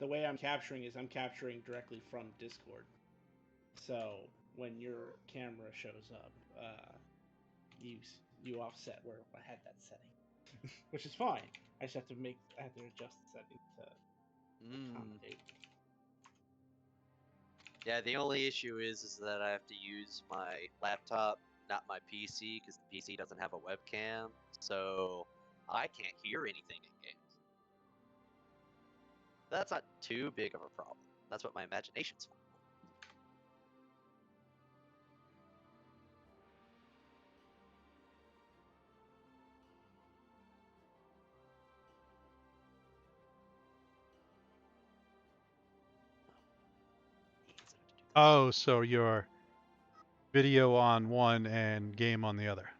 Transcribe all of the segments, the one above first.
the way I'm capturing is I'm capturing directly from Discord. So when your camera shows up, you offset where I had that setting, which is fine. I just have to adjust the setting to accommodate. Yeah, the only issue is that I have to use my laptop, not my PC, because the PC doesn't have a webcam, so I can't hear anything in games. That's not too big of a problem. That's what my imagination's for. Oh, so you're video on one and game on the other.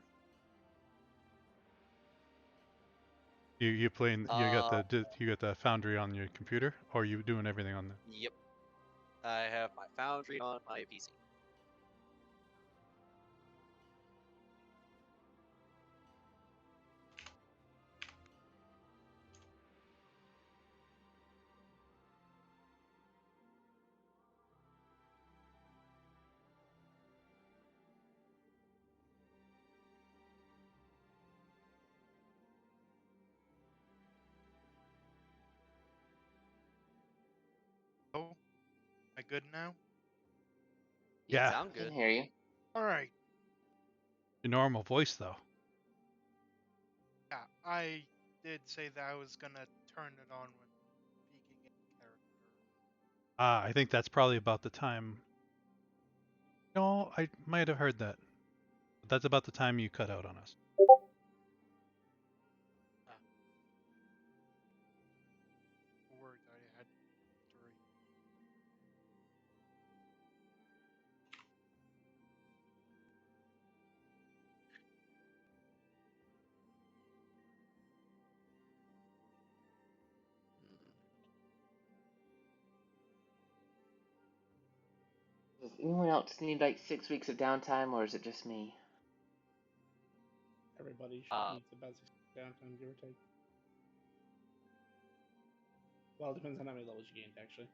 You playing? You got the Foundry on your computer, or are you doing everything on the? Yep. I have my Foundry on my PC. Oh, am I good now? You Yeah. sound I can good. hear you. All right. Your normal voice though. Yeah, I did say that I was gonna turn it on when speaking in character. I think that's probably about the time. No, I might have heard that. But that's about the time you cut out on us. Words I had three. Does anyone else need like 6 weeks of downtime, or is it just me? Everybody needs about 6 downtime, give or take. Well, it depends on how many levels you gained, actually.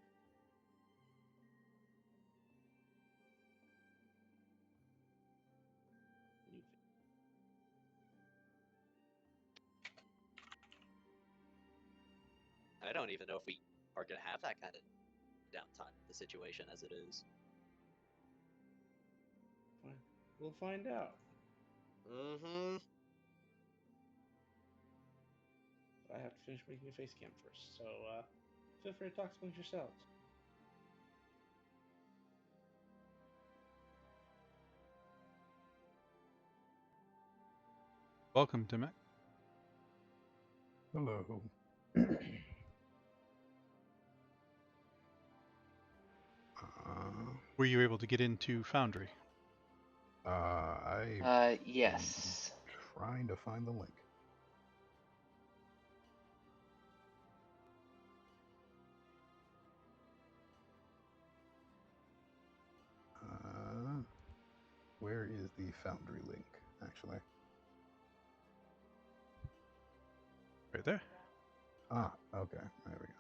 I don't even know if we are going to have that kind of downtime, the situation as it is. We'll find out. Mm-hmm. I have to finish making a face cam first, so feel free to talk amongst yourselves. Welcome, Timek. Hello. Were you able to get into Foundry? Yes. Trying to find the link. Where is the Foundry link, actually? Right there. Ah, okay. There we go.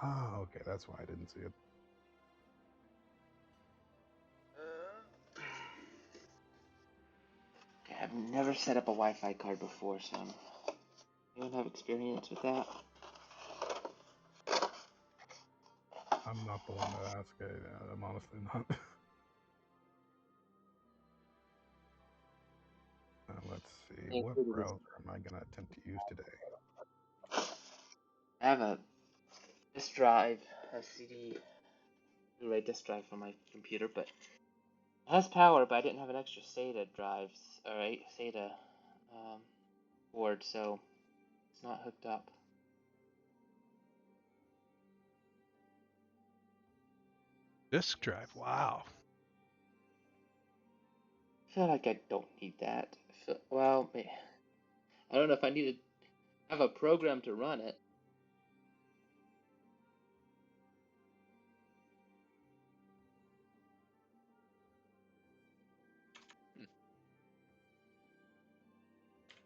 Ah, okay. That's why I didn't see it. Okay, I've never set up a Wi-Fi card before, so you don't have experience with that. I'm not the one to ask it. I'm honestly not. Let's see. What browser am I going to attempt to use today? I have a disk drive, a CD, Blu-ray disk drive for my computer, but it has power, but I didn't have an extra SATA drives, alright, SATA board, so it's not hooked up. Disk drive. Wow. I feel like I don't need that. Well, I don't know if I need to have a program to run it.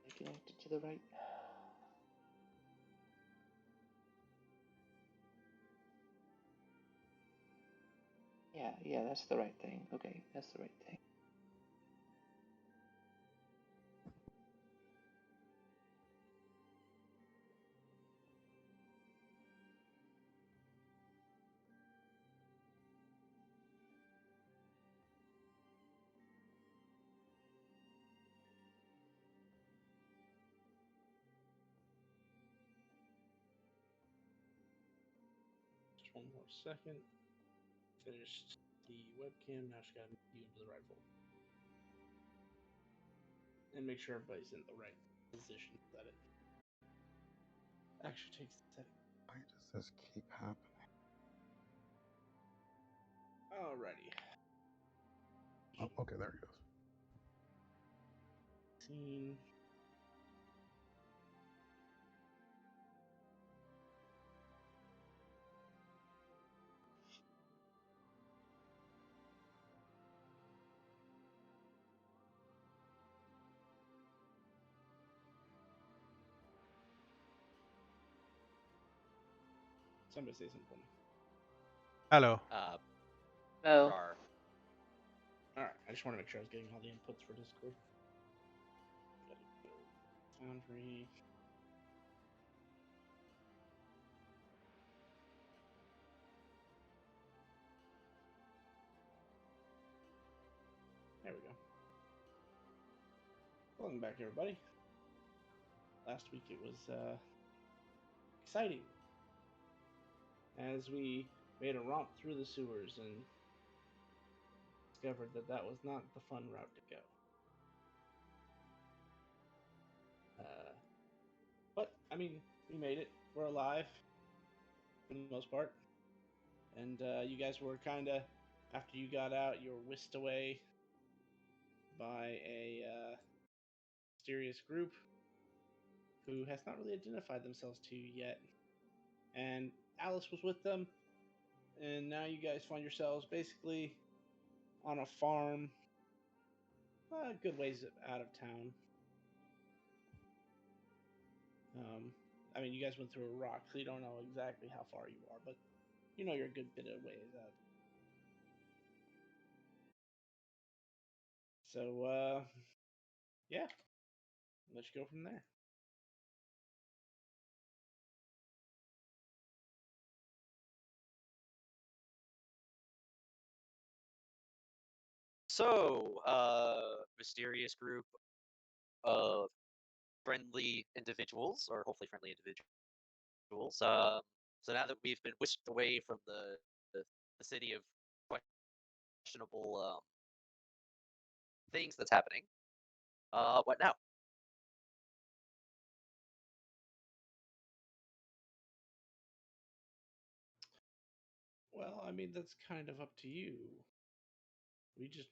I connected to the right. Yeah, that's the right thing. Okay, that's the right thing. Just one more second. Finished the webcam. Now just gotta move you into the right folder. And make sure everybody's in the right position so that it actually takes the setting. Why does this keep happening? Alrighty. Oh, okay, there it goes. Scene. Somebody say something for me. Hello. Oh, Rar. Alright, I just want to make sure I was getting all the inputs for Discord. Gotta go Foundry. There we go. Welcome back, everybody. Last week it was exciting as we made a romp through the sewers and discovered that that was not the fun route to go. But, I mean, we made it. We're alive, for the most part. And you guys were kind of, after you got out, you were whisked away by a mysterious group who has not really identified themselves to you yet. And Alice was with them, and now you guys find yourselves basically on a farm, a good ways out of town. I mean, you guys went through a rock, so you don't know exactly how far you are, but you know you're a good bit of ways out. So, yeah, let's go from there. So, mysterious group of friendly individuals, or hopefully friendly individuals. So now that we've been whisked away from the city of questionable things that's happening, what now? Well, I mean, that's kind of up to you. We just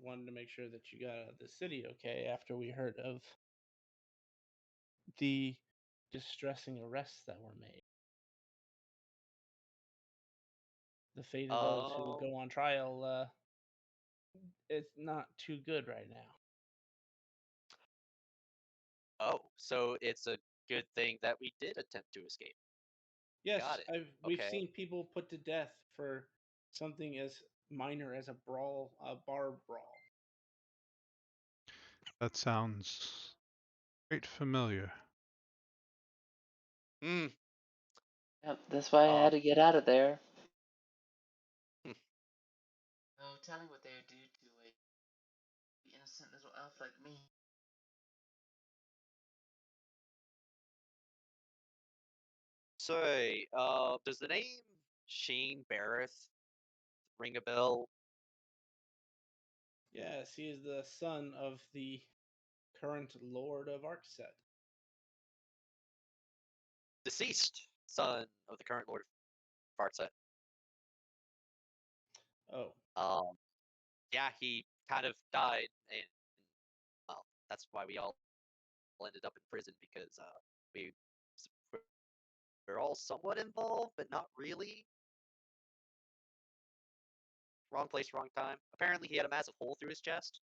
wanted to make sure that you got out of the city okay after we heard of the distressing arrests that were made. The fate of those who will Um, go on trial, it's not too good right now. oh, so it's a good thing that we did attempt to escape. Yes, Got it. we've Okay. seen people put to death for something as minor as a bar brawl. That sounds quite familiar. Hmm. yep, that's why I had Um. to get out of there. hmm. No telling what they would do to a innocent little elf like me. Sorry. Does the name Shane Barrett ring a bell? Yes, he is the son of the current Lord of Arcset. Deceased son of the current Lord of Arcset. Oh, Yeah, he kind of died, and well, that's why we all ended up in prison because we we're all somewhat involved, but not really. Wrong place, wrong time. Apparently, he had a massive hole through his chest.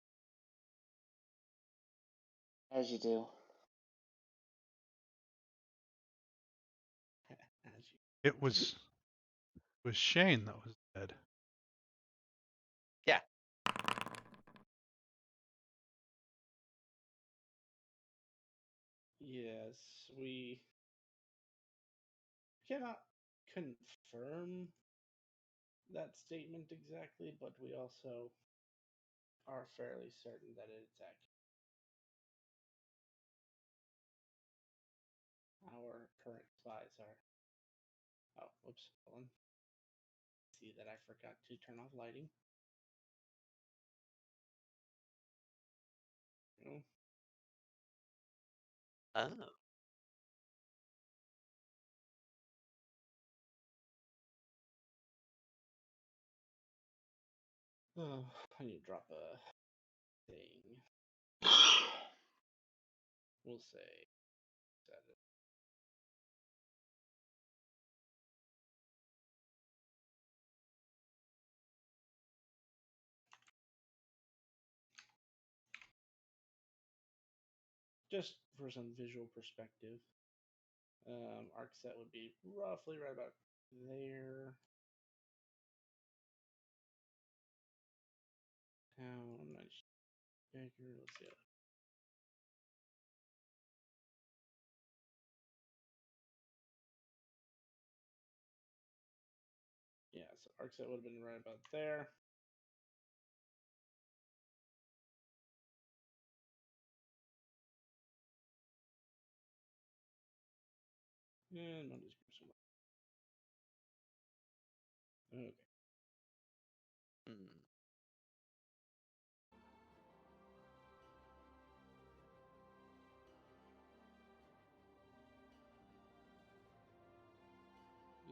As you do. as you. It was Shane that was dead. Yes, we cannot confirm that statement exactly, but we also are fairly certain that it's accurate. Our current spies are. Oh, whoops, hold on. See that I forgot to turn off lighting. Oh. Oh. Oh, I need to drop a thing. We'll say set it. Just for some visual perspective, Arcset would be roughly right about there. Town, nice. Let's see. Yeah, so Arcset would have been right about there. And I'll just give some. Okay. Hmm.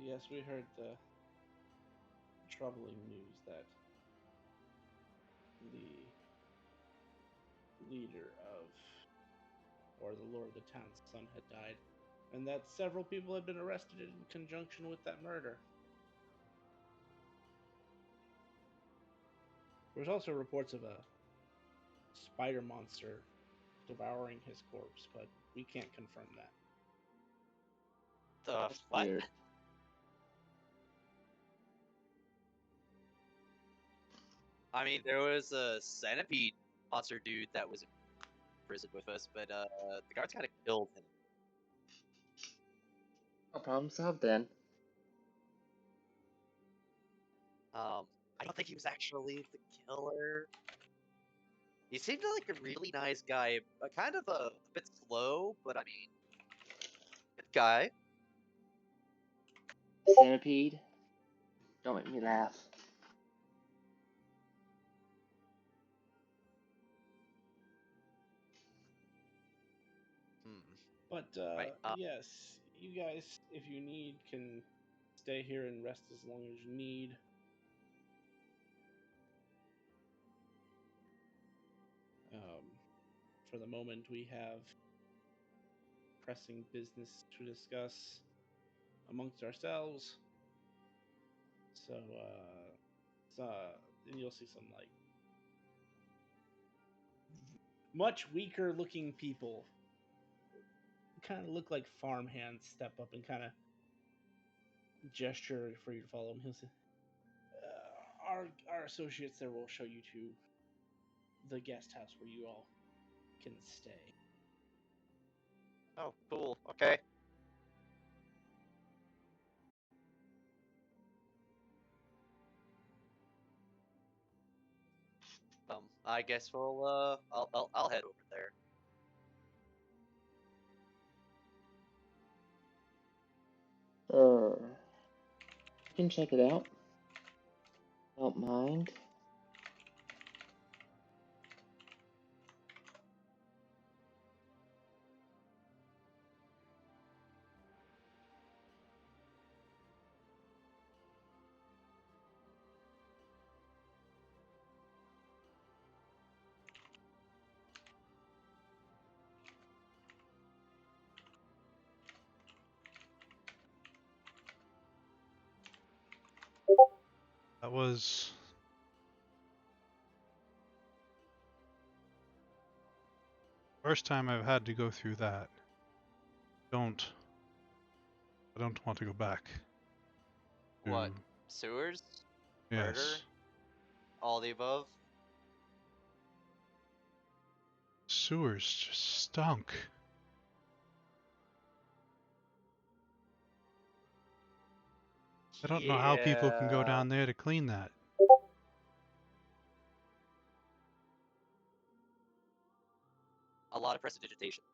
Yes, we heard the troubling news that the leader of, or the lord of the town's son had died, and that several people had been arrested in conjunction with that murder. There was also reports of a spider monster devouring his corpse, but we can't confirm that. The That's what? weird. I mean, there was a centipede monster dude that was in prison with us, but the guards kind of killed him. No problem solved then. I don't think he was actually the killer. He seemed like a really nice guy, kind of a bit slow, but I mean, good guy. Centipede? Don't make me laugh. Hmm. But Right. yes, you guys, if you need, can stay here and rest as long as you need. For the moment, we have pressing business to discuss amongst ourselves. So, and you'll see some like much weaker looking people, kind of look like farm hands, step up and kind of gesture for you to follow him. He'll say, "Our associates there will show you to the guest house where you all can stay." Oh, cool. Okay. I guess we'll I'll head over there. You can check it out. Don't mind. That was first time I've had to go through that. I don't want to go back. What? To, Sewers? Murder? yes. All the above? Sewers just stunk. I don't know how people can go Yeah. down there to clean that. A lot of prestidigitation.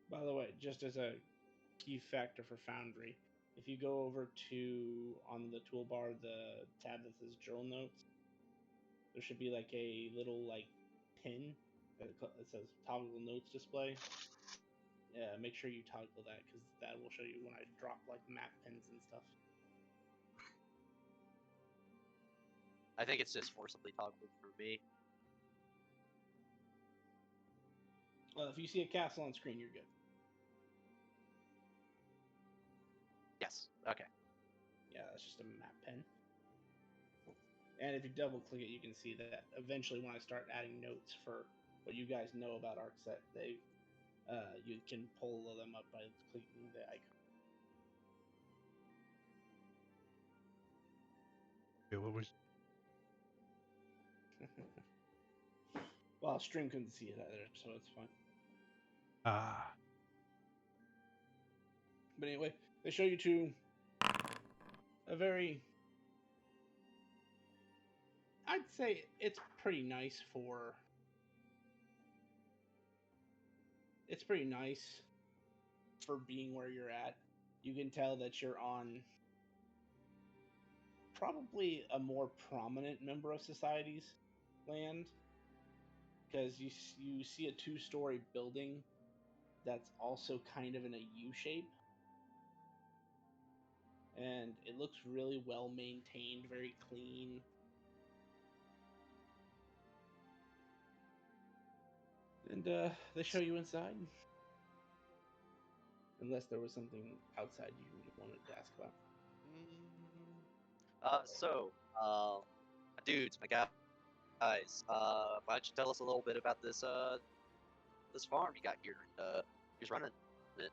By the way, just as a key factor for Foundry, if you go over to on the toolbar the tab that says Journal Notes, there should be like a little like pin that says Toggle Notes Display. Yeah, make sure you toggle that because that will show you when I drop like map pins and stuff. I think it's just forcibly toggled for me. Well, if you see a castle on screen, you're good. Yes. Okay. Yeah, that's just a map pen. And if you double click it, you can see that eventually when I start adding notes for what you guys know about Arcset, you can pull them up by clicking the icon. Okay, what was? Well, stream couldn't see it either, so it's fine. Ah, But anyway, they show you to a very, I'd say it's pretty nice for, it's pretty nice for being where you're at. You can tell that you're on probably a more prominent member of society's land, because you see a two-story building that's also kind of in a U shape, and it looks really well maintained, very clean. And they show you inside, unless there was something outside you wanted to ask about. Dudes, my guys, why don't you tell us a little bit about this this farm you got here and who's running it?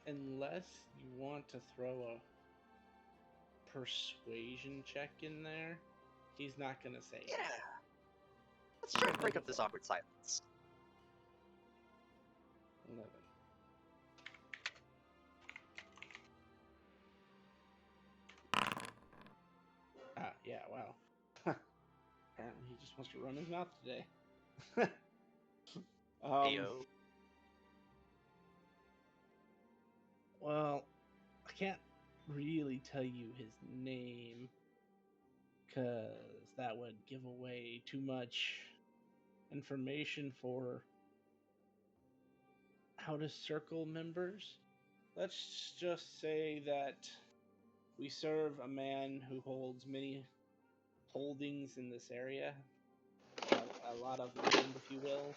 Unless you want to throw a persuasion check in there, he's not gonna say Yeah. anything. Let's try to break up this awkward silence. 11. Yeah, wow. Apparently he just wants to run his mouth today. Ayo. Well, I can't really tell you his name, because that would give away too much information for how to circle members. Let's just say that we serve a man who holds many holdings in this area, a lot of land, if you will,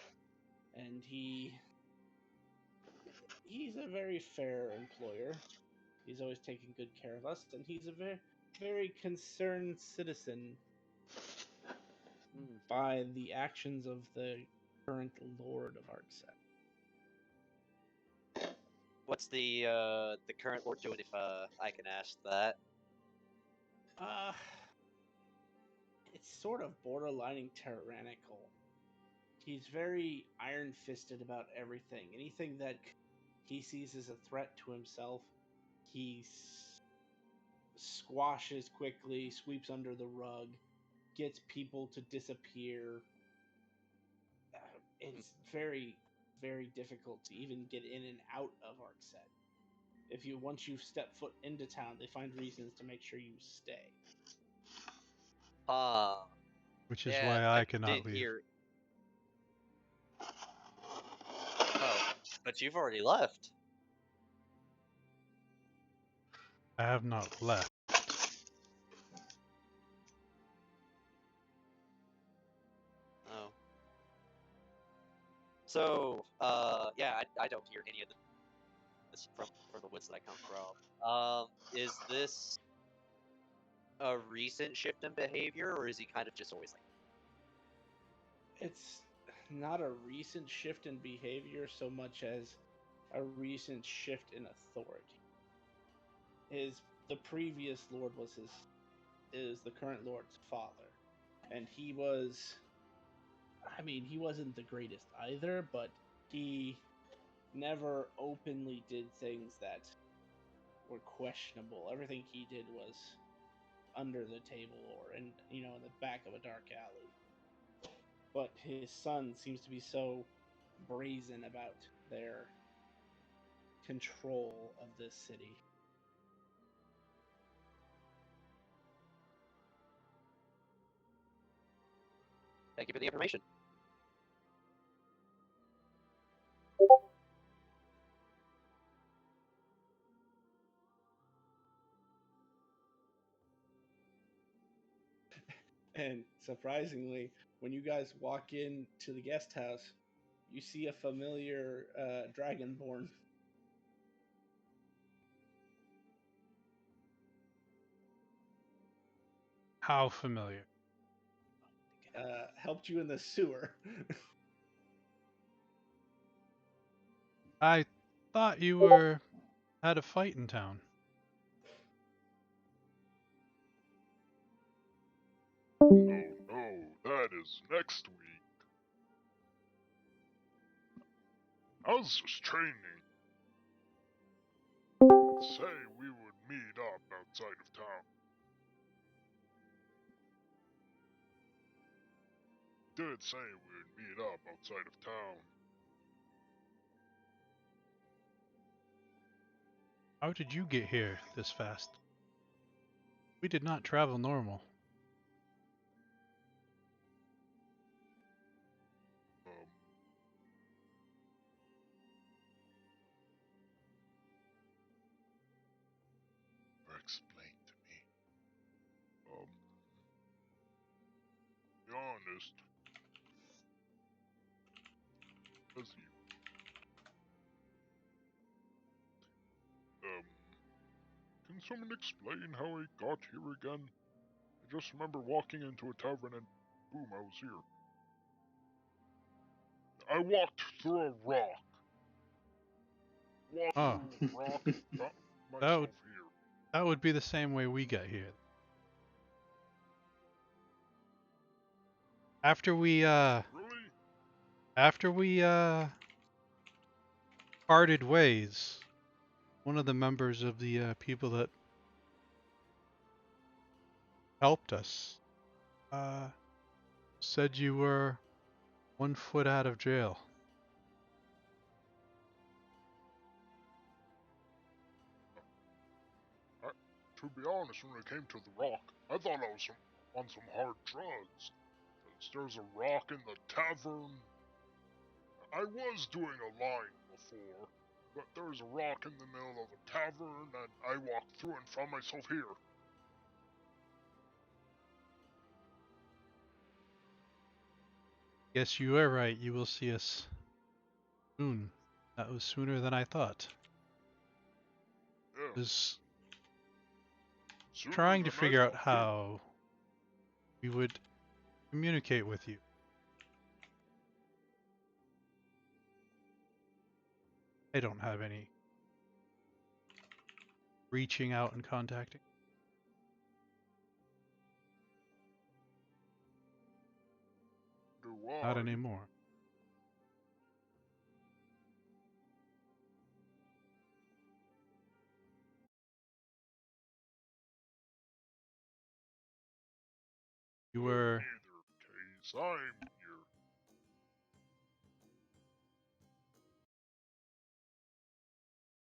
and he's a very fair employer. He's always taking good care of us, and he's a very concerned citizen by the actions of the current Lord of Arcset. What's the current lord doing, if I can ask that? It's sort of borderlining tyrannical. He's very iron-fisted about everything. Anything that he sees as a threat to himself, he squashes quickly, sweeps under the rug, gets people to disappear. It's very, very difficult to even get in and out of Arcset. Once you step foot into town, they find reasons to make sure you stay. which is Yeah, why I cannot did leave. hear. Oh, but you've already left. I have not left. Oh. So, yeah, I don't hear any of this from the woods that I come from. Is this a recent shift in behavior, or is he kind of just always like? It's not a recent shift in behavior so much as a recent shift in authority. His the previous lord is the current lord's father, and he was. I mean, he wasn't the greatest either, but he never openly did things that were questionable. Everything he did was under the table or in the back of a dark alley. But his son seems to be so brazen about their control of this city. Thank you for the information. And surprisingly, when you guys walk into the guest house, you see a familiar dragonborn. How familiar? Helped you in the sewer. I thought you had a fight in town. Oh no, that is next week. I was just training. Say we would meet up outside of town. Did say we would meet up outside of town. How did you get here this fast? We did not travel normal. Explain to me. Be honest. As you. Can someone explain how I got here again? I just remember walking into a tavern and boom, I was here. I walked through a rock. Walked Oh. through a rock, got That myself would, here. that would be the same way we got here. After we Really? after we parted ways, one of the members of the people that helped us said you were 1 foot out of jail. To be honest, when it came to the rock, I thought I was on some hard drugs. There's a rock in the tavern. I was doing a line before, but there's a rock in the middle of a tavern, and I walked through and found myself here. Yes, you are right. You will see us soon. That was sooner than I thought. Yeah. I was Sooner trying to than I figure out thought, too. how we would communicate with you. I don't have any reaching out and contacting. Do I? Not anymore. You were In either case, I'm here.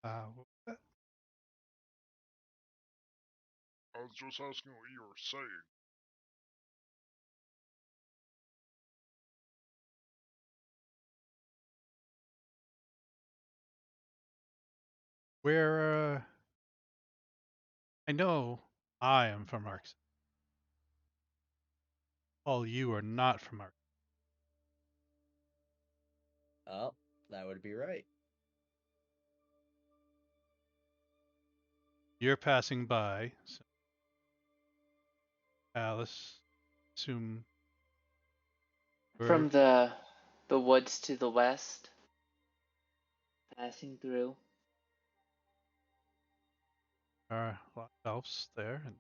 what was that? I was just asking what you were saying. Where I know I am from Arcset. All you are not from Arcset. Oh, that would be right. You're passing by, so Alice, assume From the woods to the west, passing through. There are a lot of elves there, and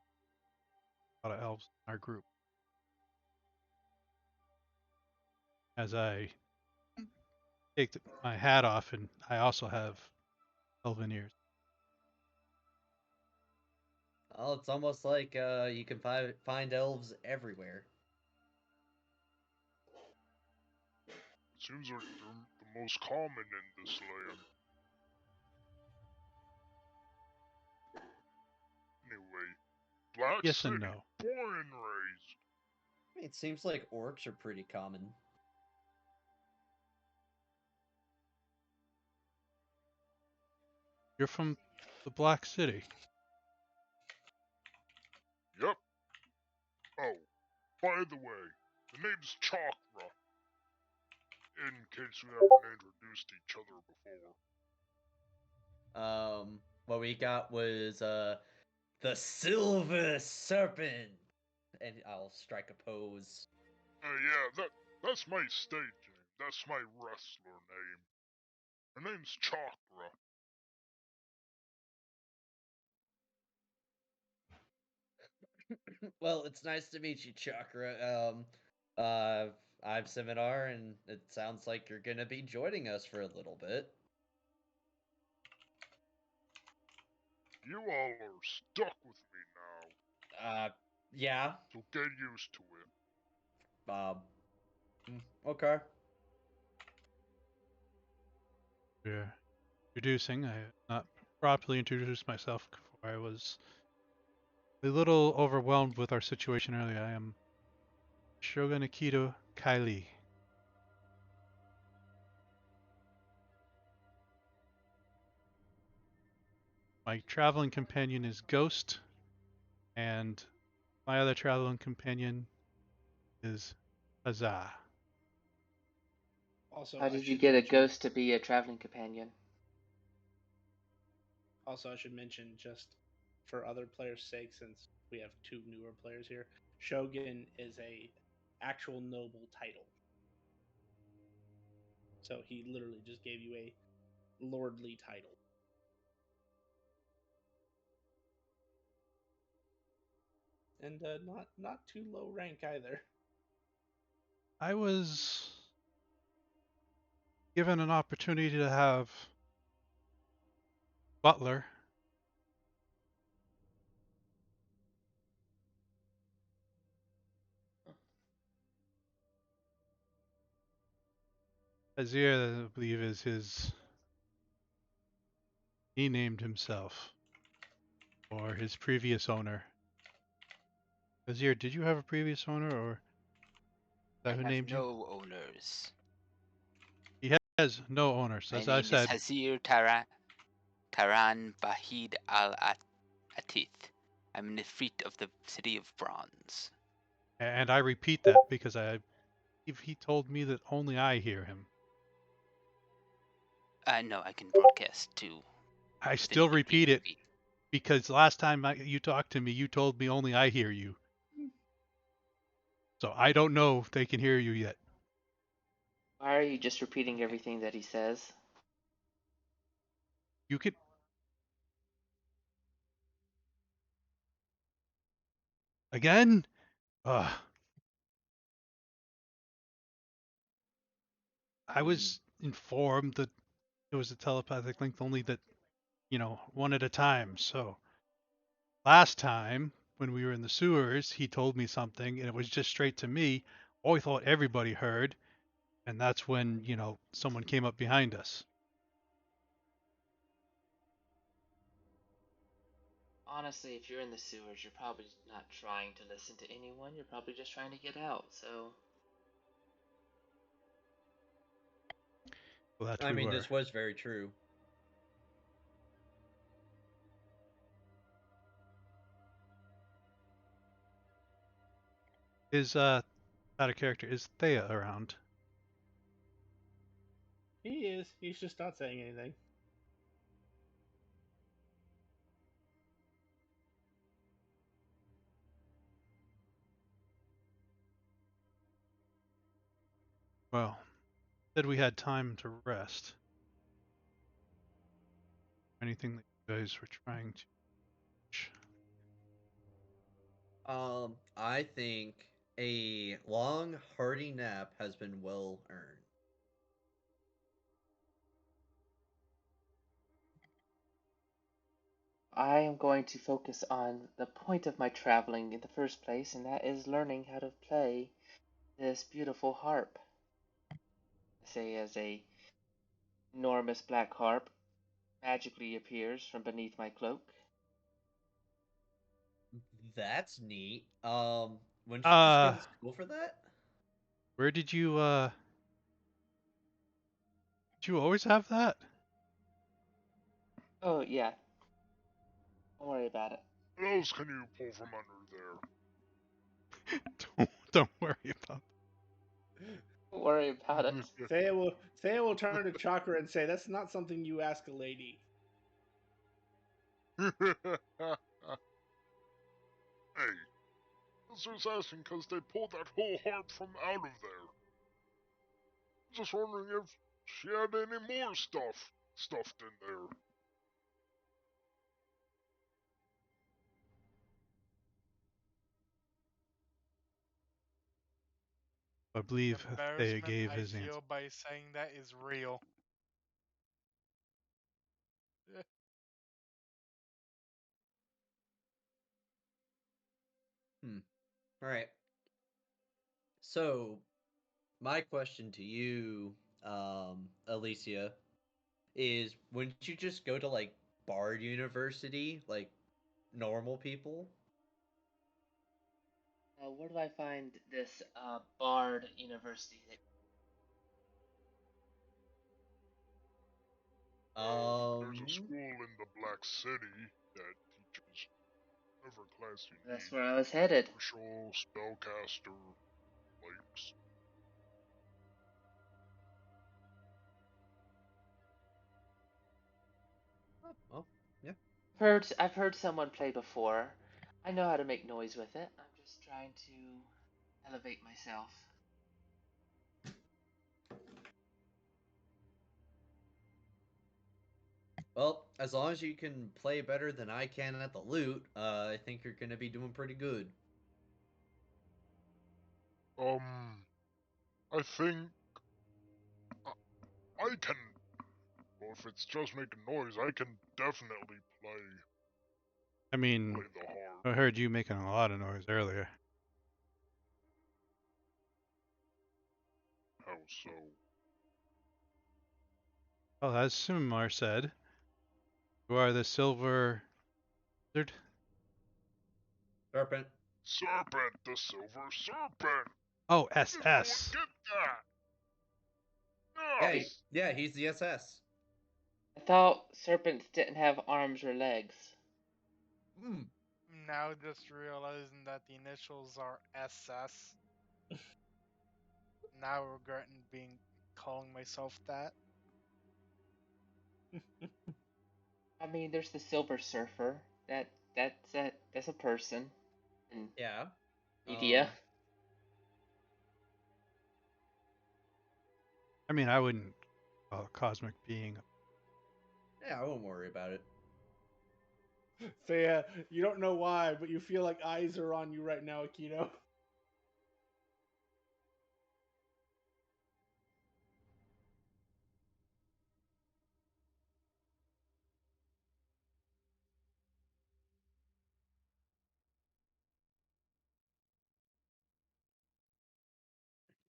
a lot of elves in our group. As I take my hat off, and I also have elven ears. Well, it's almost like you can find elves everywhere. It seems like they're the most common in this land. Anyway, Black Yes City, and no. born and raised. I mean, it seems like orcs are pretty common. You're from the Black City. Yep. Oh, by the way, the name's Chakra. In case we haven't introduced each other before. What we got was the Silver Serpent, and I'll strike a pose. Yeah, that's my stage name. That's my wrestler name. Her name's Chakra. Well, it's nice to meet you, Chakra. I'm Seminar, and it sounds like you're gonna be joining us for a little bit. You all are stuck with me now. Yeah. So get used to it. Okay. We're introducing. I have not properly introduced myself before. I was a little overwhelmed with our situation earlier. I am Shogun Akito Kylie. My traveling companion is Ghost, and my other traveling companion is Huzzah. Also, How did you get a ghost to be a traveling companion? Also, I should mention, just for other players' sake, since we have two newer players here, Shogun is a actual noble title. So he literally just gave you a lordly title. And not too low rank either. I was given an opportunity to have Butler. Azir, I believe, is his. He named himself, or his previous owner. Azir, did you have a previous owner, or is that who I have named you? no owners. He has no owners, My as I name said. is Hazir Taran Bahid Al Atith. I'm an Ifrit of the City of Bronze. And I repeat that because he told me that only I hear him. No, I can broadcast too. I still repeat it because last time you talked to me, you told me only I hear you. So I don't know if they can hear you yet. Why are you just repeating everything that he says? You could. Again? I was informed that it was a telepathic link, only that, one at a time. So last time when we were in the sewers, he told me something and it was just straight to me. I thought everybody heard. And that's when, someone came up behind us. Honestly, if you're in the sewers, you're probably not trying to listen to anyone. You're probably just trying to get out, so... Well, that I we mean, were. this was very true. Is out of character, is Thea around? He is. He's just not saying anything. Well, said we had time to rest. Anything that you guys were trying to I think a long, hearty nap has been well earned. I am going to focus on the point of my traveling in the first place, and that is learning how to play this beautiful harp. Say, as a enormous black harp magically appears from beneath my cloak. That's neat. Wouldn't you just go to school for that? Where did you always have that? Oh, yeah. Don't worry about it. What else can you pull from under there? Don't worry about Don't worry about it. Thea will turn to Chakra and say, "That's not something you ask a lady." Hey, I was just asking because they pulled that whole harp from out of there. Just wondering if she had any more stuff stuffed in there. I The believe Thea embarrassment gave I his feel answer. by saying that is real. All right. So, my question to you, Alicia, is wouldn't you just go to like Bard University, like normal people? Where do I find this Bard University? There's a school in the Black City that teaches whatever class you need. That's where I was headed. Martial, spellcaster, types. Well, yeah. I've heard someone play before. I know how to make noise with it. I'm just trying to elevate myself. Well, as long as you can play better than I can at the lute, I think you're gonna be doing pretty good. I think I can. Well, if it's just making noise, I can definitely play I mean, the harp. I heard you making a lot of noise earlier. How so? Well, as Sumar said, you are the silver wizard. Serpent. Serpent, the silver serpent. Oh, Did no one SS. get that? Yeah, Yes. yeah, he's the SS. I thought serpents didn't have arms or legs. Hmm. Now just realizing that the initials are SS. Now regretting calling myself that. I mean, there's the Silver Surfer. That's a person in Yeah. media. I mean, I wouldn't call a cosmic being. Yeah, I won't worry about it. Thea, you don't know why, but you feel like eyes are on you right now, Akito.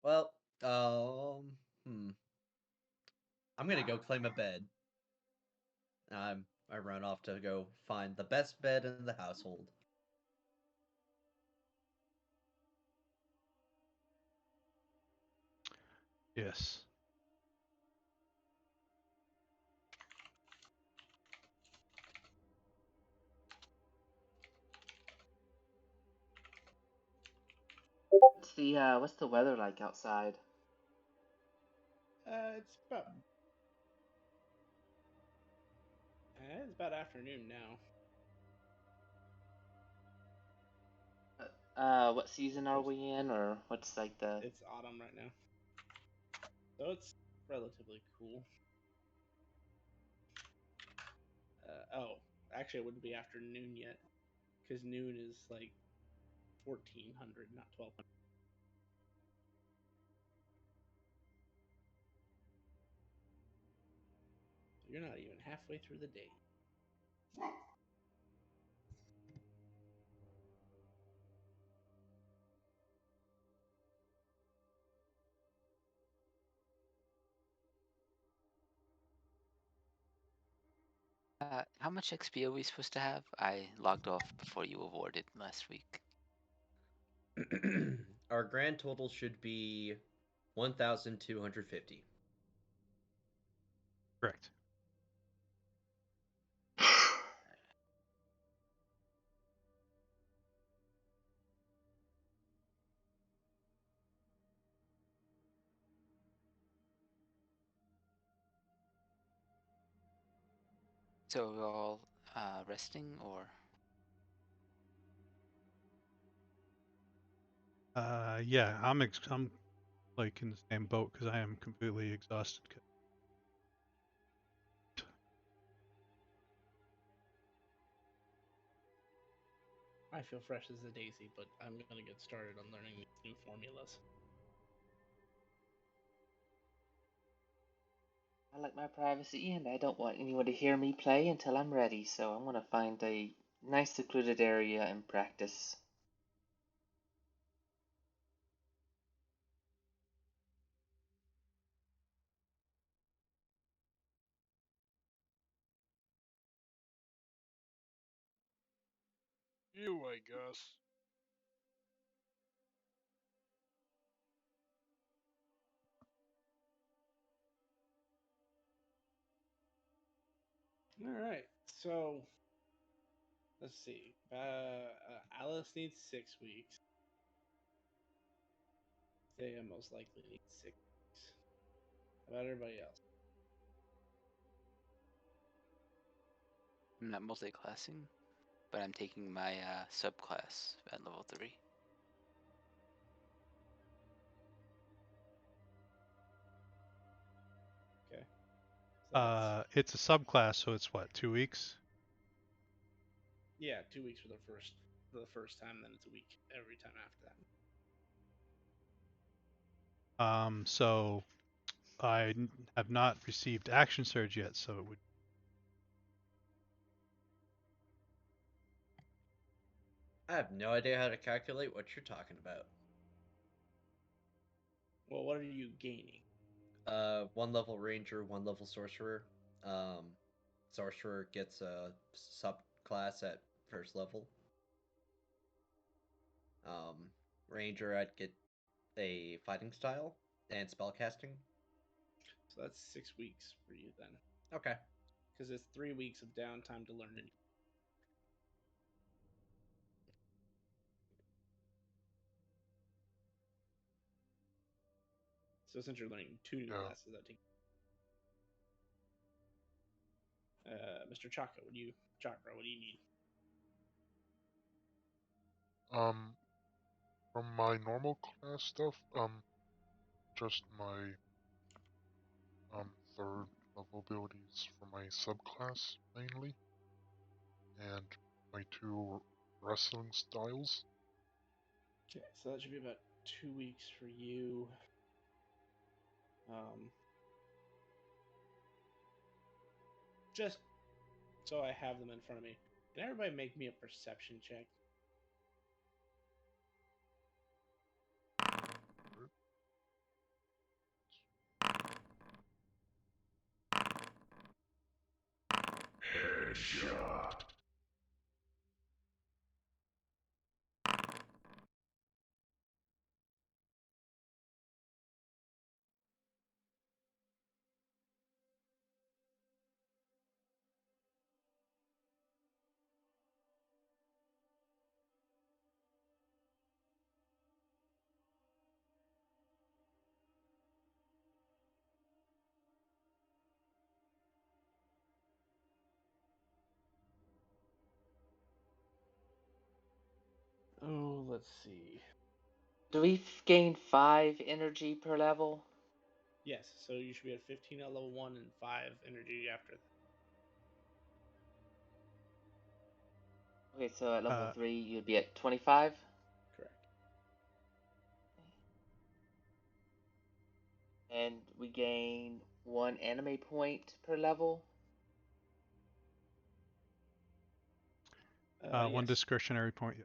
Well, hmm. I'm gonna go claim a bed. I run off to go find the best bed in the household. Yes. What's the weather like outside? It's about afternoon now. What season are we in, or what's like the? It's autumn right now, so it's relatively cool. actually, it wouldn't be after noon yet, because noon is like 1400, not 1200. So you're not even halfway through the day. How much XP are we supposed to have? I logged off before you awarded last week. Our grand total should be 1,250. Correct. So we're all resting, or Yeah, I'm like in the same boat because I am completely exhausted. I feel fresh as a daisy, but I'm gonna get started on learning these new formulas. I like my privacy, and I don't want anyone to hear me play until I'm ready, so I'm gonna find a nice secluded area and practice. You, I guess. All right, so let's see. Alice needs 6 weeks. Thea most likely needs 6 weeks. How about everybody else? I'm not multi-classing, but I'm taking my subclass at level 3. Okay. So It's a subclass, so it's what, 2 weeks? yeah, 2 weeks for the first time, then it's a week every time after that. So I have not received action surge yet, so it would. I have no idea how to calculate what you're talking about. Well, what are you gaining? 1 level ranger, 1 level sorcerer. Sorcerer gets a subclass at first level. Ranger, I'd get a fighting style and spellcasting. So that's 6 weeks for you then, Okay. because it's 3 weeks of downtime to learn it. So since you're learning 2 new Yeah. classes, that take. Mr. Chakra, what do you need? From my normal class stuff, just my third level abilities for my subclass mainly, and my 2 wrestling styles. Okay, so that should be about 2 weeks for you. Just so I have them in front of me, can everybody make me a perception check? Headshot. Oh, let's see. Do we gain 5 energy per level? Yes, so you should be at 15 at level 1 and 5 energy after that. Okay, so at level 3, you'd be at 25? Correct. And we gain 1 anime point per level? One Yes. discretionary point.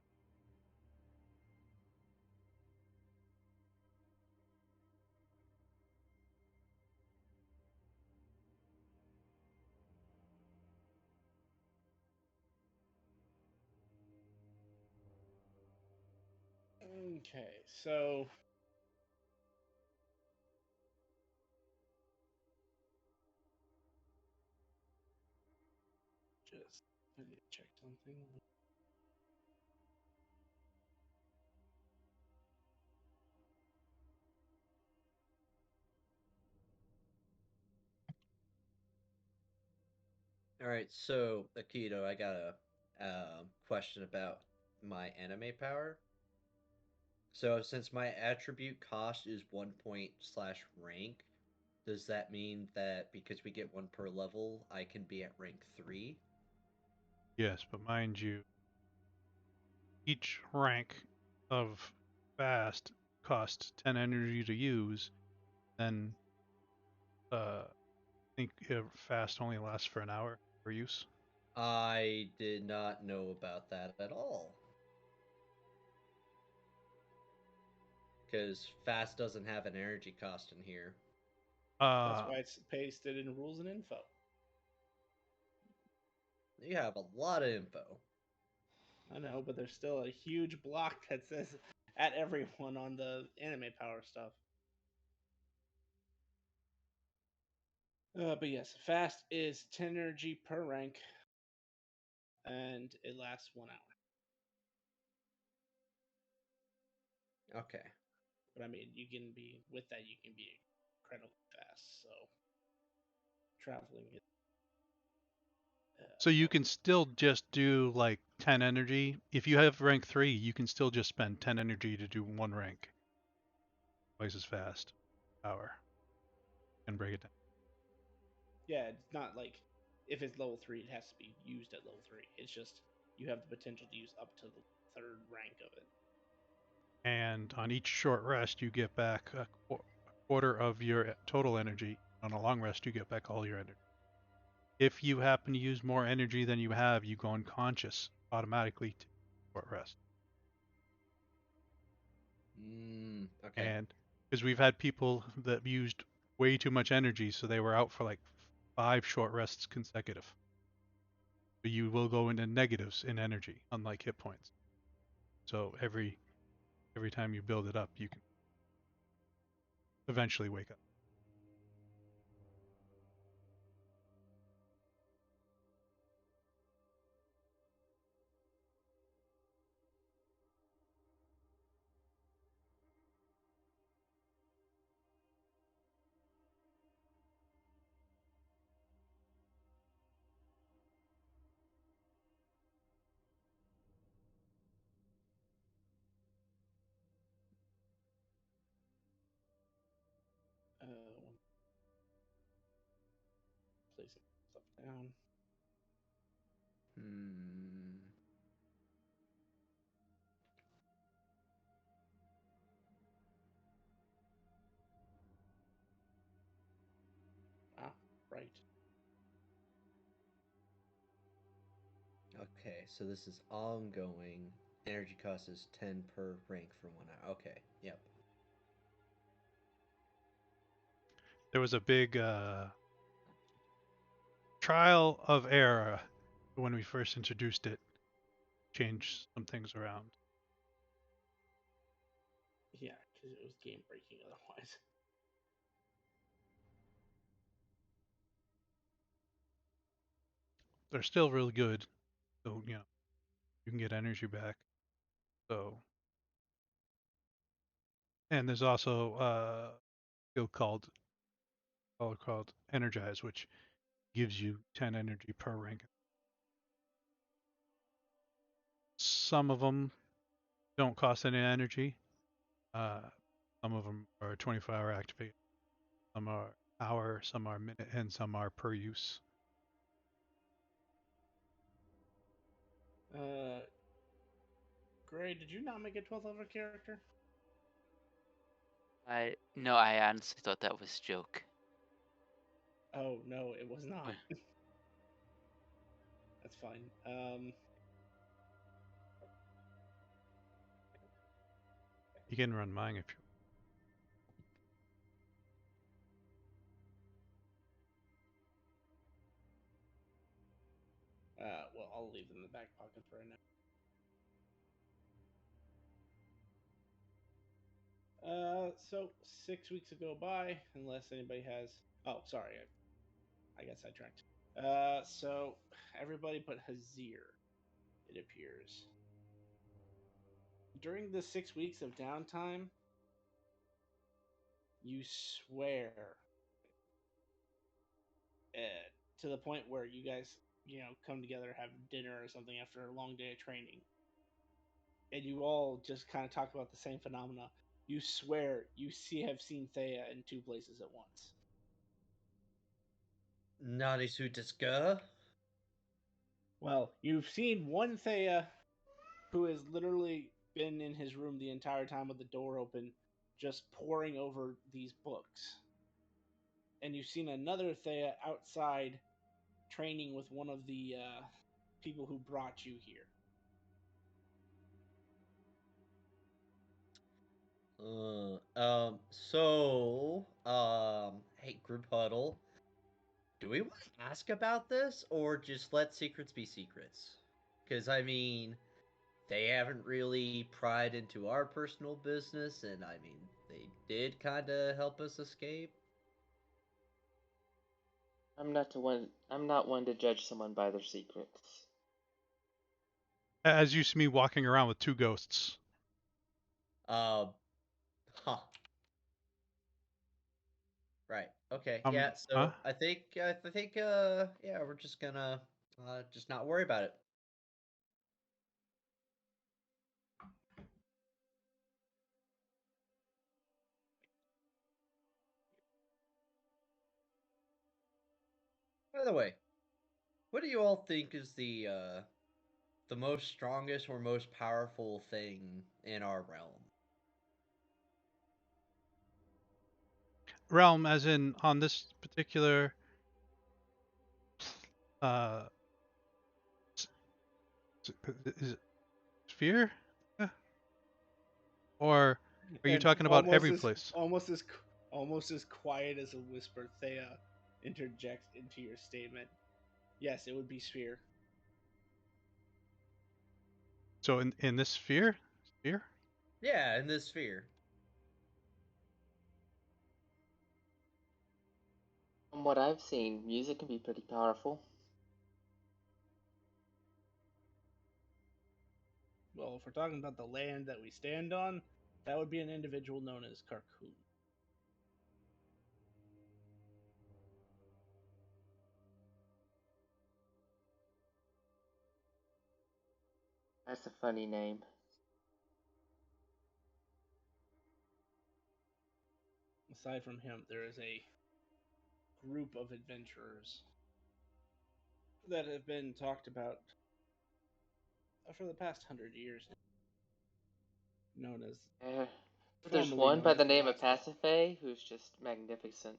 Okay, so just I need to check something. All right, so Akito, I got a question about my anime power. So since my attribute cost is 1 point slash rank, does that mean that because we get one per level, I can be at rank 3? Yes, but mind you, each rank of fast costs 10 energy to use. Then I think fast only lasts for an hour for use. I did not know about that at all. Because fast doesn't have an energy cost in here. That's why it's pasted in rules and info. You have a lot of info. I know, but there's still a huge block that says at everyone on the anime power stuff. But yes, fast is 10 energy per rank, and it lasts 1 hour. Okay. But I mean, you can be with that. You can be incredibly fast. So traveling is. So you can still just do like 10 energy. If you have rank 3, you can still just spend 10 energy to do one rank. Twice as fast. Power. And break it down. Yeah, it's not like if it's level 3, it has to be used at level 3. It's just you have the potential to use up to the 3rd rank of it. And on each short rest, you get back a quarter of your total energy. On a long rest, you get back all your energy. If you happen to use more energy than you have, you go unconscious automatically to short rest. Okay. And because we've had people that used way too much energy, so they were out for like 5 short rests consecutive. But you will go into negatives in energy, unlike hit points. So every time you build it up, you can eventually wake up. Placing stuff down. Ah, right. Okay, so this is ongoing. Energy cost is 10 per rank for 1 hour. Okay, yep. There was a big trial of error when we first introduced it. Changed some things around. Yeah, because it was game breaking otherwise. They're still really good, so you can get energy back. So, and there's also a skill called Energize, which gives you 10 energy per rank. Some of them don't cost any energy. Some of them are 24-hour activate. Some are hour, some are minute, and some are per use. Gray, did you not make a 12th level character? No, I honestly thought that was a joke. Oh no, it was not. That's fine. You can run mine if you. Well, I'll leave them in the back pocket for right now. So 6 weeks ago by, unless anybody has. Oh, sorry, I got sidetracked. So everybody but Hazir, it appears. During the 6 weeks of downtime, you swear, to the point where you guys, come together, have dinner or something after a long day of training, and you all just kind of talk about the same phenomena. You swear you have seen Thea in two places at once. Narisutiska? Well, you've seen one Thea who has literally been in his room the entire time with the door open, just poring over these books. And you've seen another Thea outside training with one of the people who brought you here. Hey, group huddle. Do we want to ask about this, or just let secrets be secrets? Because, I mean, they haven't really pried into our personal business, and, I mean, they did kind of help us escape. I'm not one to judge someone by their secrets. As you see me walking around with two ghosts. Huh. Right. Okay. Yeah. Huh? So I think yeah, we're just gonna just not worry about it. By the way, what do you all think is the most strongest or most powerful thing in our realm? Realm, as in on this particular uh, is it sphere? Or are you And talking about every place? almost as quiet as a whisper, Thea interjects into your statement. Yes, it would be sphere. So in this sphere? Yeah, in this sphere. From what I've seen, music can be pretty powerful. Well, if we're talking about the land that we stand on, that would be an individual known as Carcoon. That's a funny name. Aside from him, there is a group of adventurers that have been talked about for the past 100 years, known as There's formerly one known by as the the name of Last Realm. Pasiphae who's just magnificent.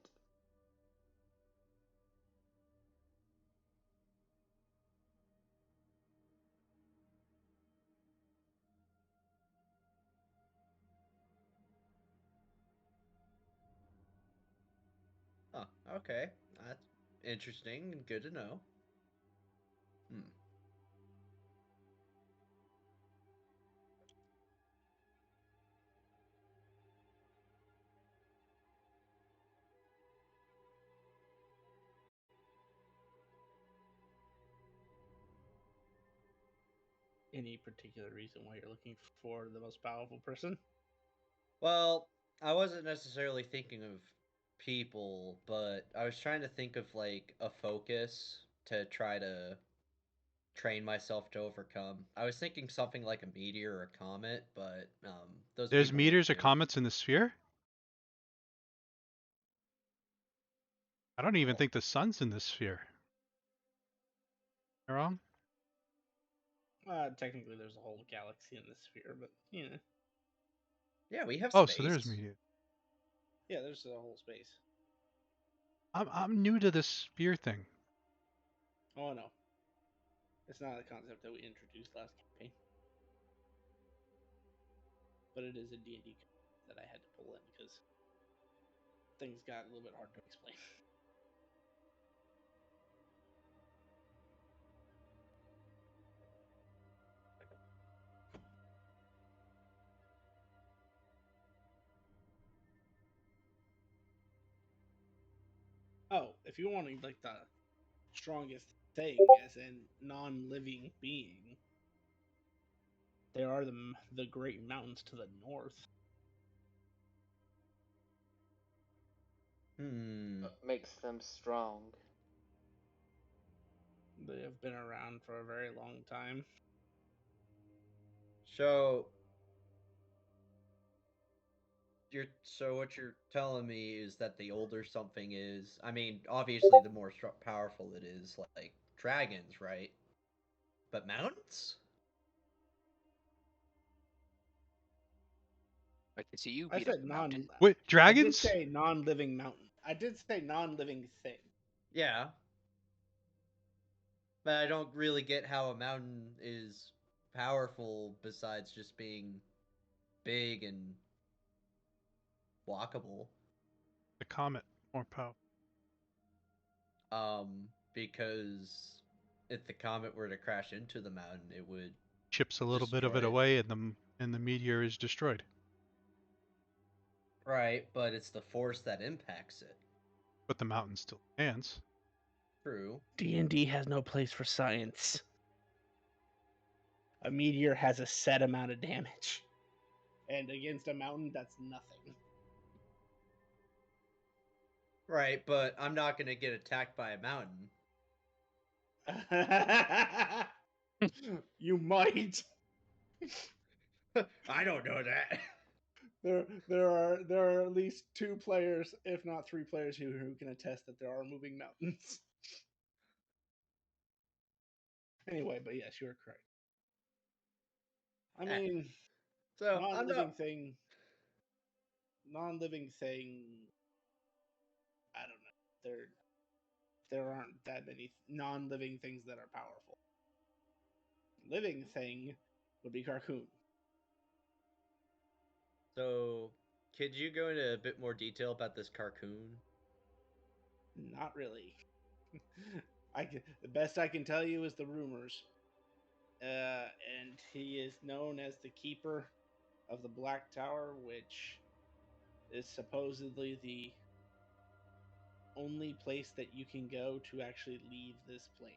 Huh. Okay. That's interesting and good to know. Hmm. Any particular reason why you're looking for the most powerful person? Well, I wasn't necessarily thinking of people, but I was trying to think of like a focus to try to train myself to overcome. I was thinking something like a meteor or a comet, but those There's people wouldn't meteors or do. comets in the sphere? I don't even Well, think the sun's in this sphere. Am I wrong? Technically, there's a whole galaxy in the sphere, but you know, Yeah, we have Oh, space. so there's media. yeah, there's a whole space. I'm new to this spear thing. Oh no, it's not a concept that we introduced last campaign, but it is a D&D that I had to pull in because things got a little bit hard to explain. Oh, if you want like the strongest thing as a non-living being, there are the great mountains to the north. What makes them strong? They have been around for a very long time. So what you're telling me is that the older something is, I mean, obviously the more powerful it is, like dragons, right? But mountains? I can see you I beat up said a mountain. Wait, I did dragons? say non-living mountain. I did say non-living thing. Yeah. But I don't really get how a mountain is powerful besides just being big and walkable. The comet, more powerful. Because if the comet were to crash into the mountain, it would Chips a little bit of it destroy it. away, and the meteor is destroyed. Right, but it's the force that impacts it. But the mountain still stands. True. D&D has no place for science. A meteor has a set amount of damage, and against a mountain, that's nothing. Right, but I'm not gonna get attacked by a mountain. You might. I don't know that. There are at least 2 players, if not 3 players, who can attest that there are moving mountains. Anyway, but yes, you are correct. I mean, So I'm non-living not. thing. Non-living thing. I don't know. There aren't that many non-living things that are powerful. Living thing would be Carcoon. So, could you go into a bit more detail about this Carcoon? Not really. The best I can tell you is the rumors. And he is known as the keeper of the Black Tower, which is supposedly the only place that you can go to actually leave this plane,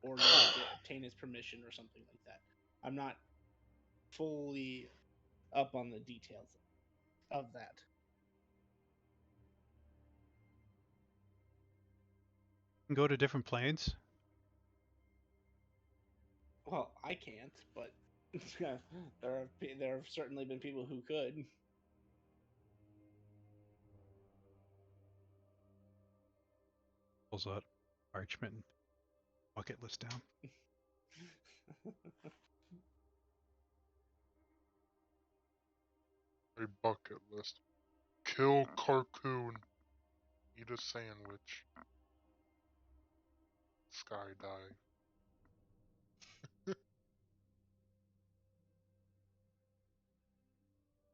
or you have to obtain his permission or something like that. I'm not fully up on the details of that. You can go to different planes. Well, I can't, but there have certainly been people who could. Pulls out parchment and bucket list down. A bucket list. Kill Carcoon. Eat a sandwich. Skydive.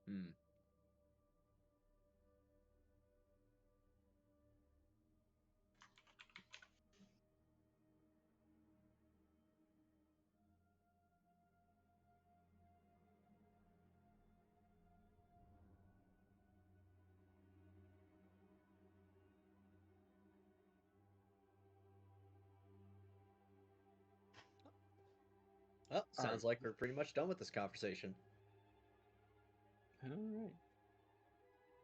Hmm. Well, sounds like we're pretty much done with this conversation. All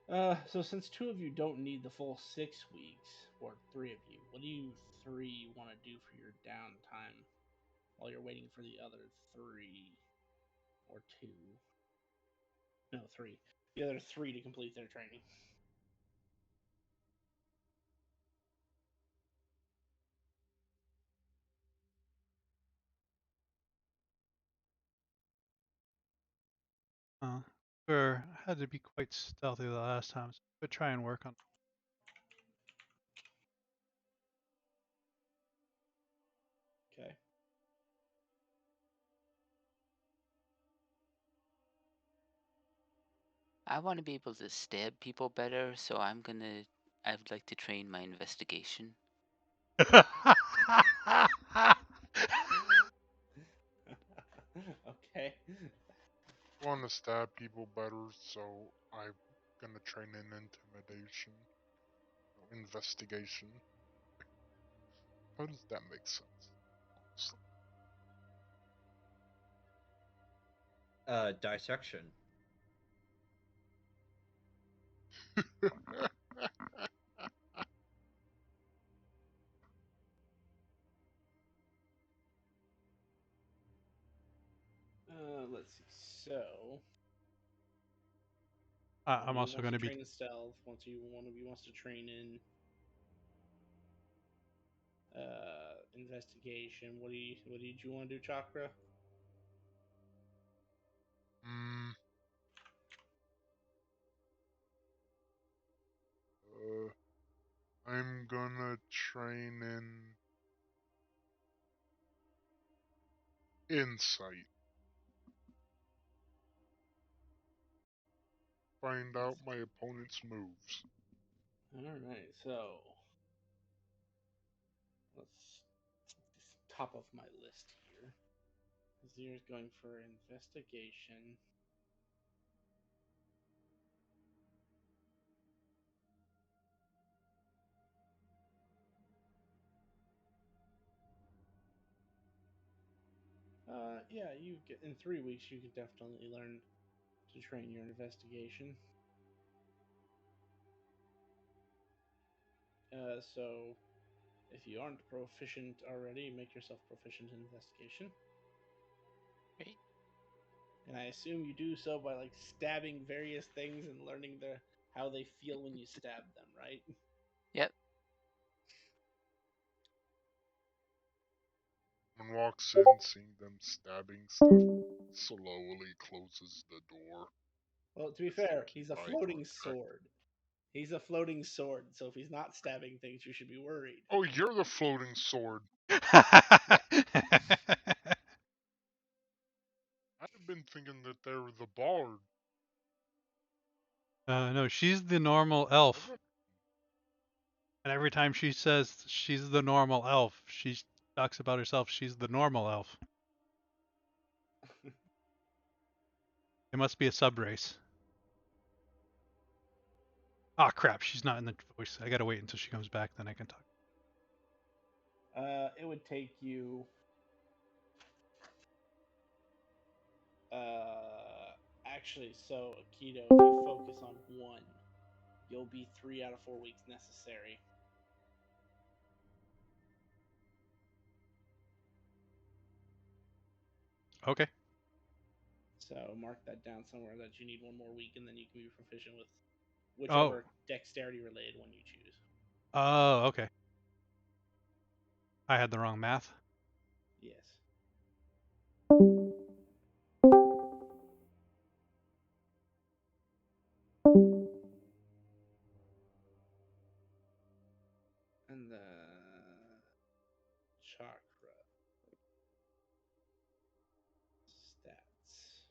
right. So since 2 of you don't need the full 6 weeks, or 3 of you, what do you 3 want to do for your downtime while you're waiting for the other 3 or 2? No, 3. The other 3 to complete their training. Sure, I had to be quite stealthy the last time, so I could try and work on. Okay. I want to be able to stab people better, so I would like to train my investigation. Okay. I want to stab people better, so I'm gonna train in intimidation, investigation. How does that make sense? Dissection. Let's see. So I'm one also wants going to to be. train in stealth. One of you wants to train in investigation. What did you want to do, Chakra? Hmm. I'm gonna train in insight. Find out my opponent's moves. All right. So let's top of my list here. Azir's going for investigation. Yeah, you get in 3 weeks. You can definitely learn to train your investigation. So if you aren't proficient already, make yourself proficient in investigation. Great. And I assume you do so by like stabbing various things and learning how they feel when you stab them, right? Yep. Someone walks in, seeing them stabbing stuff, slowly closes the door. Well, to be I fair, think he's he a might floating regret. sword. He's a floating sword, so if he's not stabbing things, you should be worried. Oh, you're the floating sword. I've been thinking that they were the bard. No, she's the normal elf. And every time she says she's the normal elf, she talks about herself. She's the normal elf. It must be a sub race. Oh crap, she's not in the voice. I gotta wait until she comes back, then I can talk. It would take you. Actually, so Akito, if you focus on one, you'll be 3 out of 4 weeks necessary. Okay. So mark that down somewhere that you need 1 more week, and then you can be proficient with Oh. whichever dexterity related one you choose. Oh, okay. I had the wrong math. Yes. And the chakra stats.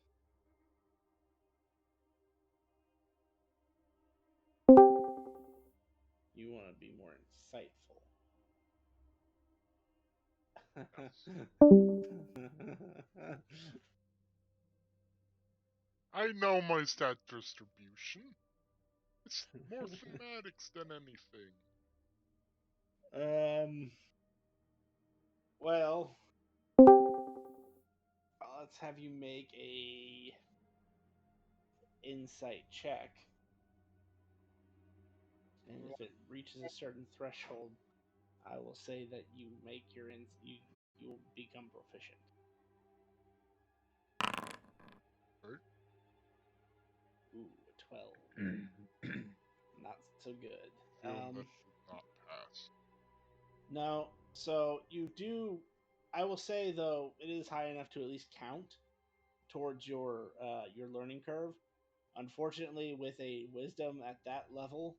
You want to be more insightful. I know my stat distribution. It's more thematics than anything. Well, let's have you make a insight check. And if it reaches a certain threshold, I will say that you make you will become proficient. Right? Ooh, a 12. Not so good. I feel that should not pass. No, so you do. I will say though, it is high enough to at least count towards your learning curve. Unfortunately, with a wisdom at that level,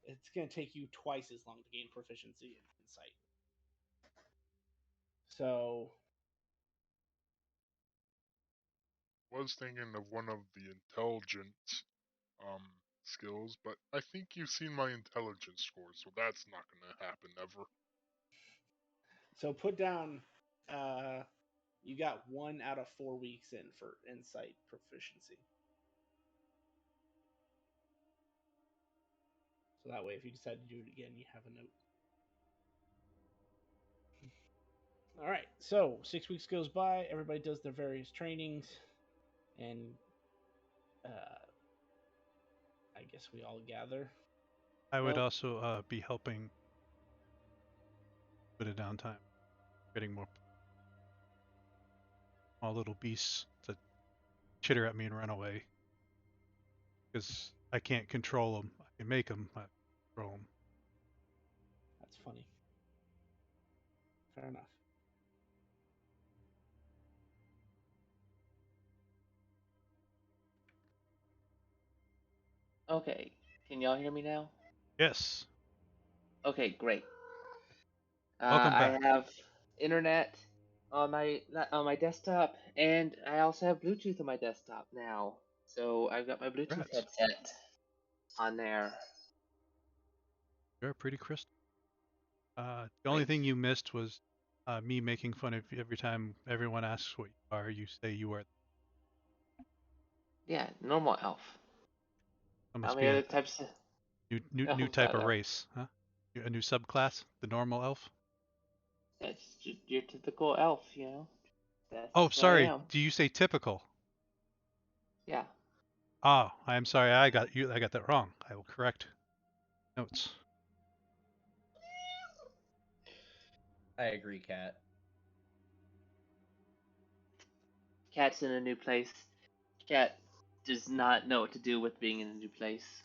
it's going to take you twice as long to gain proficiency in insight. So, Was thinking of one of the intelligence skills, but I think you've seen my intelligence score, so that's not gonna happen ever. so put down. You got 1 out of 4 weeks in for insight proficiency. So that way, if you decide to do it again, you have a note. All right. So 6 weeks goes by. Everybody does their various trainings, and I guess we all gather. I would Well- also be helping with a downtime, getting more small little beasts to chitter at me and run away. Because I can't control them. I can make them, I can't control them. That's funny. Fair enough. Okay, can y'all hear me now? Yes. Okay, great. Welcome I back. have internet on my desktop, and I also have Bluetooth on my desktop now. So I've got my Bluetooth Congrats. headset on there. You're pretty crystal. The only Great. thing you missed was me making fun of you every time everyone asks what you are. You say you are. Yeah, normal elf. That How must many be other a types of new elves type are of there? race, huh? A new subclass, the normal elf. That's your typical elf, you know. That's Oh, what I sorry. am. Do you say typical? Yeah. Oh, I'm sorry. I got that wrong. I will correct notes. I agree, Kat. Cat's in a new place. Cat does not know what to do with being in a new place.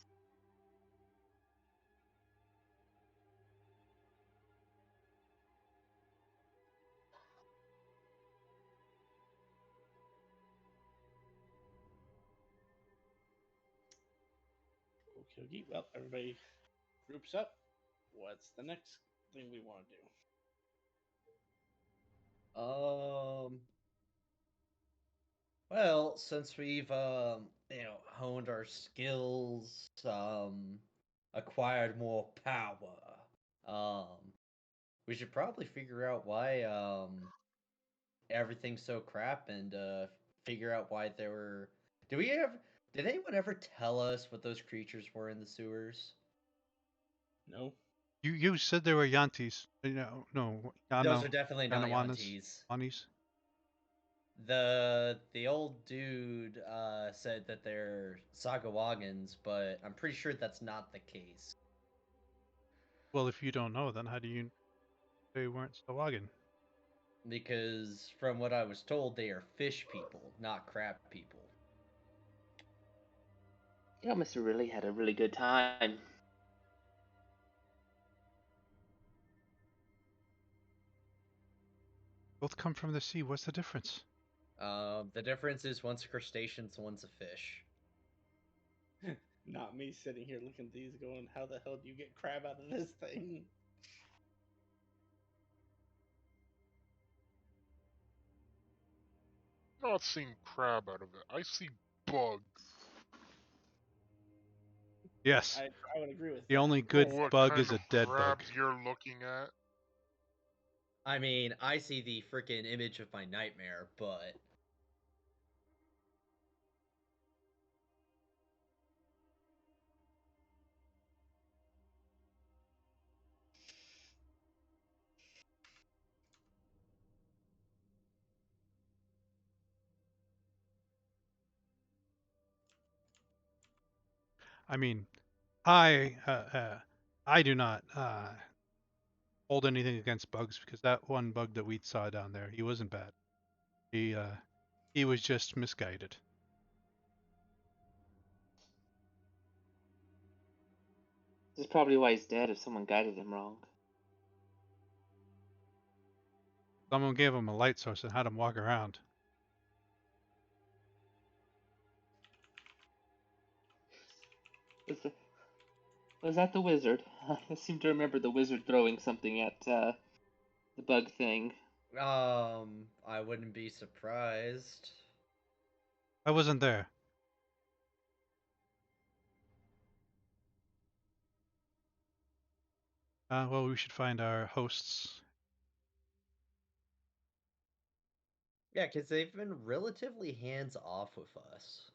Okay. Well, everybody groups up. What's the next thing we want to do? Well, since we've honed our skills, acquired more power, we should probably figure out why everything's so crap and figure out why there were. Did anyone ever tell us what those creatures were in the sewers? No. You said they were Yantis. No, Those are definitely not Yanawanas, Yantis. Wanis. The old dude said that they're Sagawagans, but I'm pretty sure that's not the case. Well, if you don't know, then how do you know they weren't Sawagan? Because from what I was told, they are fish people, not crab people. Y'all must have really had a really good time. Both come from the sea. What's the difference? The difference is one's a crustacean, so one's a fish. Not me sitting here looking at these going, how the hell do you get crab out of this thing? I'm not seeing crab out of it. I see bug. Yes. I would agree with The that. only Oh, good what bug kind is a of dead crab bug. you're looking at? I mean, I see the freaking image of my nightmare, but I mean, I I do not hold anything against bugs because that one bug that we saw down there, he wasn't bad. He was just misguided. This is probably why he's dead if someone guided him wrong. Someone gave him a light source and had him walk around. Was that the wizard? I seem to remember the wizard throwing something at the bug thing. I wouldn't be surprised. I wasn't there. Well, we should find our hosts. Yeah, because they've been relatively hands off with us.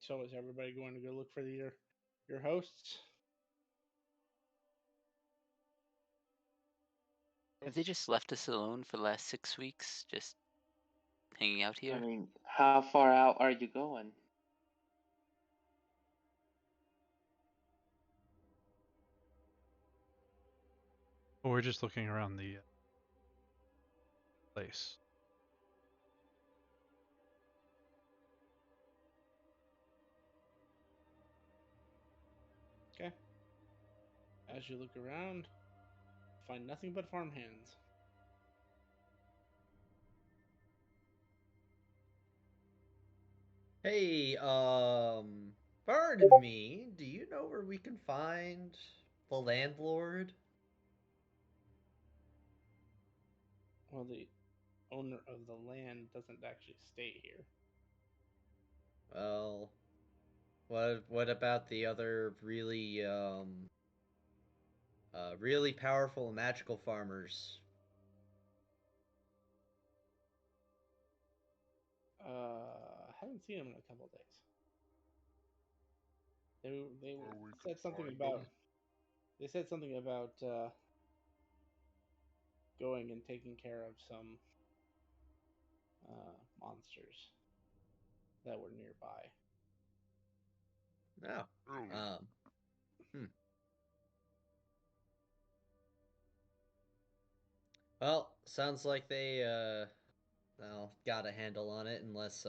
So is everybody going to go look for your hosts? Have they just left us alone for the last 6 weeks, just hanging out here? I mean, how far out are you going? Well, we're just looking around the place. Okay. As you look around, find nothing but farmhands. Hey, pardon me, do you know where we can find the landlord? Well, the owner of the land doesn't actually stay here. Well, what about the other really powerful magical farmers? Haven't seen him in a couple days. They Where we said could something find about them. they said something about going and taking care of some monsters that were nearby. No. Really? Well, sounds like they well, got a handle on it unless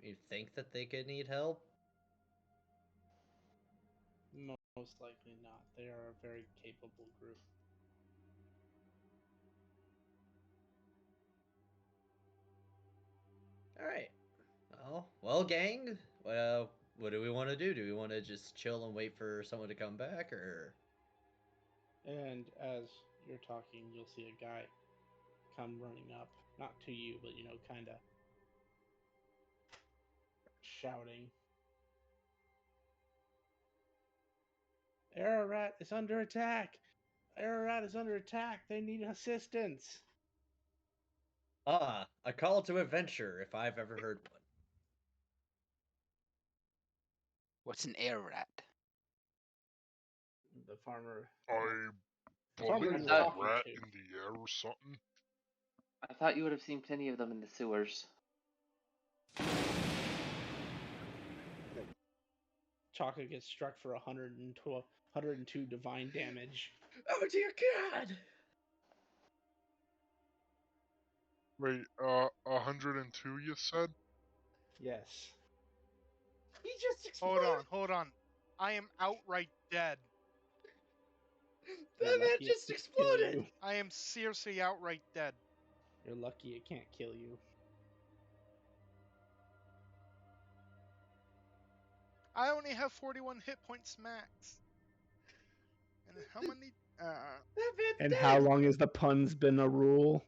you think that they could need help. Most likely not. They are a very capable group. All right. Well, gang. What do we want to do? Do we want to just chill and wait for someone to come back, or? And as you're talking, you'll see a guy come running up, not to you, but kind of shouting. Ararat is under attack! Ararat is under attack! They need assistance! Ah, a call to adventure, if I've ever heard one. What's an air rat? The farmer. I The farmer believe you were a talking rat to. in the air or something. I thought you would have seen plenty of them in the sewers. Chaka gets struck for 102 divine damage. Oh dear God! Wait, 102 you said? Yes. He just exploded. Hold on. I am outright dead. You're That man lucky it just can't kill exploded. you. I am seriously outright dead. You're lucky it can't kill you. I only have 41 hit points max. And how many? That man's And dead. how long has the puns been a rule?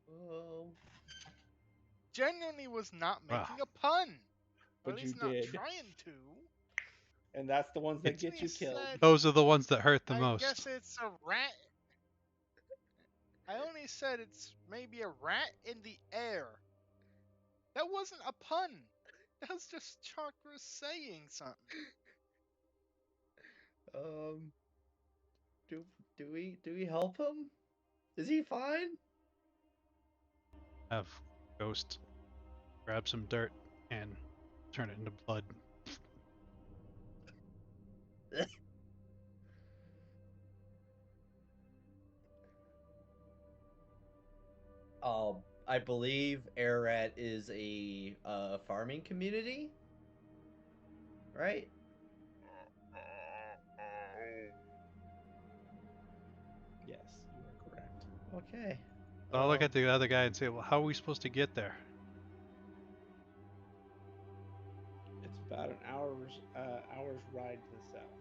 Oh. Genuinely was not Wow. making a pun. Or But at least you not did. trying to. And that's the ones that It's- get you killed. Those are the ones that hurt the I most. guess it's a rat. I only said it's maybe a rat in the air. That wasn't a pun. That was just Chakra saying something. Um. Do we help him? Is he fine? Have Ghost grab some dirt and turn it into blood. I believe Ararat is a farming community, right? Yes, you are correct. Okay. So I'll look at the other guy and say, well, how are we supposed to get there? It's about an hour's ride to the south.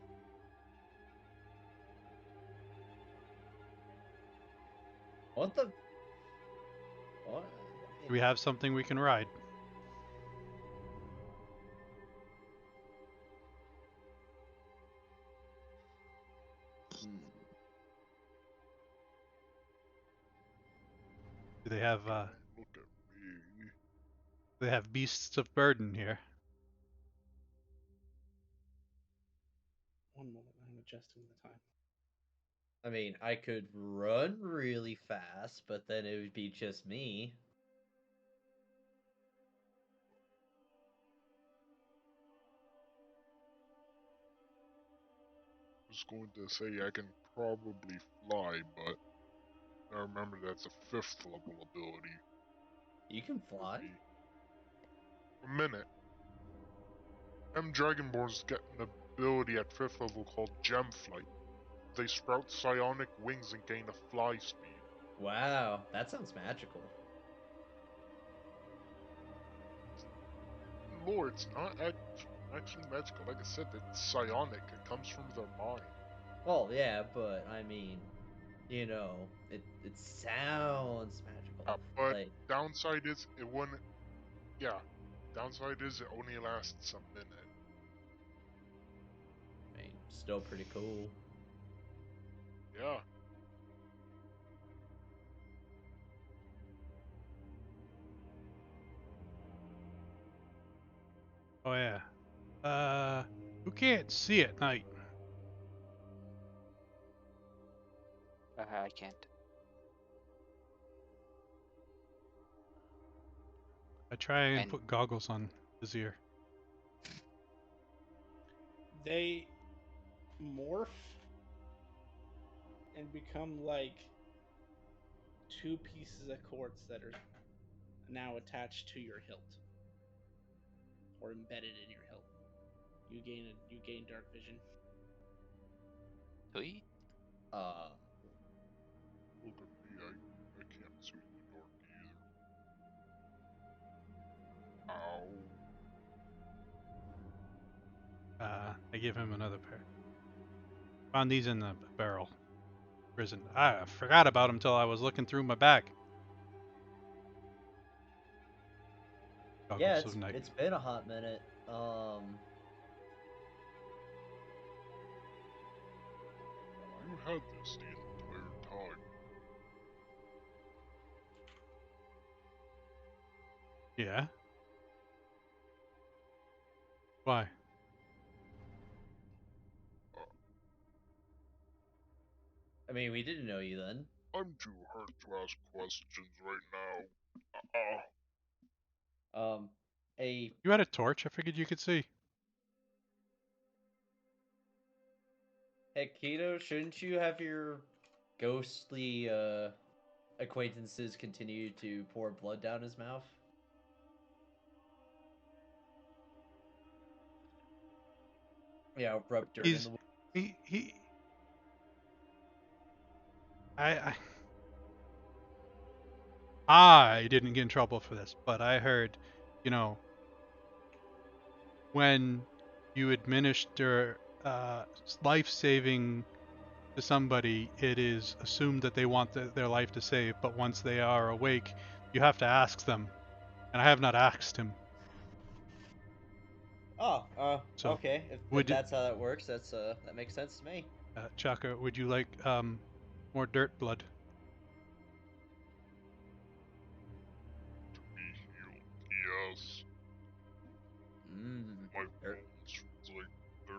What the? What? Do we have something we can ride? Hmm. Do they have Look at me. they have beasts of burden here? One moment, I'm adjusting the time. I mean, I could run really fast, but then it would be just me. I was going to say I can probably fly, but I remember that's a 5th level ability. You can for fly? me. A minute. Dragonborns get an ability at 5th level called Gem Flight. They sprout psionic wings and gain a fly speed. Wow, that sounds magical. Lore, it's not actually magical. Like I said, it's psionic. It comes from their mind. Well, yeah, but I mean, you know, it sounds magical. But Like, downside is it wouldn't. Yeah, downside is it only lasts a minute. I mean, still pretty cool. Yeah. Oh yeah. Who can't see at night? I can't. I try and And put goggles on his ear. They morph and become like two pieces of quartz that are now attached to your hilt or embedded in your hilt. You gain dark vision. sweet. Look at me. I can't see in the dark either. Ow. I give him another pair. Found these in the barrel. Prison. I forgot about them till I was looking through my bag. Yeah, Goggles of night. it's been a hot minute. You had this the entire time. Yeah. Why? I mean, we didn't know you then. I'm too hurt to ask questions right now. A You had a torch. I figured you could see. Hey, Keto, shouldn't you have your ghostly acquaintances continue to pour blood down his mouth? Yeah, rub dirt in He's the wound. he. I I didn't get in trouble for this, but I heard, you know, when you administer life-saving to somebody, it is assumed that they want their life to save, but once they are awake, you have to ask them. And I have not asked him. Oh, So, okay. If would that's how that works, that makes sense to me. Chaka, would you like more dirt blood? To be healed, yes. Mmm. My bones feel like they're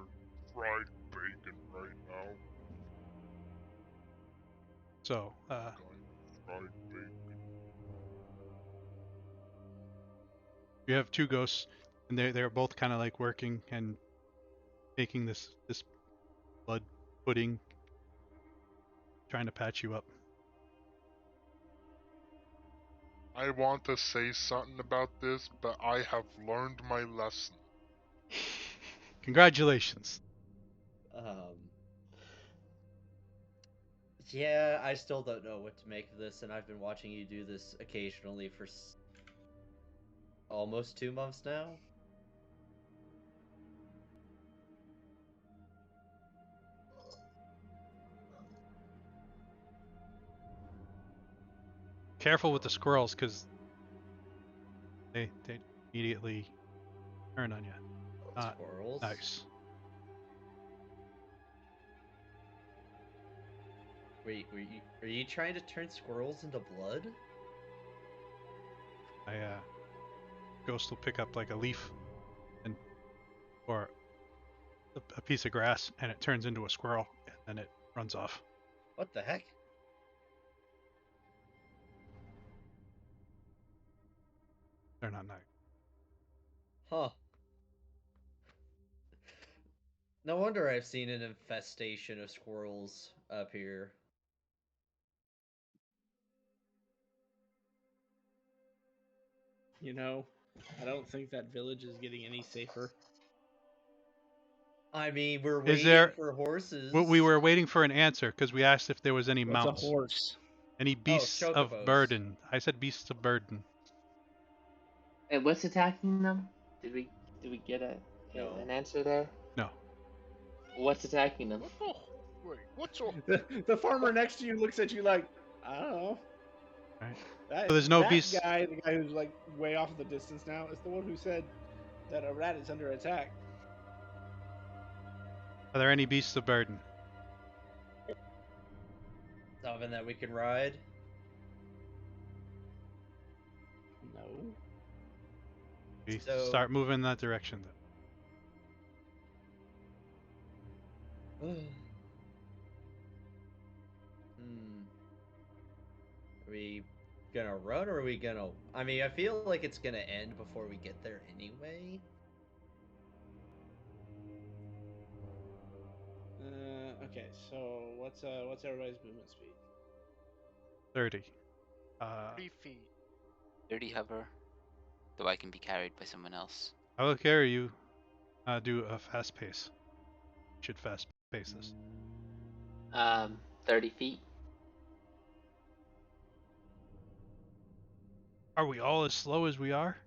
fried bacon right now. So, Kind of fried bacon. you have two ghosts, and they're both kind of like working and making this blood pudding, trying to patch you up. I want to say something about this, but I have learned my lesson. Congratulations. Um. Yeah, I still don't know what to make of this, and I've been watching you do this occasionally for almost 2 months now. Careful with the squirrels, because they immediately turn on you. Not Squirrels. nice. Wait, are you trying to turn squirrels into blood? Ghost will pick up like a leaf and or a piece of grass, and it turns into a squirrel, and then it runs off. What the heck? They're not nice. Huh. No wonder I've seen an infestation of squirrels up here. You know, I don't think that village is getting any safer. I mean, we're Is waiting there- for horses. Well, we were waiting for an answer because we asked if there was any What's mounts, a horse? any beasts of chocobos. burden. I said beasts of burden. Hey, what's attacking them? Did we get No. an answer there? No. What's attacking them? What the? Wait, what's up? The farmer next to you looks at you like, I don't know. Right. That, So there's no that beasts. guy, the guy who's like way off in the distance now, is the one who said that a rat is under attack. Are there any beasts of burden? Something that we can ride. No. We So- start moving in that direction then. Are we gonna run, or are we gonna... I mean, I feel like it's gonna end before we get there anyway. Okay, so what's everybody's movement speed? 30. 3 feet. 30 hover. Though I can be carried by someone else. I will carry you. Do a fast pace. Should fast pace this. 30 feet. Are we all as slow as we are?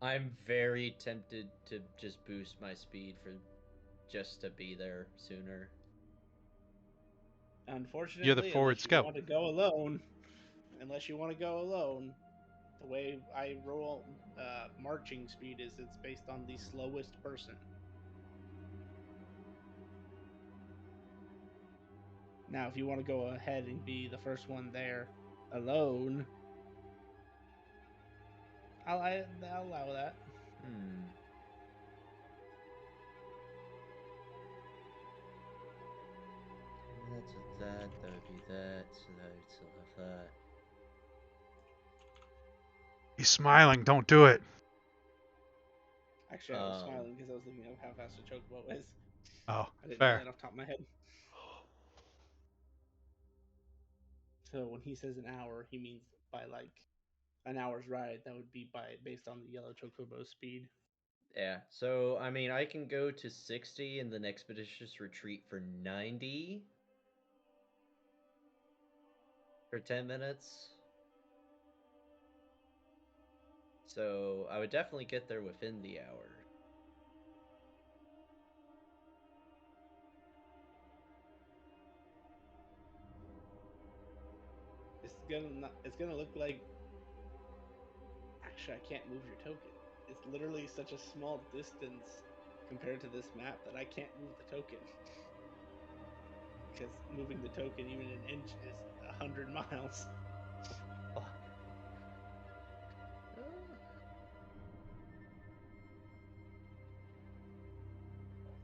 I'm very tempted to just boost my speed just to be there sooner. Unfortunately, forward unless scout. you want to go alone, the way I roll marching speed is it's based on the slowest person. Now, if you want to go ahead and be the first one there alone, I'll allow that. That's that would be that, so that would still have that. He's smiling. Don't do it. Actually, I was smiling because I was thinking of how fast a chocobo is. Oh, I didn't fair. know that off the top of my head. So when he says an hour, he means by like an hour's ride. That would be based on the yellow chocobo's speed. Yeah, so I mean, I can go to 60 and then expeditious retreat for 90 for 10 minutes. So I would definitely get there within the hour. It's gonna look like. Actually, I can't move your token. It's literally such a small distance compared to this map that I can't move the token. Because moving the token even an inch is 100 miles.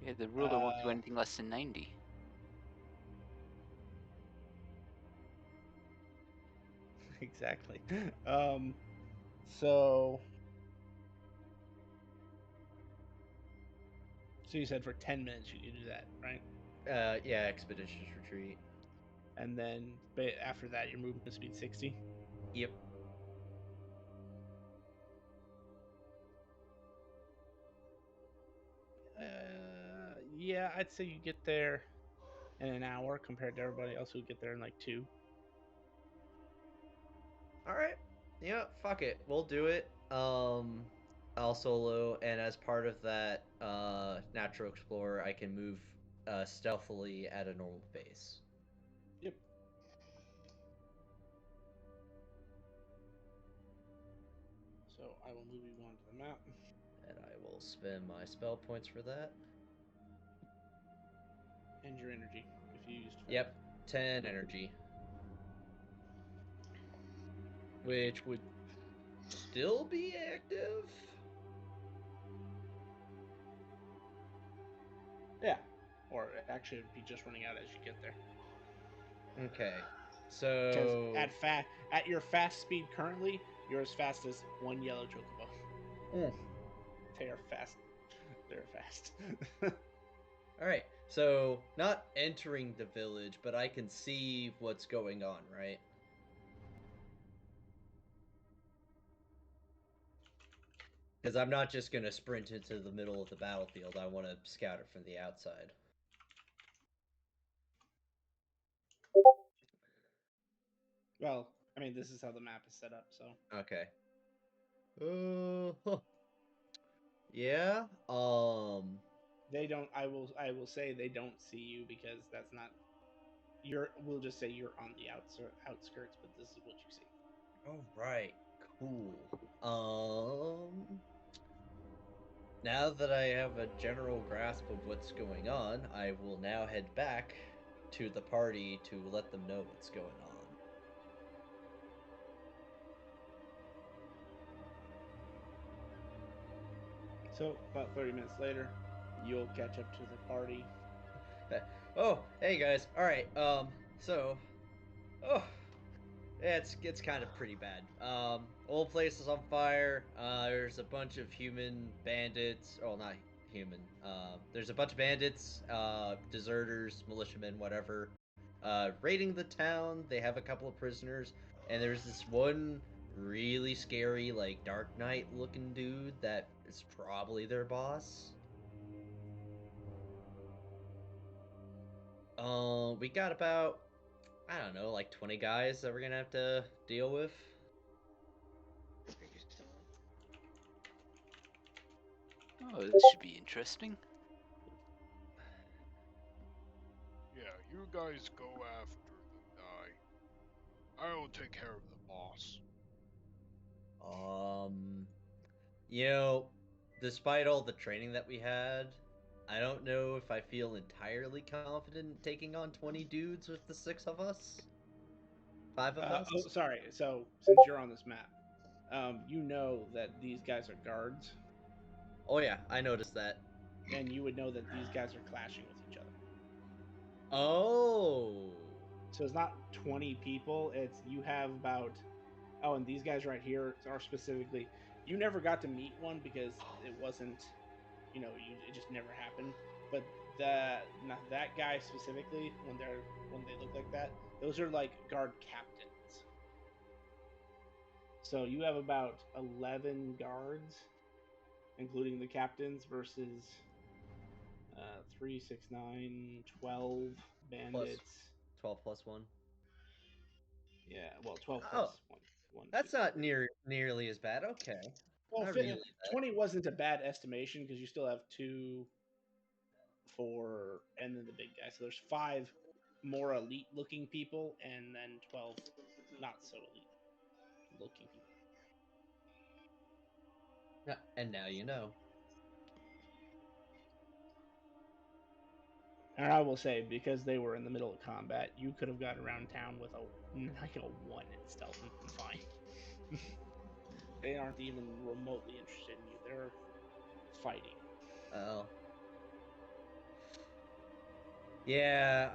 Yeah, the ruler won't do anything less than 90. Exactly. So you said for 10 minutes you can do that, right? Yeah, expeditious retreat. And then after that, your movement speed 60. Yep. Yeah, I'd say you get there in an hour compared to everybody else who get there in like 2. All right. Yeah, fuck it. We'll do it. I'll solo, and as part of that natural explorer, I can move stealthily at a normal pace. Yep. So I will move you onto the map. And I will spend my spell points for that. And your energy, if you used 5. Yep, 10 energy. Which would still be active? Yeah. Or actually, it'd be just running out as you get there. Okay. Because So at your fast speed currently, you're as fast as one yellow chocobo. They are fast. They're fast. Alright. So not entering the village, but I can see what's going on, right? Because I'm not just gonna sprint into the middle of the battlefield. I want to scout it from the outside. Well, I mean, this is how the map is set up, so. Okay. Yeah. They don't. I will say they don't see you because that's not. We'll just say you're on the outskirts, but this is what you see. All right. Cool. Now that I have a general grasp of what's going on, I will now head back to the party to let them know what's going on. So about 30 minutes later, you'll catch up to the party. Oh, hey guys. All right. So, it's kind of pretty bad. Whole place is on fire. There's a bunch of human bandits. Oh, not human. There's a bunch of bandits, deserters, militiamen, whatever, raiding the town. They have a couple of prisoners, and there's this one really scary, like Dark Knight looking dude that is probably their boss. We got about, I don't know, like 20 guys that we're gonna have to deal with. Oh, this should be interesting. Yeah, you guys go after the guy. I'll take care of the boss. You know, despite all the training that we had, I don't know if I feel entirely confident taking on 20 dudes with the 6 of us. 5 of us? Oh, sorry. So since you're on this map, you know that these guys are guards, Oh yeah, I noticed that. and you would know that these guys are clashing with each other. Oh. So it's not 20 people. It's you have about. Oh, and these guys right here are specifically. You never got to meet one because it wasn't. It just never happened. But not that guy specifically, when they look like that, those are like guard captains. So you have about 11 guards, including the captains, versus 3, 6, 9, 12 bandits. 12 plus 1. Yeah, well, 12 Oh, plus 1. that's not nearly as bad. Okay. Well, Not really 20 wasn't a bad estimation because you still have 2, 4, and then the big guy. So there's 5 more elite looking people, and then 12 not so elite looking people. Yeah, and now you know. And I will say, because they were in the middle of combat, you could have gotten around town with a 1 in stealth and been fine. They aren't even remotely interested in you. They're fighting. Oh. Yeah,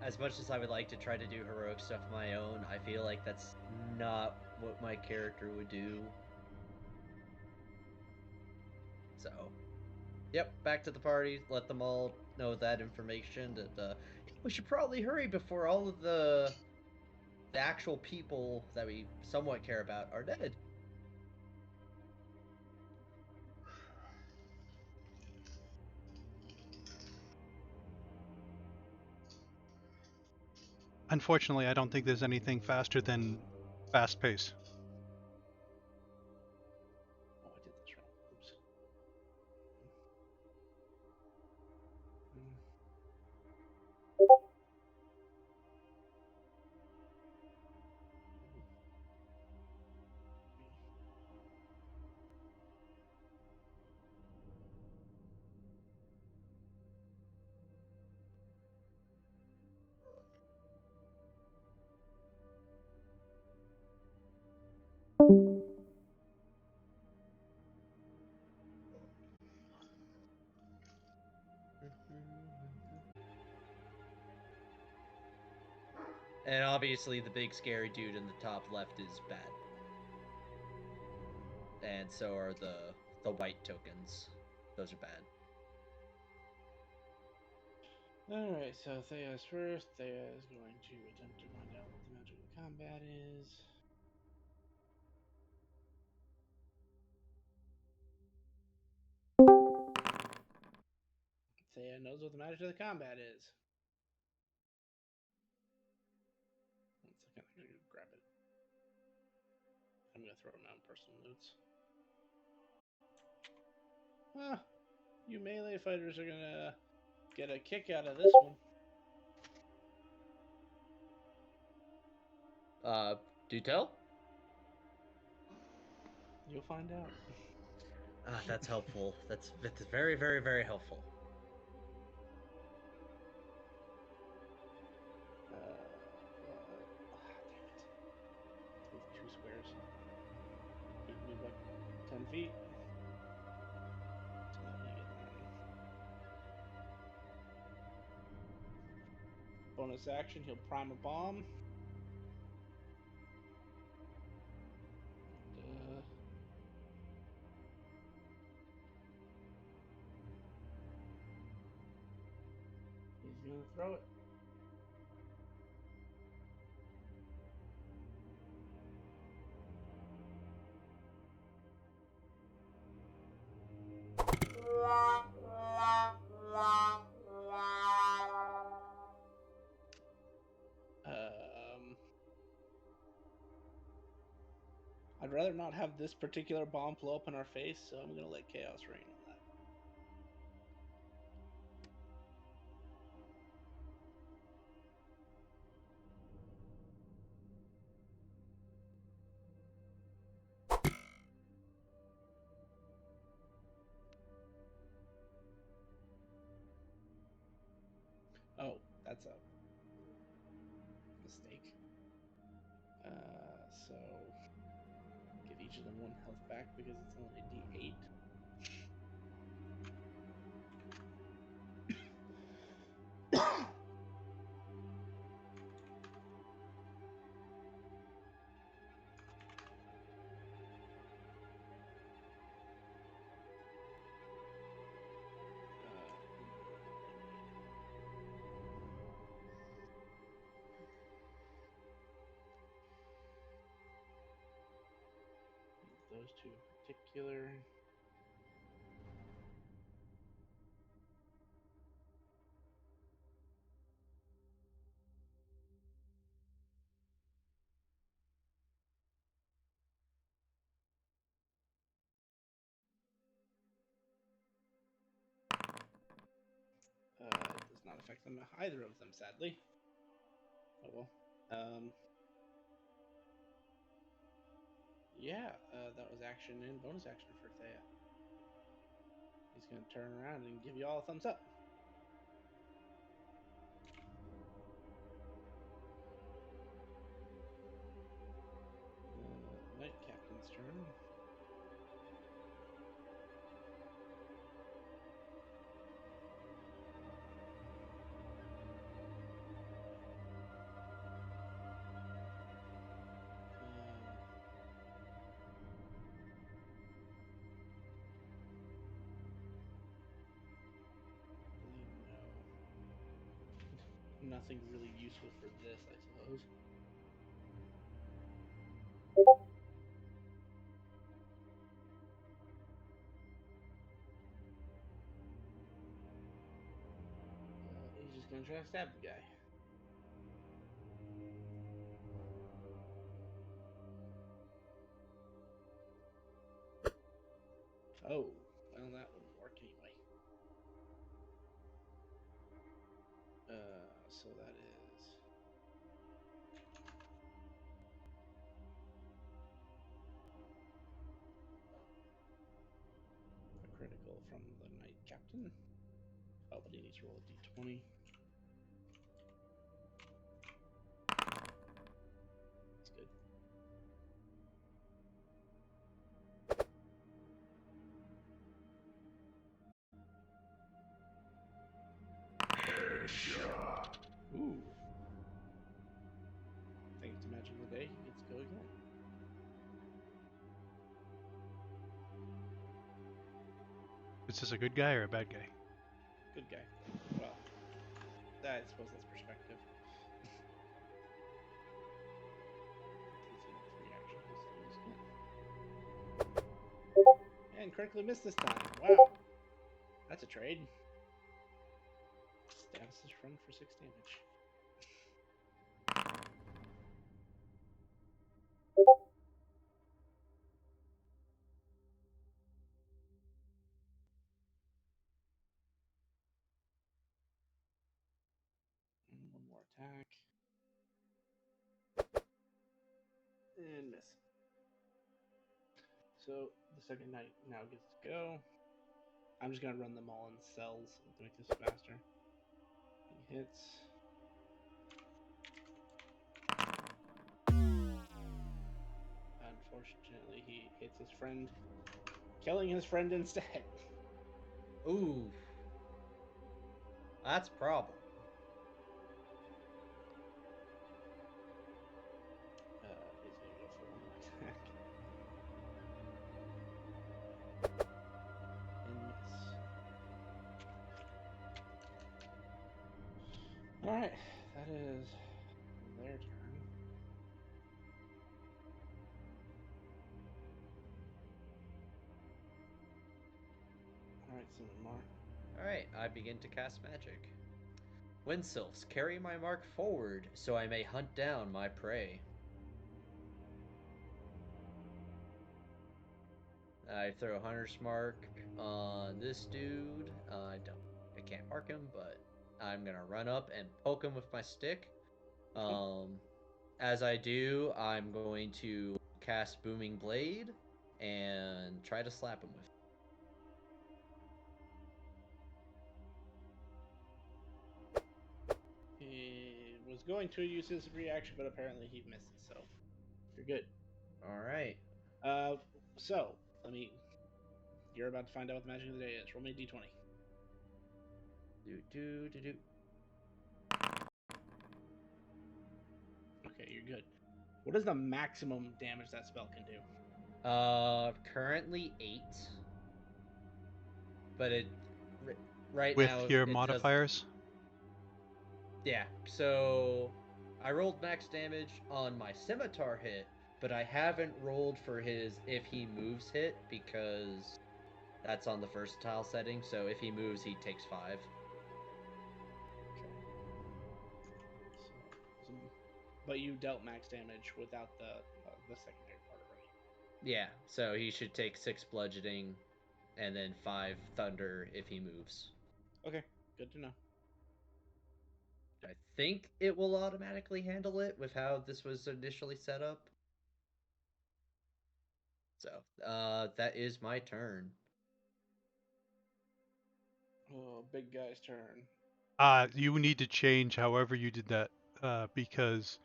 as much as I would like to try to do heroic stuff on my own, I feel like that's not what my character would do. So, yep, back to the party. Let them all know that information. That we should probably hurry before all of the actual people that we somewhat care about are dead. Unfortunately, I don't think there's anything faster than fast pace. Oh, I did this wrong. Oops. Mm. And obviously, the big scary dude in the top left is bad. And so are the white tokens. Those are bad. Alright, so Thea's first. Thea is going to attempt to find out what the magical combat is. Thea knows what the magic of the combat is. 1 second, I'm gonna go grab it. I'm gonna throw my own personal notes. Ah, you melee fighters are gonna get a kick out of this one. Do tell? You'll find out. That's helpful. That's very, very, very helpful. Damn it. Move 2 squares. He can move like 10 feet. So that you get that. Bonus action, he'll prime a bomb. And, he's gonna throw it. I'd rather not have this particular bomb blow up in our face, so I'm gonna let Chaos rain on that. Oh, that's a mistake. So give each of them 1 health back because it's only a D8. Those 2 in particular. It does not affect them, either of them, sadly. Oh well. Yeah, that was action and bonus action for Thea. He's gonna turn around and give you all a thumbs up. Knight Captain's turn. Nothing really useful for this, I suppose. He's just gonna try to stab the guy. Oh, well, that wouldn't work anyway. So that is a critical from the Knight Captain. Oh, but he needs to roll a d20. That's good. Ooh. Thanks to Magic of the Day, he gets to go again. Is this a good guy or a bad guy? Good guy. Well, I suppose that's perspective. And correctly missed this time. Wow. That's a trade. Stabs his friend for 6 damage. And one more attack. And miss. So the second knight now gets to go. I'm just gonna run them all in cells to make this faster. He hits. Unfortunately, he hits his friend, killing his friend instead. Ooh. That's a problem. He's gonna go for one more attack. And miss. Alright, that is their turn. Alright, Mar. Alright, I begin to cast magic. Wind sylphs, carry my mark forward so I may hunt down my prey. I throw Hunter's Mark on this dude. I can't mark him, but I'm gonna run up and poke him with my stick. As I do, I'm going to cast Booming Blade and try to slap him with it. He was going to use his reaction, but apparently he misses, so you're good. Alright. So, you're about to find out what the magic of the day is. Roll me a d20. Do. Okay, you're good. What is the maximum damage that spell can do? Currently 8. But it right With now your it modifiers? Yeah, so I rolled max damage on my scimitar hit, but I haven't rolled for his if he moves hit because that's on the versatile setting. So if he moves, he takes 5. Okay. But you dealt max damage without the secondary part already. Yeah, so he should take 6 bludgeoning and then 5 thunder if he moves. Okay, good to know. I think it will automatically handle it with how this was initially set up. So, that is my turn. Oh, big guy's turn. You need to change however you did that, because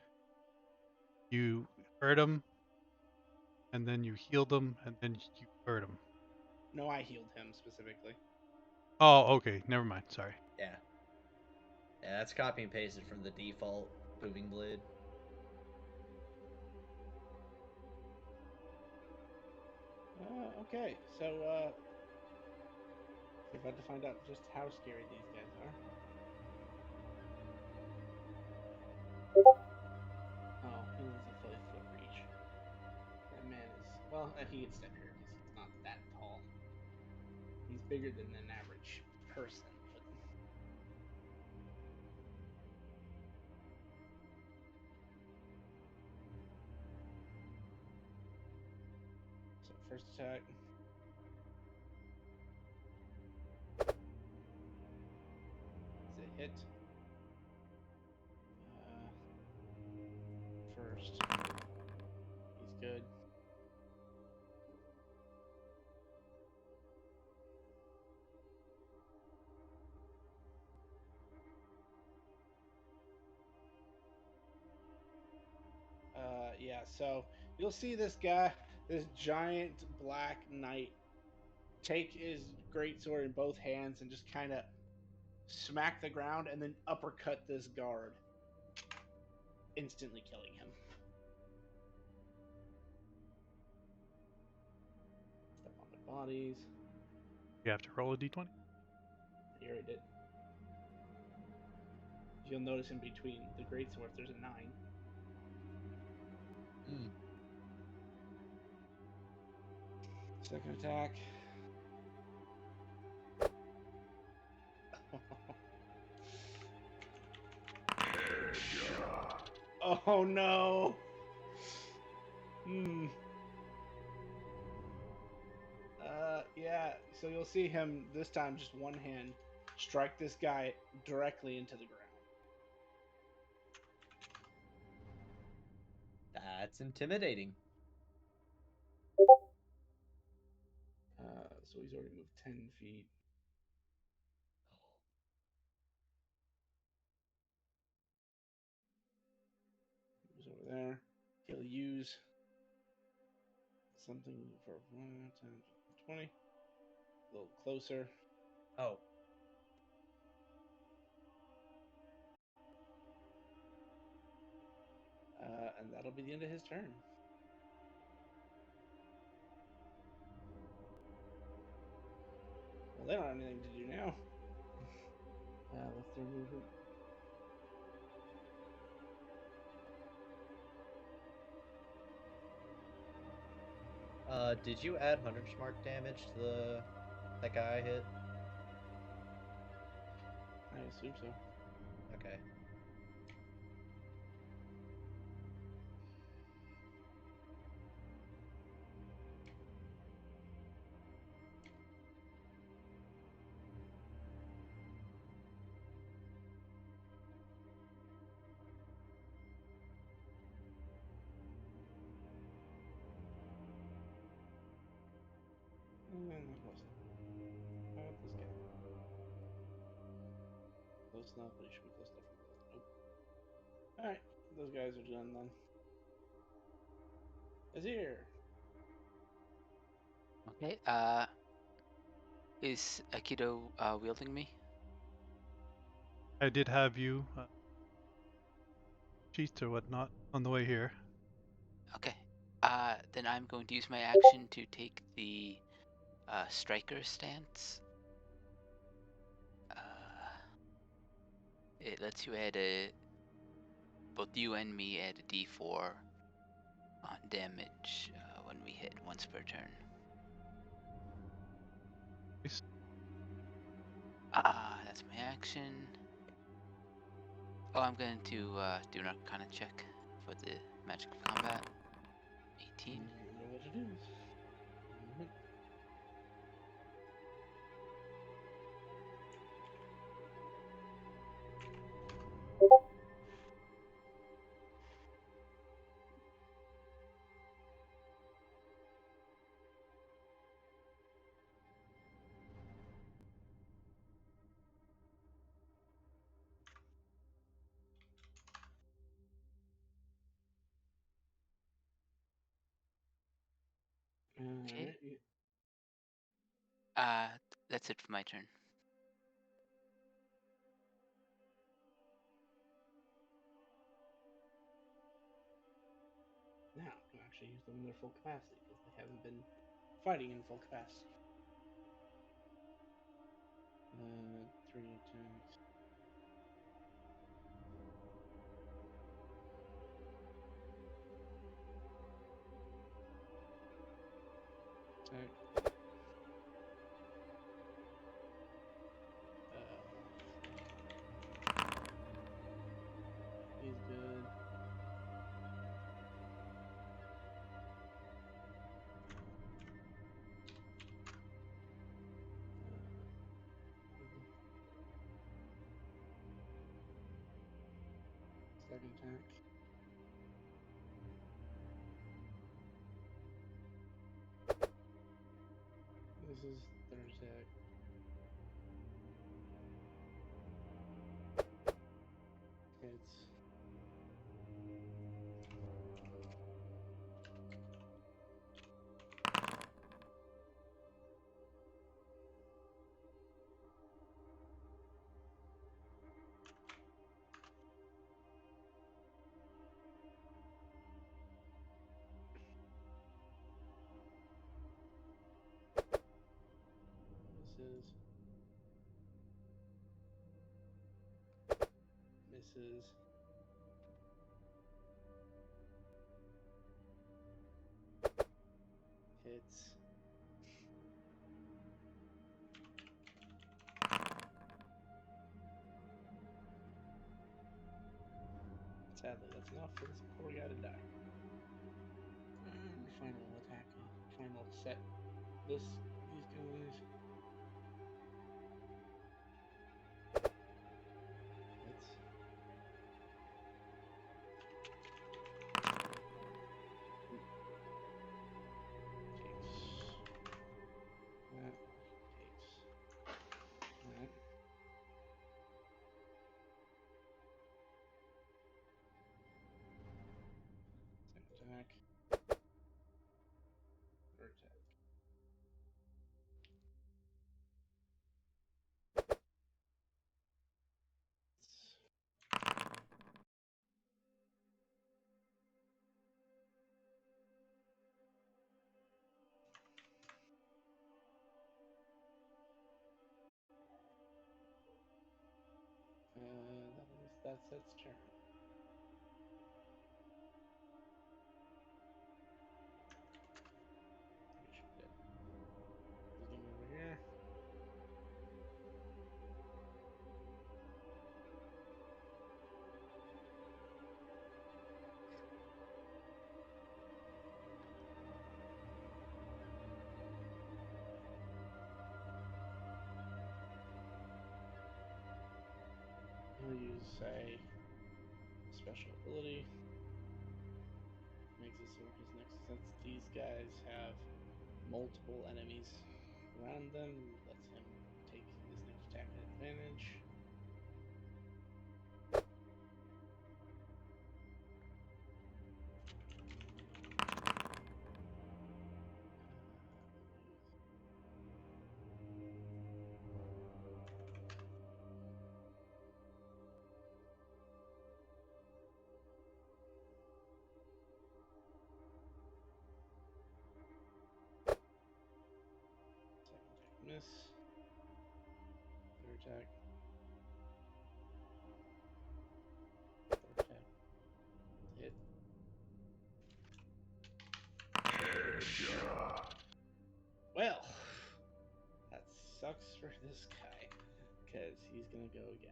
you hurt him, and then you healed him, and then you hurt him. No, I healed him specifically. Oh, okay. Never mind. Sorry. Yeah. Yeah, that's copy and pasted from the default Booming Blade. Okay, so you're about to find out just how scary these guys are. Oh, he only has a 5-foot reach. That man is, well, he can step here because he's not that tall. He's bigger than an average person, but so first attack. hit. First. He's good. Yeah, so you'll see this guy, this giant black knight, take his greatsword in both hands and just kind of smack the ground and then uppercut this guard, instantly killing him. Step on the bodies. You have to roll a d20. Here it did. You'll notice in between the greatsword, there's a 9. Mm. Second attack. Oh no. Yeah, so you'll see him this time just one hand strike this guy directly into the ground. That's intimidating. So he's already moved 10 feet. He's over there. He'll use something for 1, 10, 20. A little closer. Oh. And that'll be the end of his turn. Well, they don't have anything to do now. What's their movement? Did you add Hunter's Mark damage to that guy I hit? I assume so. Okay. Not close enough. How about this guy? Close enough, but he should be close enough for both. Nope. Alright, those guys are done then. Azir. Okay. Is Aikido wielding me? I did have you sheath or whatnot on the way here. Okay. Then I'm going to use my action to take the striker stance. It lets you add both you and me add a d4 on damage when we hit once per turn. Nice. That's my action. Oh, I'm going to do an Arcana check for the magic of combat. 18. You know what it is. Okay. Alright. That's it for my turn. Now, you actually use them in their full capacity because they haven't been fighting in full capacity. 3 attacks. Attack. He's good. second attack. This is third attack. Hits. Misses. Misses. Hits. Sadly, that's enough for this poor guy to die. And final attack, final set. These guys. Hits. Takes that. Second attack. Third attack. That's its turn. I guess you're dead. He's going over here. He'll use a special ability. Makes it so his next, since these guys have multiple enemies around them, lets him take his next attack at advantage. Miss. Third attack. Fourth attack. Hit. Well, that sucks for this guy, because he's gonna go again.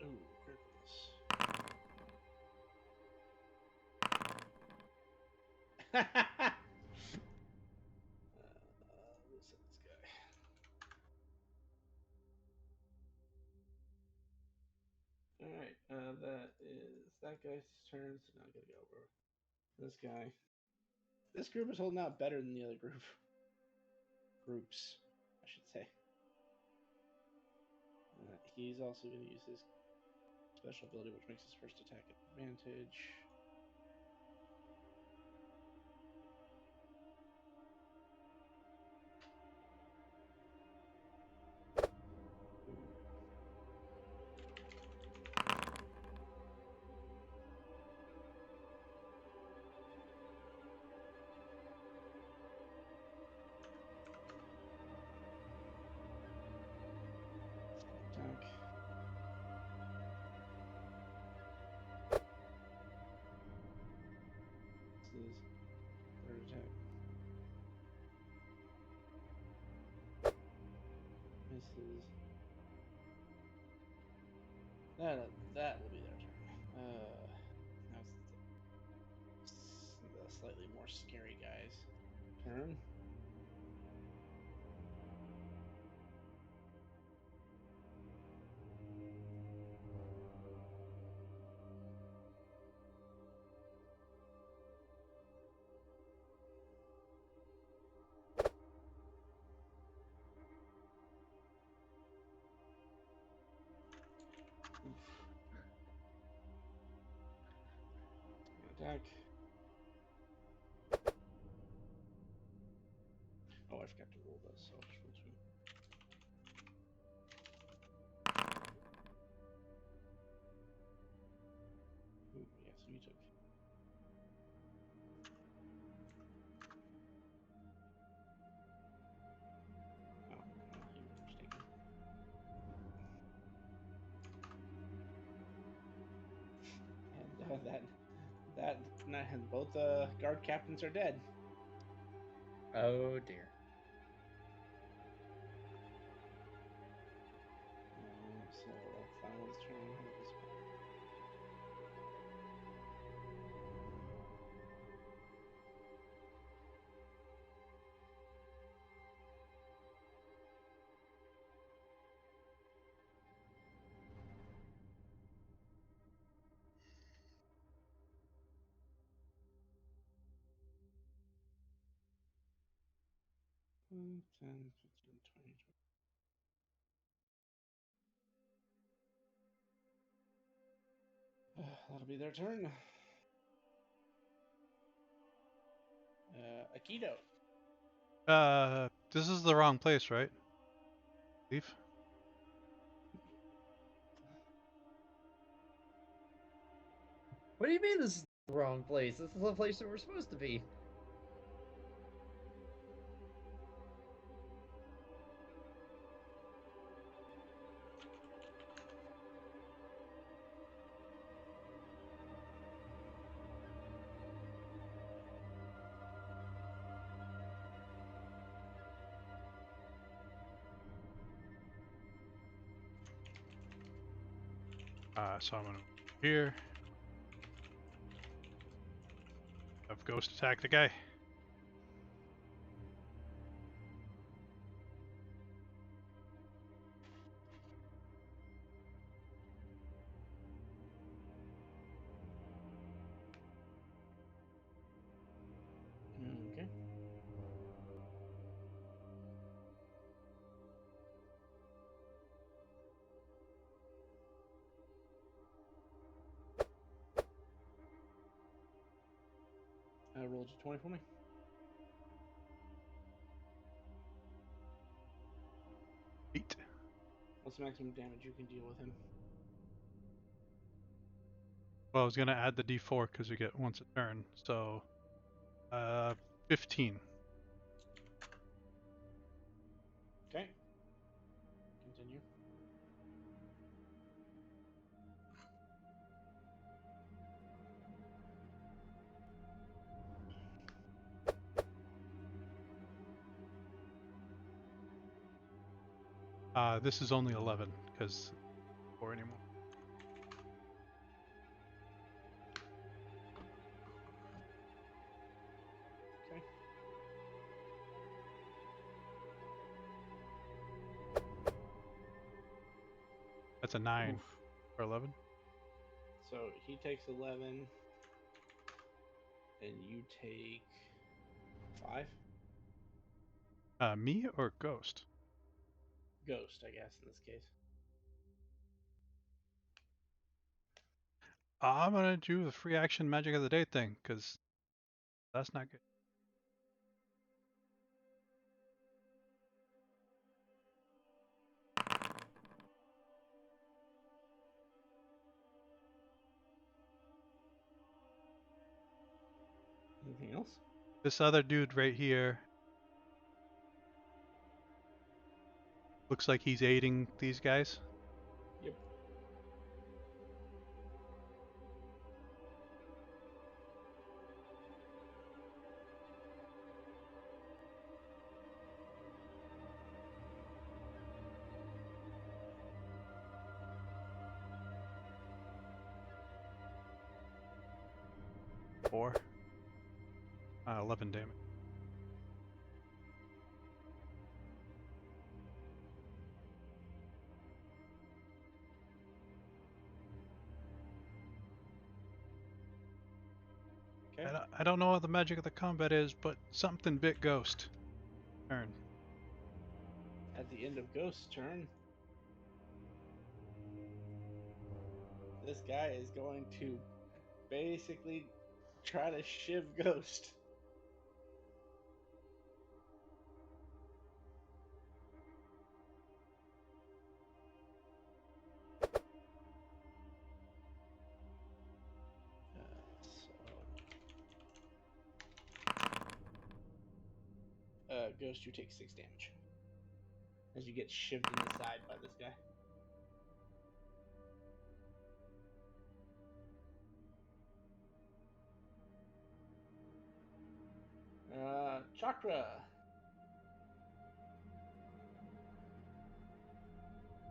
Ooh, criticals. Listen to this guy. Alright, that is that guy's turn, so now I gotta go over this guy. This group is holding out better than the other groups, I should say. He's also going to use his special ability, which makes his first attack at advantage. Attack. this is that will be their turn. Now it's the slightly more scary guy's turn. Attack. Oh, I forgot to roll this, so I'll just roll two. Ooh, yeah, so you took. Oh, well, you were mistaken. And both guard captains are dead. Oh dear. So that's that one's turn. How about this one? Mm, 10, 15, 20, 20. That'll be their turn. Aikido. This is the wrong place, right? Leave. What do you mean this is the wrong place? This is the place that we're supposed to be. So I'm gonna here. Have Ghost attack the guy. Okay. Roll to 20 for me. Eight. What's the maximum damage you can deal with him? Well, I was gonna add the D4 because we get once a turn. So, 15. Okay. Continue. This is only 11 because 4 anymore. Okay. That's a 9 Oof. for 11. So he takes 11, and you take 5. Me or Ghost? Ghost, I guess, in this case. I'm gonna do the free action magic of the day thing because that's not good. Anything else? This other dude right here looks like he's aiding these guys. Yep. 4. 11 damage. Okay. I don't know what the magic of the combat is, but something bit Ghost. Turn. At the end of Ghost's turn, this guy is going to basically try to shiv Ghost. Ghost, you take 6 damage as you get shivved in the side by this guy. Chakra.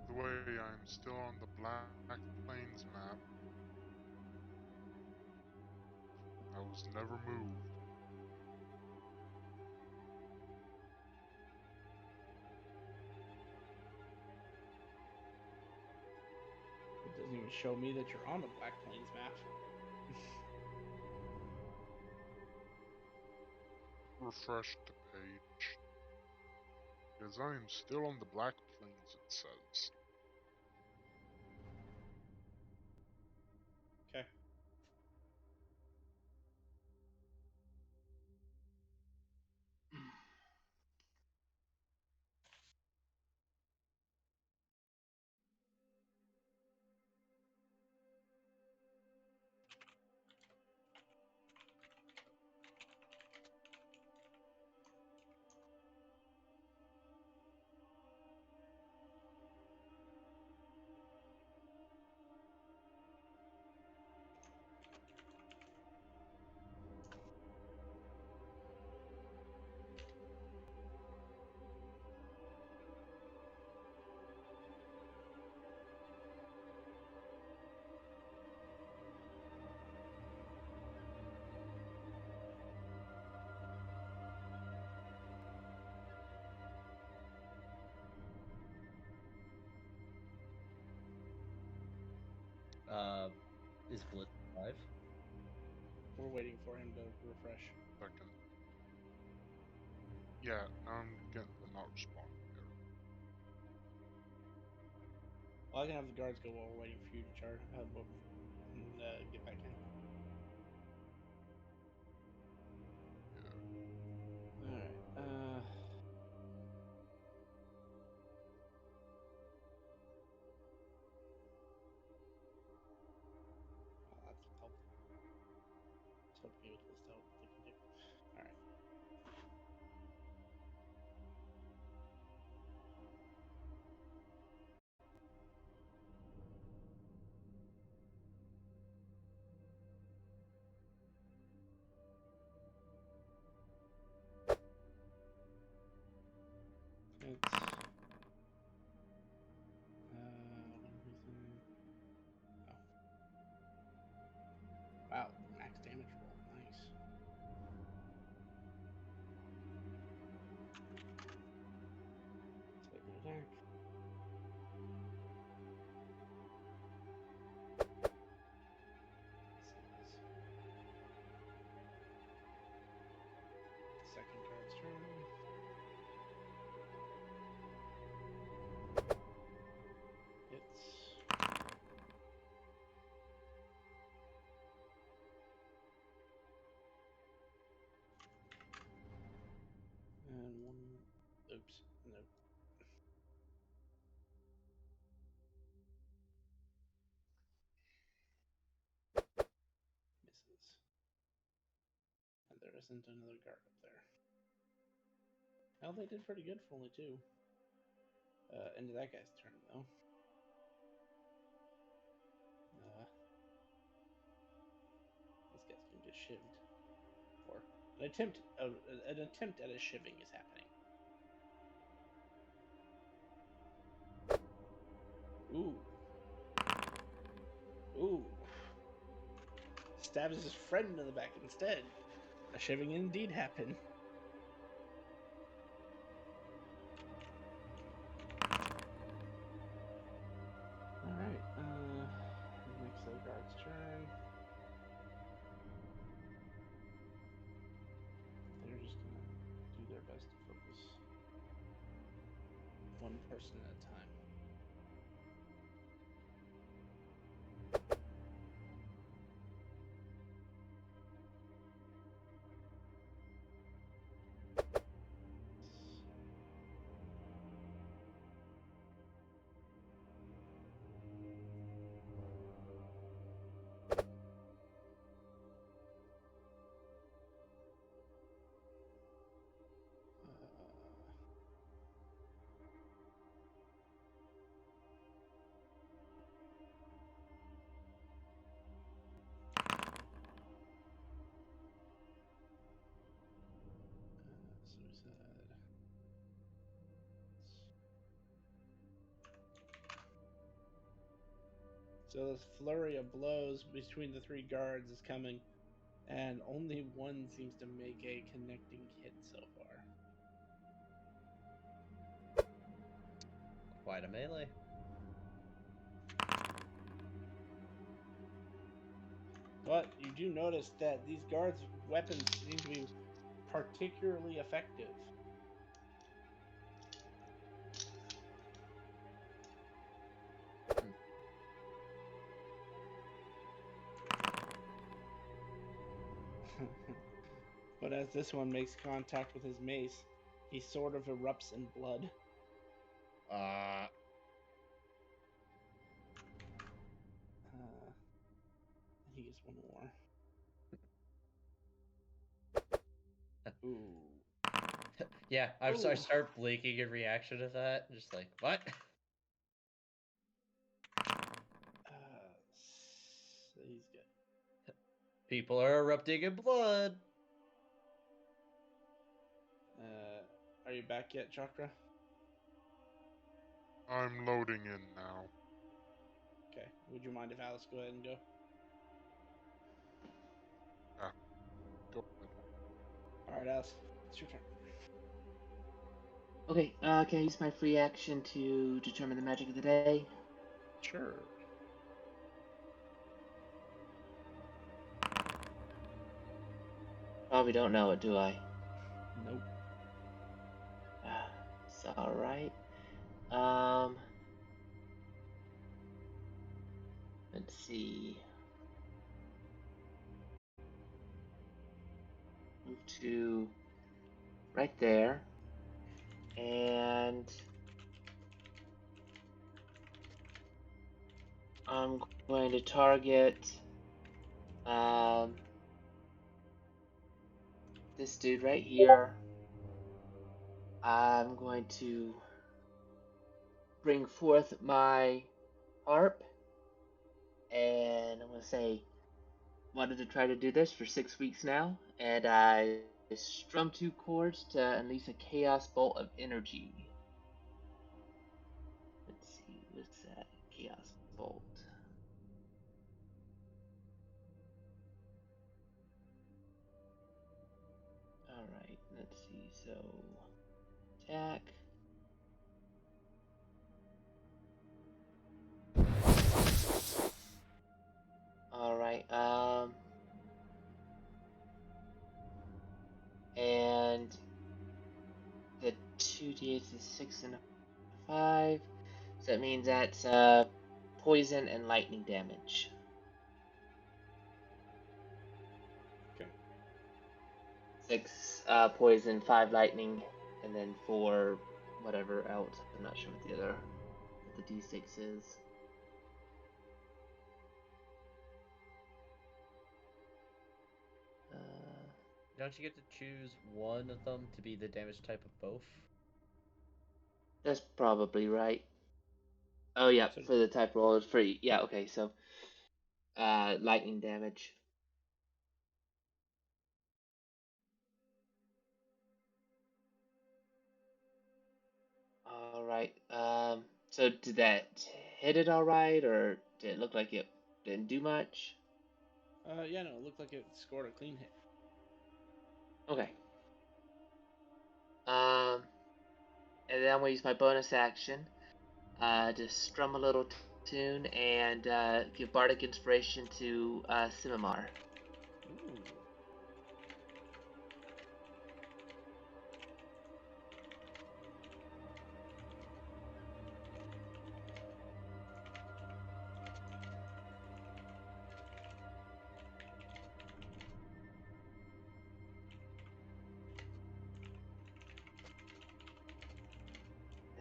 By the way, I'm still on the Black Plains map. I was never moved. It doesn't even show me that you're on the Black Plains map. Refresh the page. Because I am still on the Black Plains, it says. Okay. Is Blitz alive? We're waiting for him to refresh. Second. Yeah, now I'm getting the not responding error. Well, I can have the guards go while we're waiting for you to charge and get back in. Yeah. All right. Well, that's helpful. Let's hope you would list out what they can do. All right. It's what did we say? Oh, wow, max damage roll, nice. Second attack. Misses. Second card's turn. Hits. And one. Oops. Nope. Misses. And there isn't another guard up there. Well, they did pretty good for only 2. Into that guy's turn, though. This guy's gonna get shivved. Or an attempt at a shivving is happening. Ooh. Ooh. stabs his friend in the back instead. A shaving indeed happened. Alright, next guard's turn. They're just gonna do their best to focus one person at a time. So we said. So this flurry of blows between the three guards is coming, and only one seems to make a connecting hit so far. Quite a melee. But you do notice that these guards' weapons seem to be particularly effective. But as this one makes contact with his mace, he sort of erupts in blood. He gets one more. Ooh. Yeah, I Ooh. start blinking in reaction to that. Just like, what? So he's good. People are erupting in blood. Are you back yet, Chakra? I'm loading in now. Okay. Would you mind if Alice go ahead and go? Yeah. Go ahead. Alright, Alice. It's your turn. Okay, can I use my free action to determine the magic of the day? Sure. Probably don't know it, do I? Nope. It's alright. Let's see. Move to right there. And I'm going to target this dude right here. I'm going to bring forth my harp, and I'm going to say, wanted to try to do this for 6 weeks now, and I strum 2 chords to unleash a chaos bolt of energy. Let's see, what's that? Chaos bolt. Alright, let's see, so attack. Alright, and the 2d8 is 6 and a 5, so that means that's poison and lightning damage. Okay. 6 poison, 5 lightning, and then 4 whatever else. I'm not sure what the d6 is. Don't you get to choose one of them to be the damage type of both? That's probably right. Oh yeah, So, for the type roll it's free. Yeah, okay, so lightning damage. Alright, so did that hit it alright, or did it look like it didn't do much? Yeah, no, it looked like it scored a clean hit. Okay. And then I'm gonna use my bonus action to strum a little tune and give bardic inspiration to Simimar. Ooh.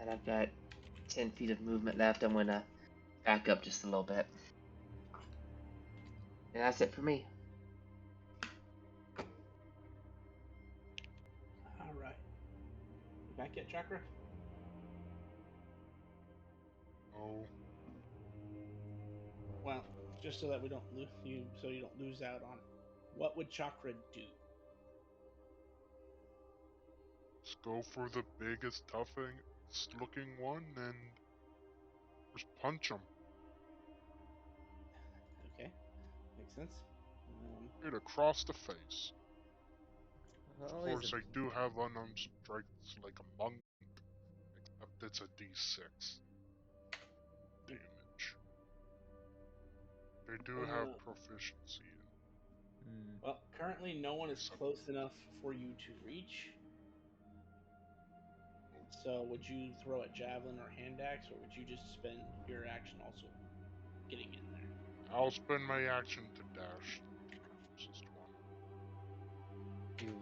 And I've got 10 feet of movement left. I'm gonna back up just a little bit. And that's it for me. All right. You back yet, Chakra? Oh, Well, just so that we don't lose you, so you don't lose out on it. What would Chakra do? let's go for the biggest, toughest looking one and just punch him. Okay, makes sense. Right across the face. Of Oh, course, I do have unarmed strikes like a monk, except it's a d6 damage. They do have proficiency in. Well, currently no one is Yes, close enough for you to reach. So, would you throw a javelin or hand axe, or would you just spend your action also getting in there? I'll spend my action to dash to the closest one. You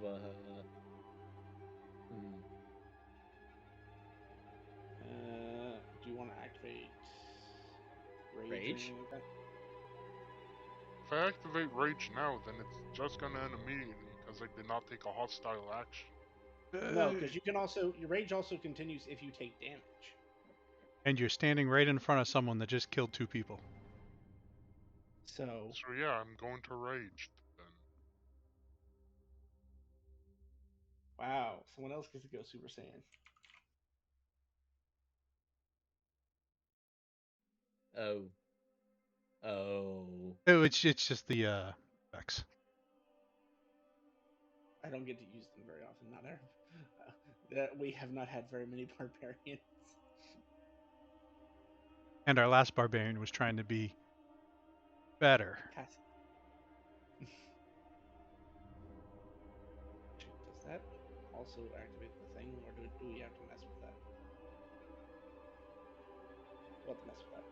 Do you want to activate rage, or Rage? anything like that? If I activate rage now, then it's just gonna end immediately because I did not take a hostile action. No, because you can also your rage also continues if you take damage. And you're standing right in front of someone that just killed 2 people. So, So yeah, I'm going to rage then. wow, someone else gets to go Super Saiyan. Oh. Oh. Oh, it's just the effects. I don't get to use them very often. Not ever. We have not had very many barbarians. And our last barbarian was trying to be better. Pass. Does that also activate the thing, or do we have to mess with that? We'll have to mess with that.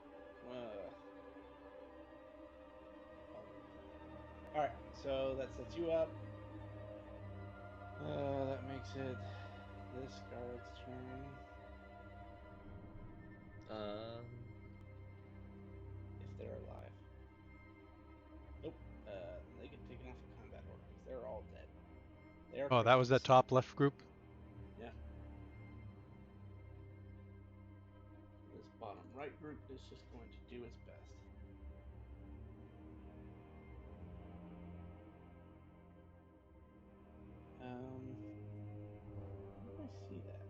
All right, so that sets you up. That makes it this guard's turn. If they're alive. Nope. They get taken off of combat order because they're all dead. They are Oh, that was that Christians. top left group? Yeah. This bottom right group is just going to do its best. Where did I see that?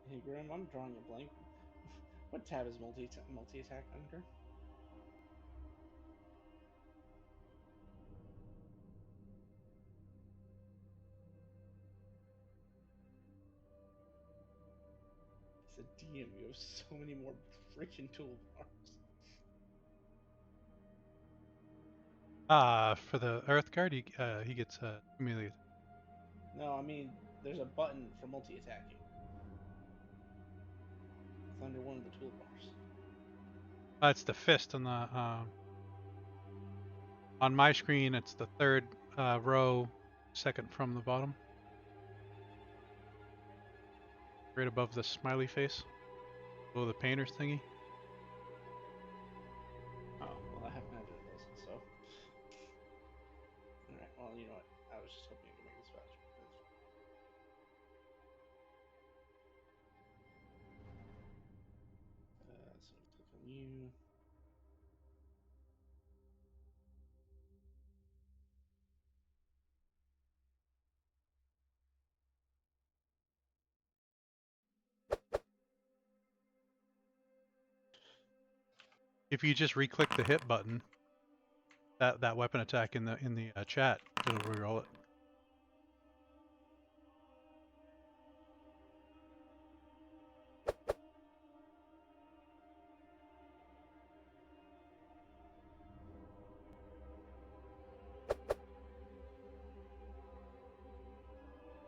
Hey Grim, I'm drawing a blank. What tab is multi attack under? As a DM, you have so many more freaking toolbars. For the Earth Guard, he gets humiliated. No, I mean there's a button for multi attacking. It's under one of the toolbars. It's the fist on my screen. It's the third row, second from the bottom, right above the smiley face, below the painter's thingy. Oh, well, I haven't edited this, so. Alright, well, you know what? I was just hoping I could make this faster. So click on you. If you just re-click the hit button, that weapon attack in the chat, it'll reroll it.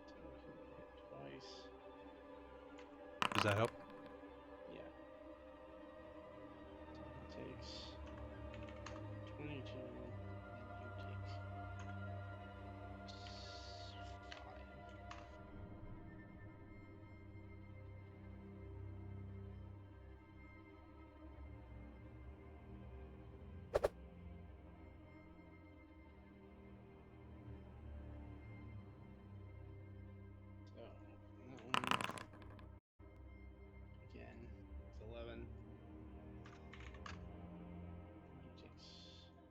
So he would hit twice. Does that help? Yeah. So he takes 22, and you take 5. So that one again, it's 11. He takes 5.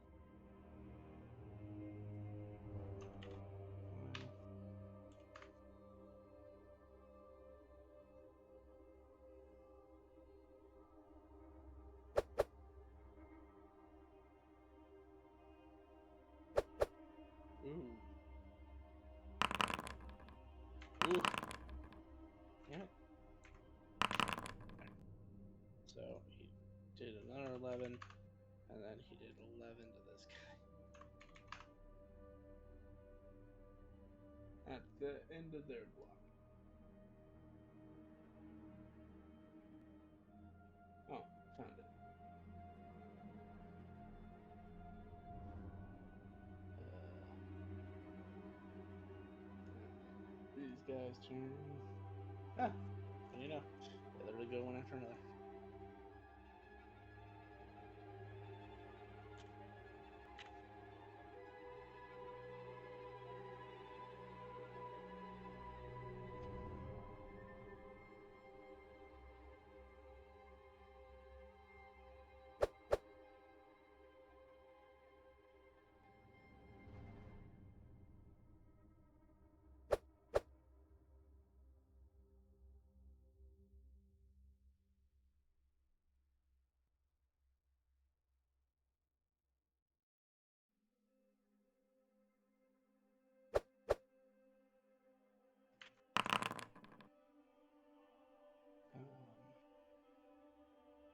Ooh. Ooh. Yeah. So he did another 11, and then he did 11 to this guy. At the end of their block. Oh, found it. These guys turn. Ah, you know, they literally go one after another.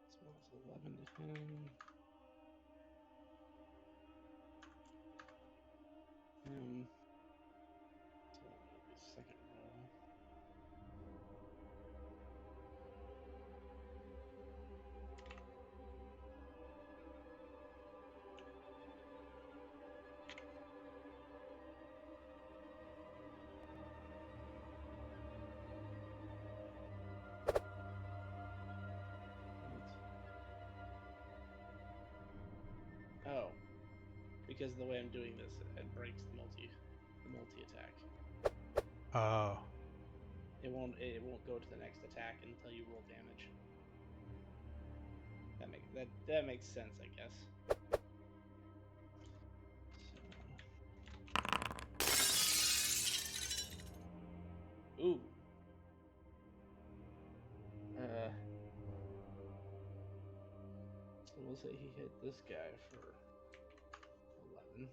So it's 11 to him. So it'll be second row. Oh, because the way I'm doing this, it breaks the multi attack. Oh. It won't go to the next attack until you roll damage. That makes sense, I guess. So. Ooh. So we'll say he hit this guy for 11.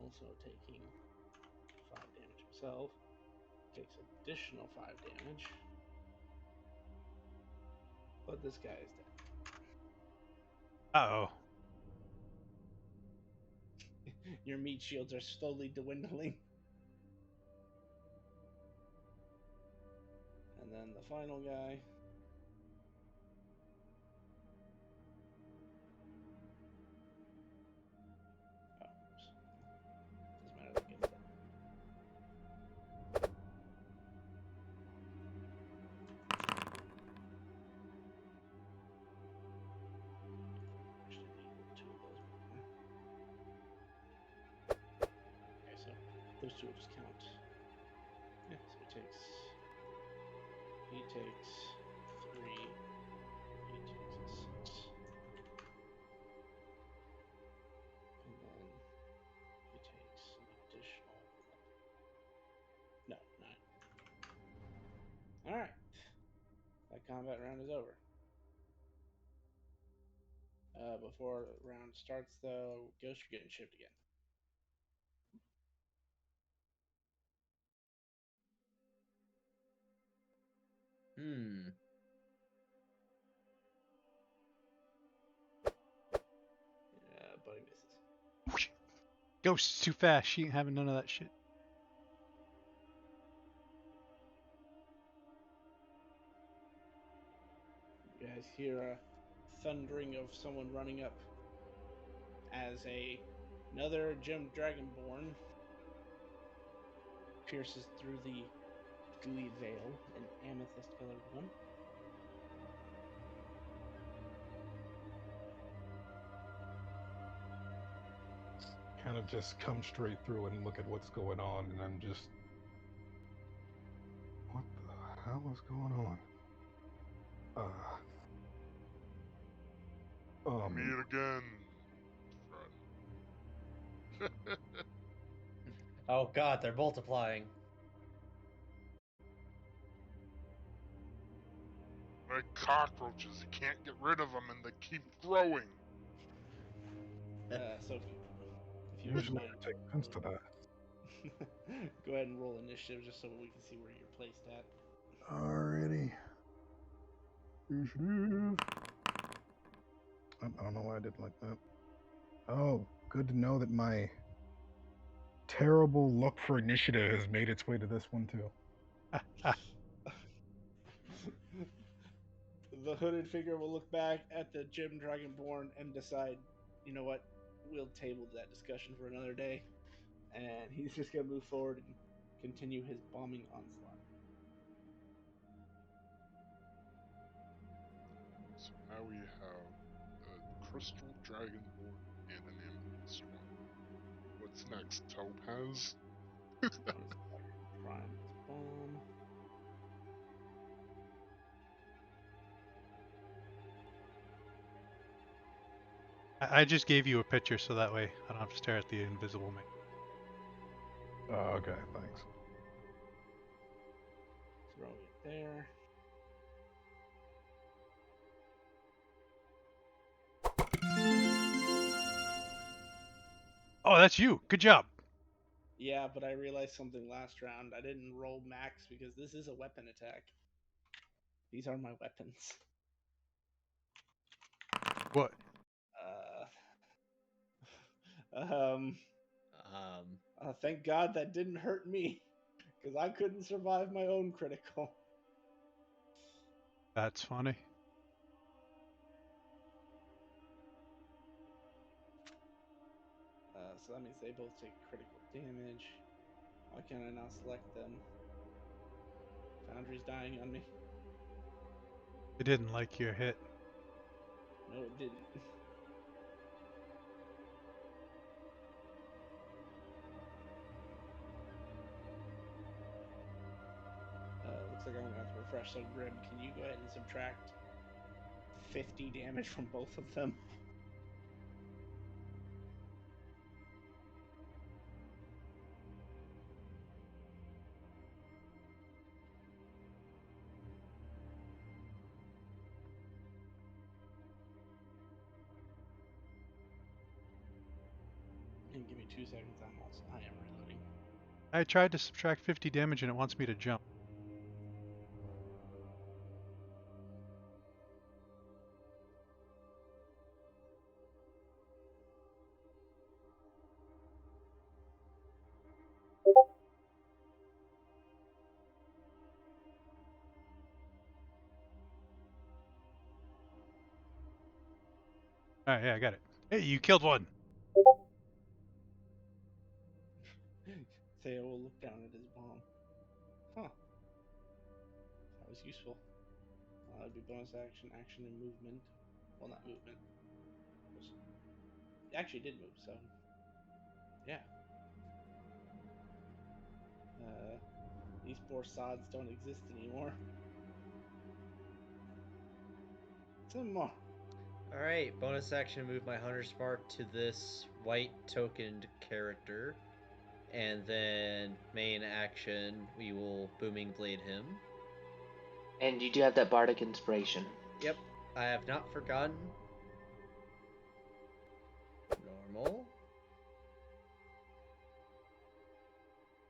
Also taking 5 damage himself. Takes additional 5 damage. But this guy is dead. Uh-oh. Your meat shields are slowly dwindling. And then the final guy. Oh, doesn't matter, that gets dead. Okay, so those two will just count. Yeah, so he takes 3, he takes 6. And then he takes an additional 11. No, 9. Alright. That combat round is over. Before the round starts, though, Ghost, you're getting shipped again. Buddy misses. Ghost's too fast. She ain't having none of that shit. You guys hear a thundering of someone running up as another gem dragonborn pierces through the gooey veil, an amethyst-colored one. Kind of just come straight through and look at what's going on, and I'm just, what the hell is going on? Meet again, friend. Oh god, they're multiplying. Like cockroaches, you can't get rid of them, and they keep growing. Sophie, if you wouldn't Usually mind, I take offense to that. go ahead and roll initiative just so we can see where you're placed at. Alrighty. Initiative. I don't know why I did like that. Oh, good to know that my terrible look for initiative has made its way to this one too. The hooded figure will look back at the gem dragonborn and decide, you know what, we'll table that discussion for another day. And he's just going to move forward and continue his bombing onslaught. So now we have a crystal dragonborn and an amethyst one. What's next, Topaz? Prime bomb. I just gave you a picture so that way I don't have to stare at the invisible man. Oh, okay, thanks. Throw it there. Oh, that's you. Good job. Yeah, but I realized something last round. I didn't roll max because this is a weapon attack. These are my weapons. What? Thank God that didn't hurt me, because I couldn't survive my own critical. That's funny. So that means they both take critical damage. Why can't I now select them? Foundry's dying on me. It didn't like your hit. No, it didn't. Looks like I'm going to have to refresh. So, Grim, can you go ahead and subtract 50 damage from both of them? And give me 2 seconds. I am reloading. I tried to subtract 50 damage and it wants me to jump. Alright, yeah, I got it. Hey, you killed one. Theo will look down at his bomb. Huh. That was useful. That'd be bonus action, action, and movement. Well, not movement. It actually did move, so. Yeah. These poor sods don't exist anymore. Some more. Alright, bonus action, move my Hunter's Mark to this white tokened character. And then main action, we will Booming Blade him. And you do have that bardic inspiration. Yep, I have not forgotten.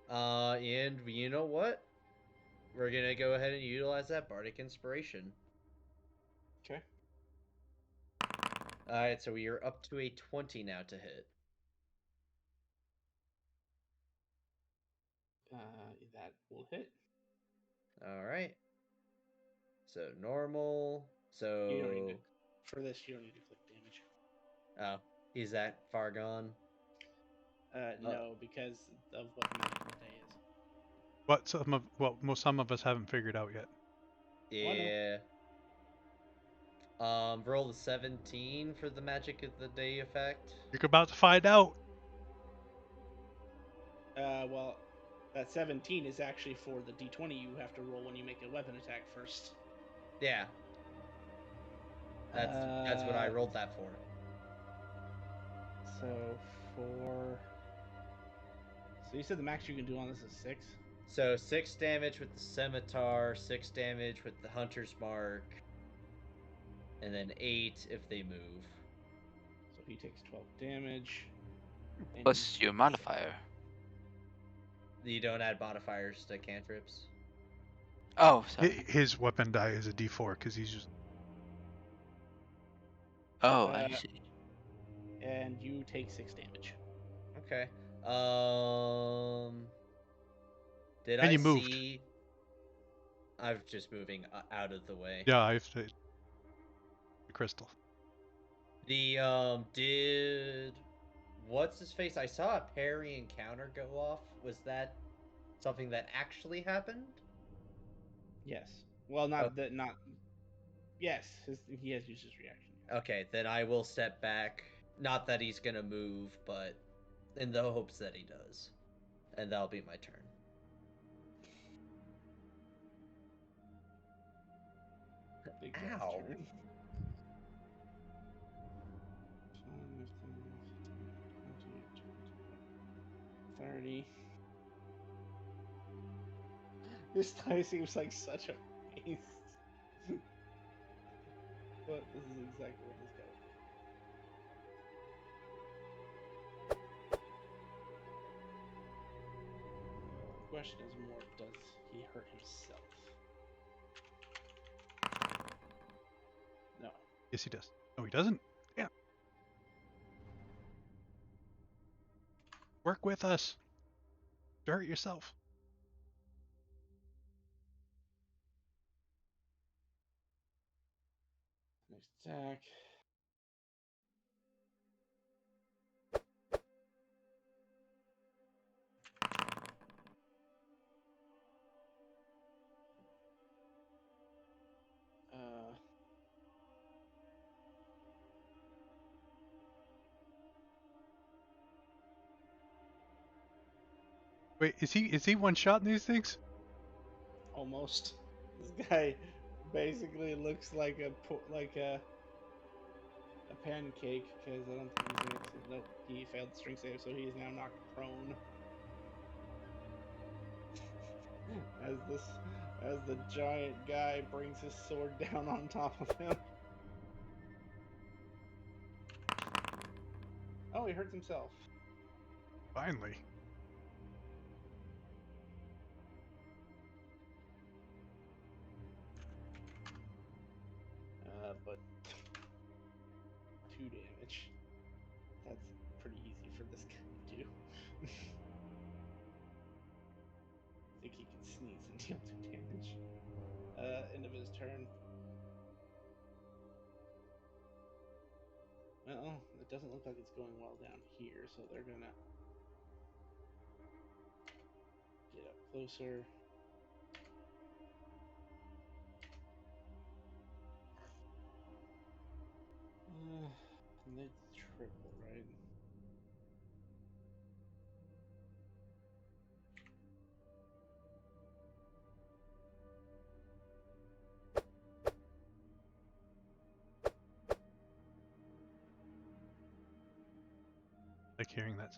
And you know what? We're gonna go ahead and utilize that bardic inspiration. Okay. All right, so we are up to a 20 now to hit. That will hit. All right. So normal. So You don't need to, for this. You don't need to click damage. oh, he's that far gone. No, because of what the magic of the day is. What some of us haven't figured out yet. Oh, I know. Yeah. Roll the 17 for the magic of the day effect. You're about to find out. Well, that 17 is actually for the d20 you have to roll when you make a weapon attack first. Yeah. That's what I rolled that for. So you said the max you can do on this is 6? So 6 damage with the scimitar, 6 damage with the hunter's mark, and then 8 if they move. So he takes 12 damage. and Plus you your take modifier. You don't add modifiers to cantrips. Oh, sorry. His weapon die is a D4 because he's just. Oh, I see. And you take 6 damage. Okay. Did And I you moved. see? I'm just moving out of the way. Yeah, I've the crystal. Did what's his face? I saw a parry and counter go off. Was that something that actually happened? Yes. Well, not Oh. that. Not. Yes, he has used his reaction. Okay, then I will step back. Not that he's gonna move, but in the hopes that he does. And that'll be my turn. Big guy's Ow. turn. 30. This die seems like such a waste. But this is exactly what this guy would do. The question is more, does he hurt himself? No. Yes, he does. No, he doesn't. Yeah. Work with us. You hurt yourself. Next attack. Wait, is he one shot in these things? Almost. This guy basically looks like a pancake because I don't think he's gonna. Nope, he failed the strength save, so he is now knocked prone. As the giant guy brings his sword down on top of him. Oh, he hurts himself. Finally. But 2 damage. That's pretty easy for this guy to do. I think he can sneeze and deal 2 damage. End of his turn. Well, it doesn't look like it's going well down here, so they're gonna get up closer. And they triple, right? Like hearing that.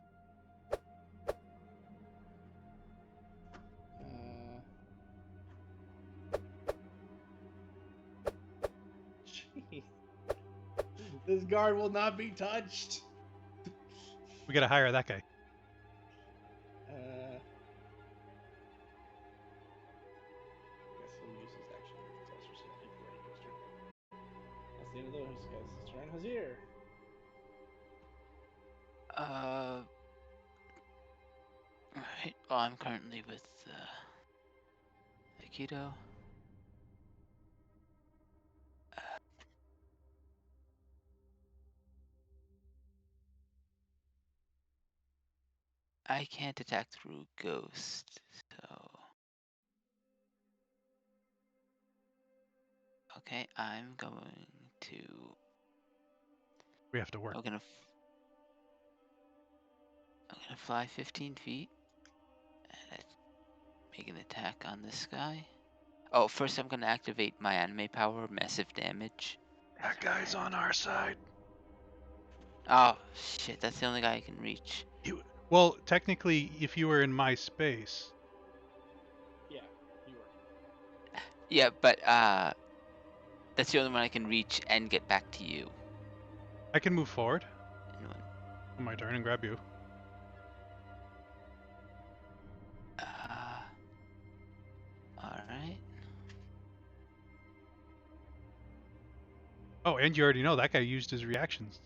Jeez. This guard will not be touched. We gotta hire that guy. Hazir. Alright. Well, I'm currently with Aikido. I can't attack through Ghost, so. Okay, I'm going to. We have to work. I'm gonna fly 15 feet and make an attack on this guy. Oh, first I'm gonna activate my anime power, massive damage. That guy's on our side. Oh shit, that's the only guy I can reach. Well, technically, if you were in my space, Yeah, you were. Yeah, but that's the only one I can reach and get back to you. I can move forward in one. on my turn and grab you. Alright. Oh, and you already know that guy used his reactions.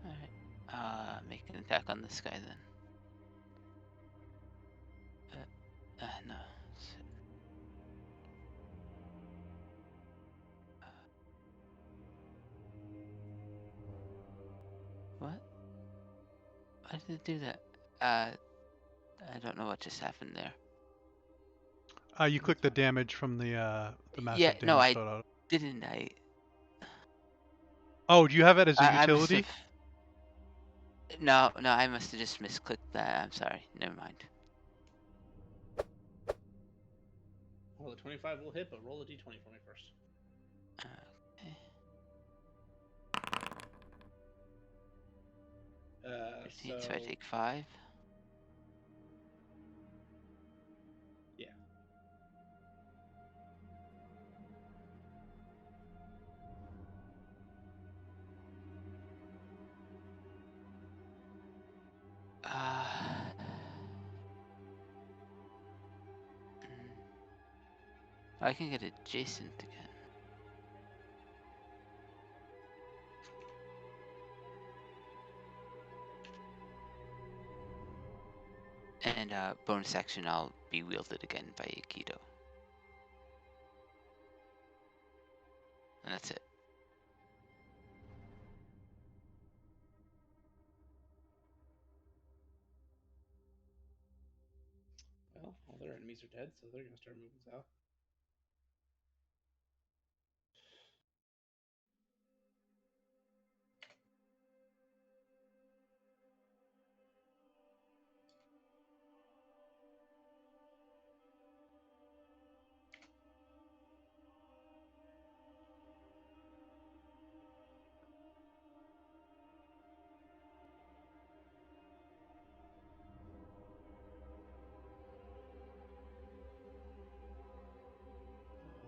Alright. Make an attack on this guy then. No. What? Why did it do that? I don't know what just happened there. You click the damage from the massive Yeah, damage no, I photo. didn't. Oh, do you have it as a I must utility? have. No, I must have just misclicked that. I'm sorry. Never mind. Well, the 25 will hit, but roll a d20 for me first. Okay. 15, so I take 5. Yeah. I can get adjacent again. And bonus action, I'll be wielded again by Aikido. And that's it. Well, all their enemies are dead, so they're going to start moving south.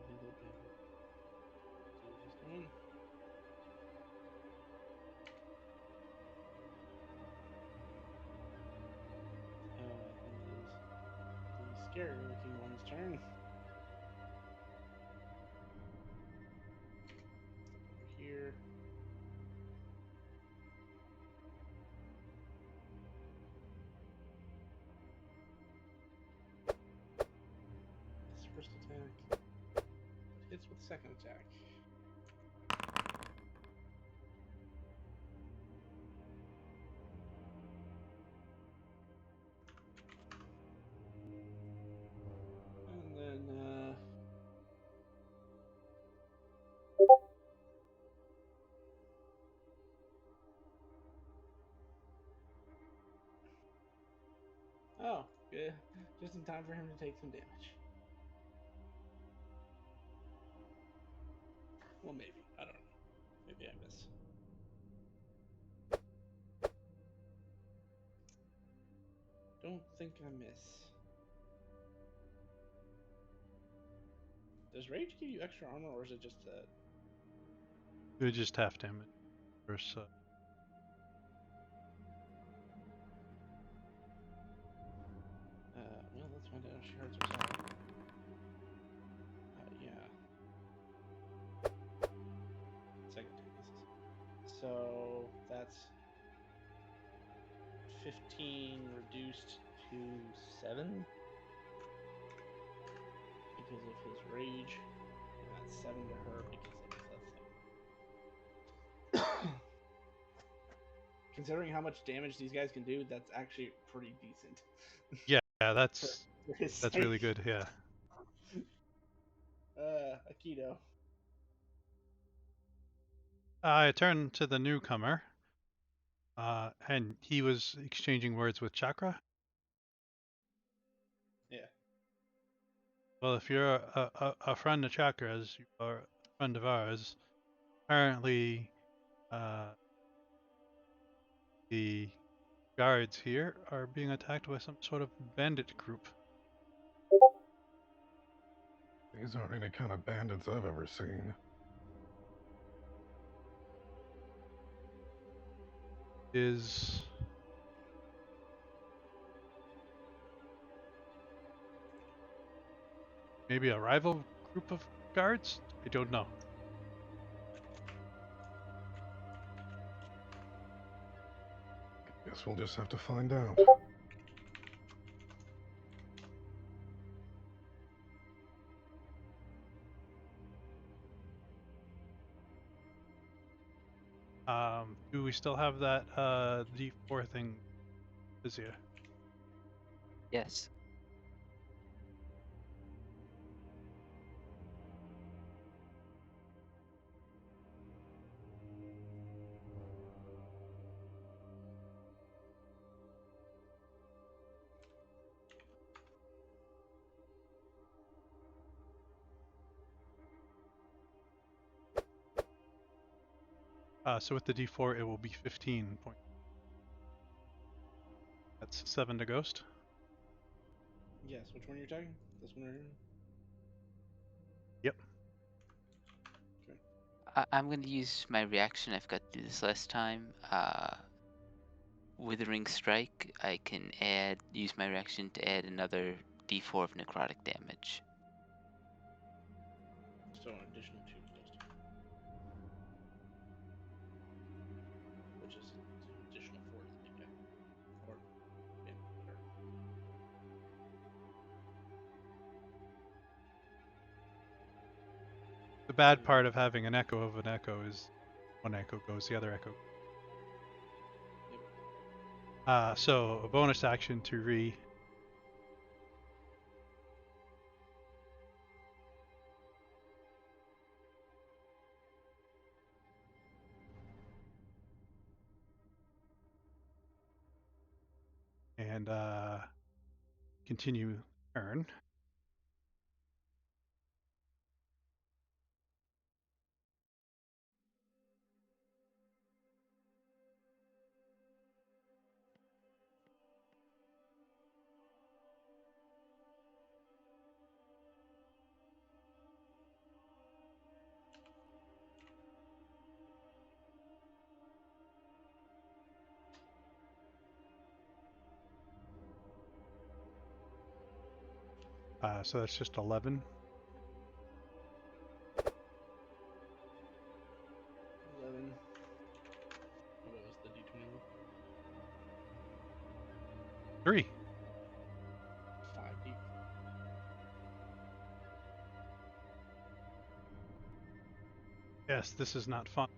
Little baby. See what he's doing. It is the scary looking one's turn. Step over here. His first attack. Hits with the second attack. And then oh, yeah, just in time for him to take some damage. Well, maybe. I don't know. Maybe I miss. Don't think I miss. Does rage give you extra armor, or is it just that? It would just half damage. Versus, Well, let's find out if she hurts herself. Yeah. So that's 15 reduced to 7 because of his rage. And that's 7 to her because of the thing. Considering how much damage these guys can do, that's actually pretty decent. Yeah, that's for his that's really sake. good. Yeah. Aikido. I turned to the newcomer, and he was exchanging words with Chakra. Yeah. Well, if you're a friend of Chakra's, you are a friend of ours. Apparently, the guards here are being attacked by some sort of bandit group. These aren't any kind of bandits I've ever seen. Is maybe a rival group of guards? I don't know. Guess we'll just have to find out. Do we still have that D4 thing, Azir? Yes. So with the D4, it will be 15 points. That's 7 to Ghost. Yes, which one are you talking? This one right here? Yep. Okay. I'm going to use my reaction. I've got to do this last time. Withering Strike. I can use my reaction to add another D4 of necrotic damage. So an additional 2 Ghost. Which is an additional 4 to the big guy. Or, yeah, whatever. The bad part of having an echo is one echo goes, the other echo. Yep. So a bonus action to re. And continue turn. So that's just 11. 11. What was the D20 roll? 3. 5D. Yes, this is not fun.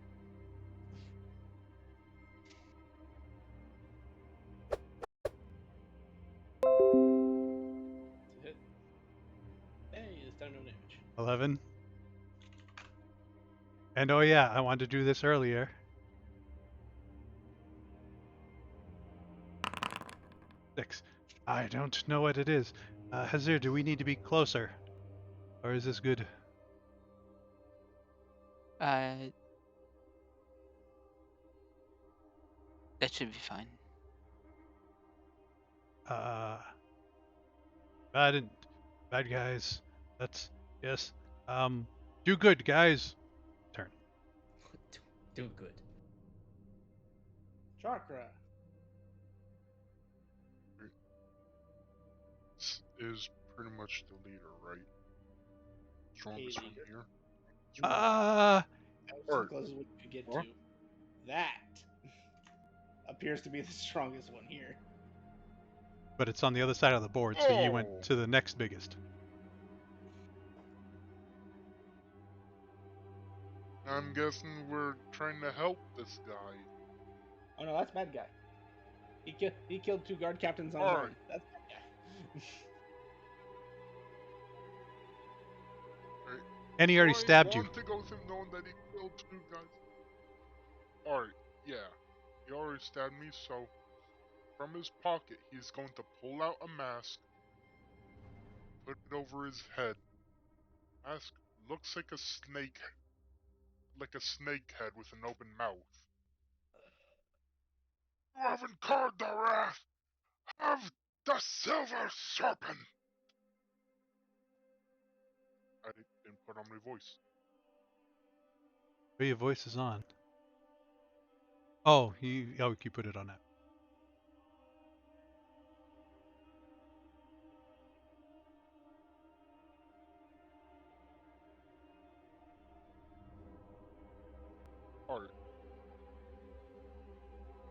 It's a hit. Hey, this time no damage. 11. And oh yeah, I wanted to do this earlier. 6. I don't know what it is. Hazir, do we need to be closer? Or is this good? That should be fine. Bad guys. That's yes. Do good, guys. Turn. Do good. Chakra. Is pretty much the leader, right? Strongest one leader. here. Uh That was the closest we could get What? to that appears to be the strongest one here. But it's on the other side of the board, so you went Oh. to the next biggest. I'm guessing we're trying to help this guy. Oh no, that's bad guy. He killed 2 guard captains on his Alright. own. That's bad guy. Alright. And he already Do I stabbed you. want to go with him knowing that he killed 2 guys? Alright, yeah. He already stabbed me, so from his pocket he's going to pull out a mask, put it over his head. Mask looks like a snake head with an open mouth. You haven't incurred the wrath of the Silver Serpent! I didn't put on my voice. Oh, your voice is on. Oh, you put it on that. Alright.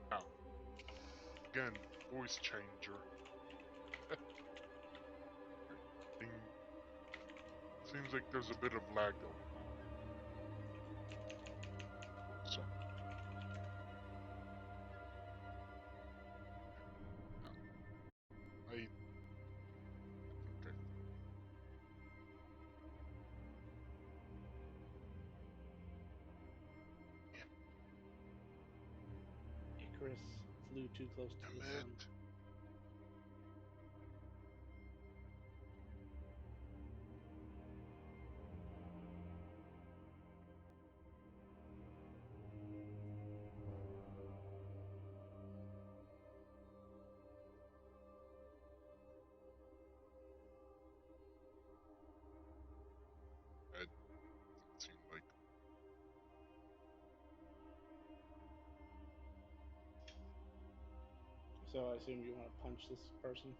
Now, again, voice changer. Seems like there's a bit of lag going on. So. I think Icarus flew too close to the sun. It seemed like So I assume you want to punch this person.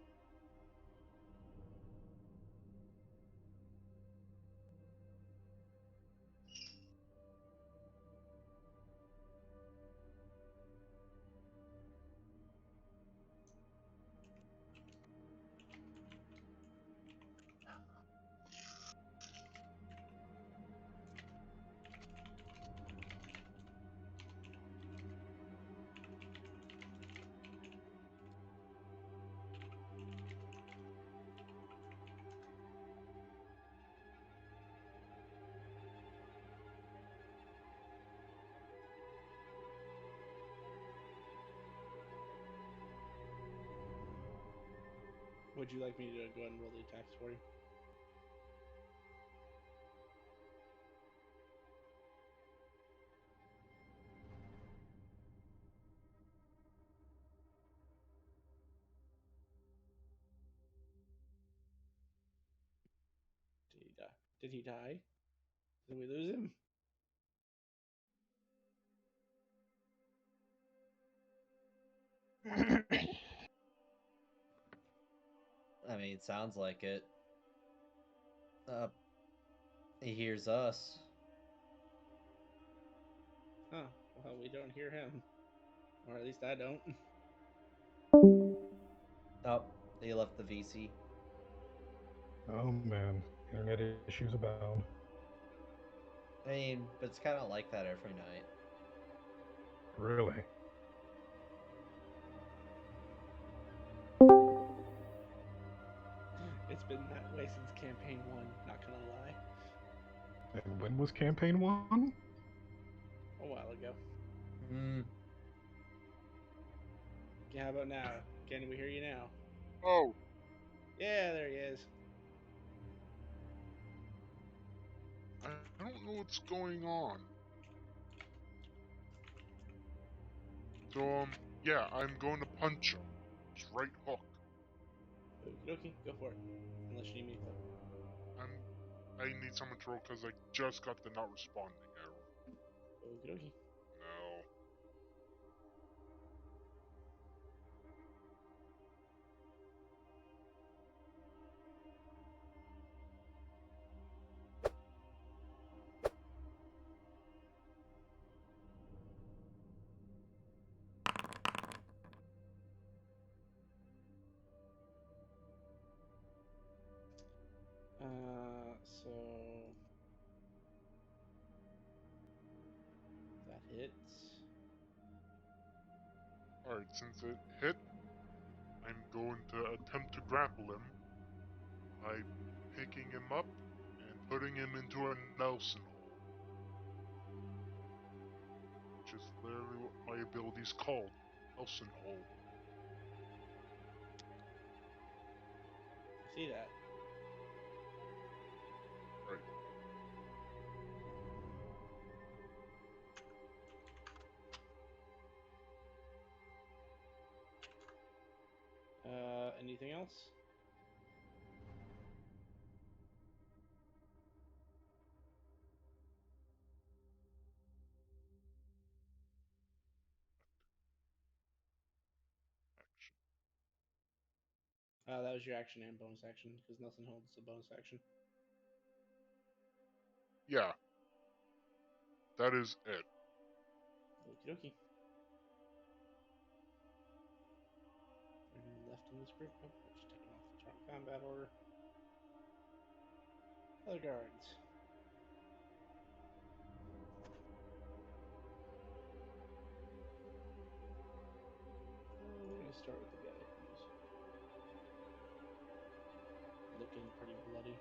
Would you like me to go ahead and roll the attacks for you? Did he die? Did he die? Did we lose him? I mean, it sounds like it. He hears us. Huh. Well, we don't hear him. Or at least I don't. Oh, he left the VC. Oh man, internet issues abound. I mean, but it's kind of like that every night. Really? It's been that way since campaign 1, not gonna lie. And when was campaign 1? A while ago. Hmm. Okay, how about now? Can we hear you now? oh, Yeah, there he is. I don't know what's going on. So yeah, I'm going to punch him. Just right hook. Okie dokie, go for it. Unless you need me to click. I need someone to roll because I just got the not responding error. Okie dokie. No. hit. Alright, since it hit, I'm going to attempt to grapple him by picking him up and putting him into a Nelson hold. Which is literally what my ability is called. Nelson hold. I see that. Right. Anything else? Action. That was your action and bonus action, because Nelson Hold is a bonus action. Yeah. That is it. Okie dokie. Anyone left in this group? Nope, we're just taking off the combat order. Other guards. We're gonna start with the guy who's looking pretty bloody.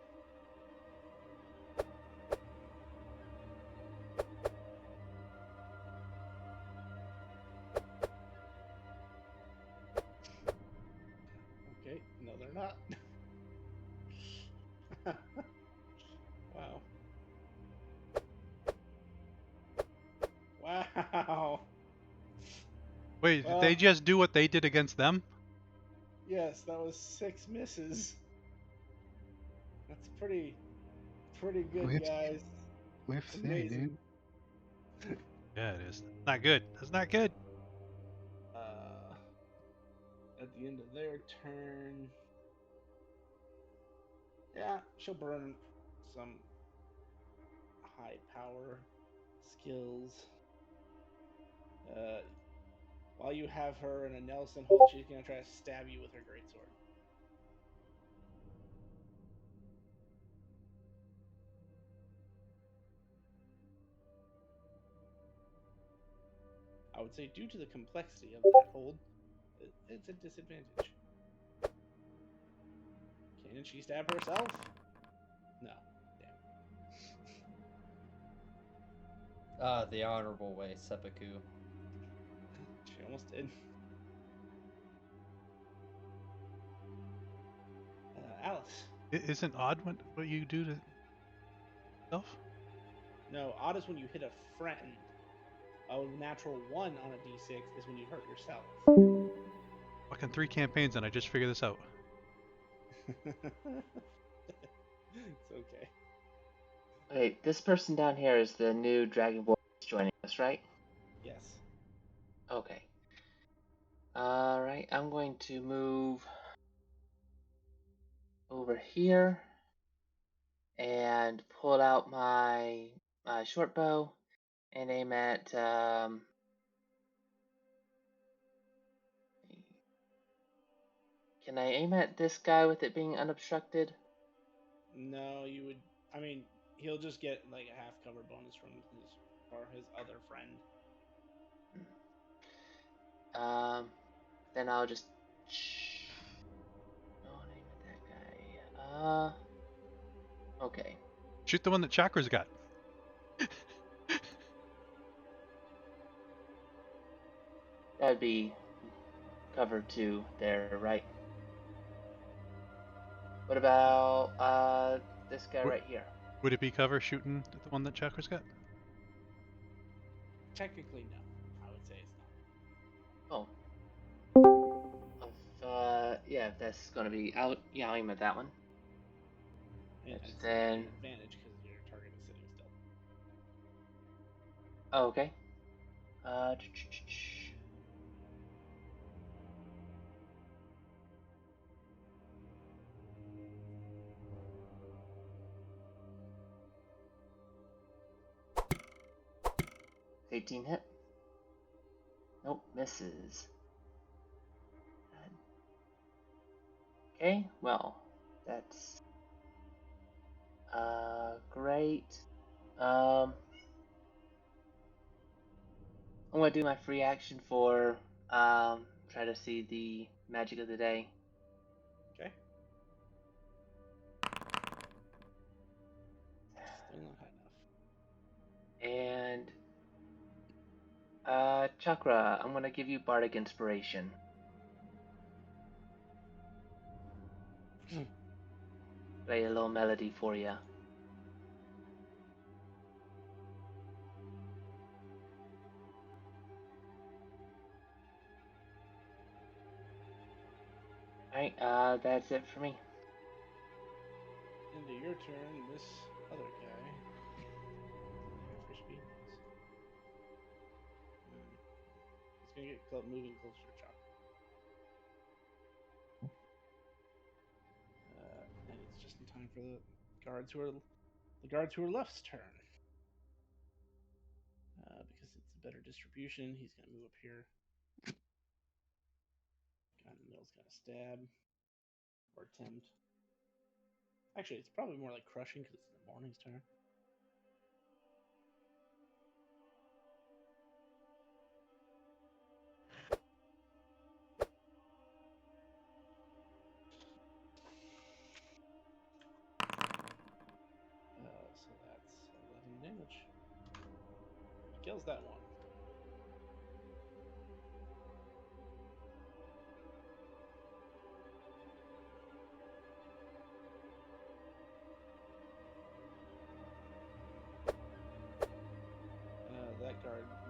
Okay, no, they're not. Wow. Wow. Wait, Well, did they just do what they did against them? yes, that was 6 misses. That's pretty good, Let's- guys. Let's say, Amazing. dude. Yeah, it is. Not good. That's not good. At the end of their turn, yeah, she'll burn some high power skills. While you have her in a Nelson hold, she's gonna try to stab you with her greatsword. I would say, due to the complexity of that hold, it's a disadvantage. Can she stab herself? No. Damn. The honorable way, seppuku. She almost did. Alice. Isn't odd what you do to yourself? No, odd is when you hit a friend. A natural 1 on a d6 is when you hurt yourself. Fucking 3 campaigns and I just figured this out. It's okay. Wait, this person down here is the new Dragon Boy joining us, right? Yes. Okay. Alright, I'm going to move over here and pull out my short bow and aim at can I aim at this guy with it being unobstructed? No, you would. I mean, he'll just get like a half cover bonus from his other friend. Then I'll just don't aim at that guy. Okay. Shoot the one that Chakra's got. That'd be cover 2 there, right? What about this guy right here? Would it be cover shooting at the one that Chakra's got? Technically, no. I would say it's not. Oh. Yeah, if that's gonna be out. Yeah, I'll aim at that one. And it's Then. an advantage because your target is sitting still. Oh, okay. 18 hit. Nope, misses. Okay, well, that's great. I'm gonna do my free action for try to see the magic of the day. Okay. Still not high enough. And Chakra, I'm gonna give you bardic inspiration. Play a little melody for you. Alright, that's it for me. Into your turn, this other guy. Half your speed. He's gonna get moving closer to Chakra. And it's just in time for the guards who are left's turn. Because it's a better distribution, he's gonna move up here. Guy in the middle's gonna stab or attempt. Actually, it's probably more like crushing because it's the morning's turn. So that's 11 damage. He kills that one.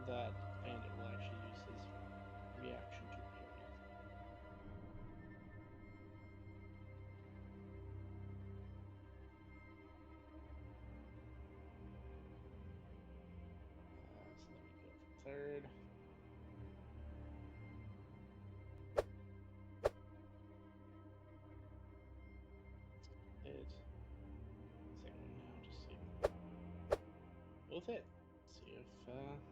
That bandit will actually use his reaction to parry. So let me go for third. Hit. Second one now, just see if both hit. See if that's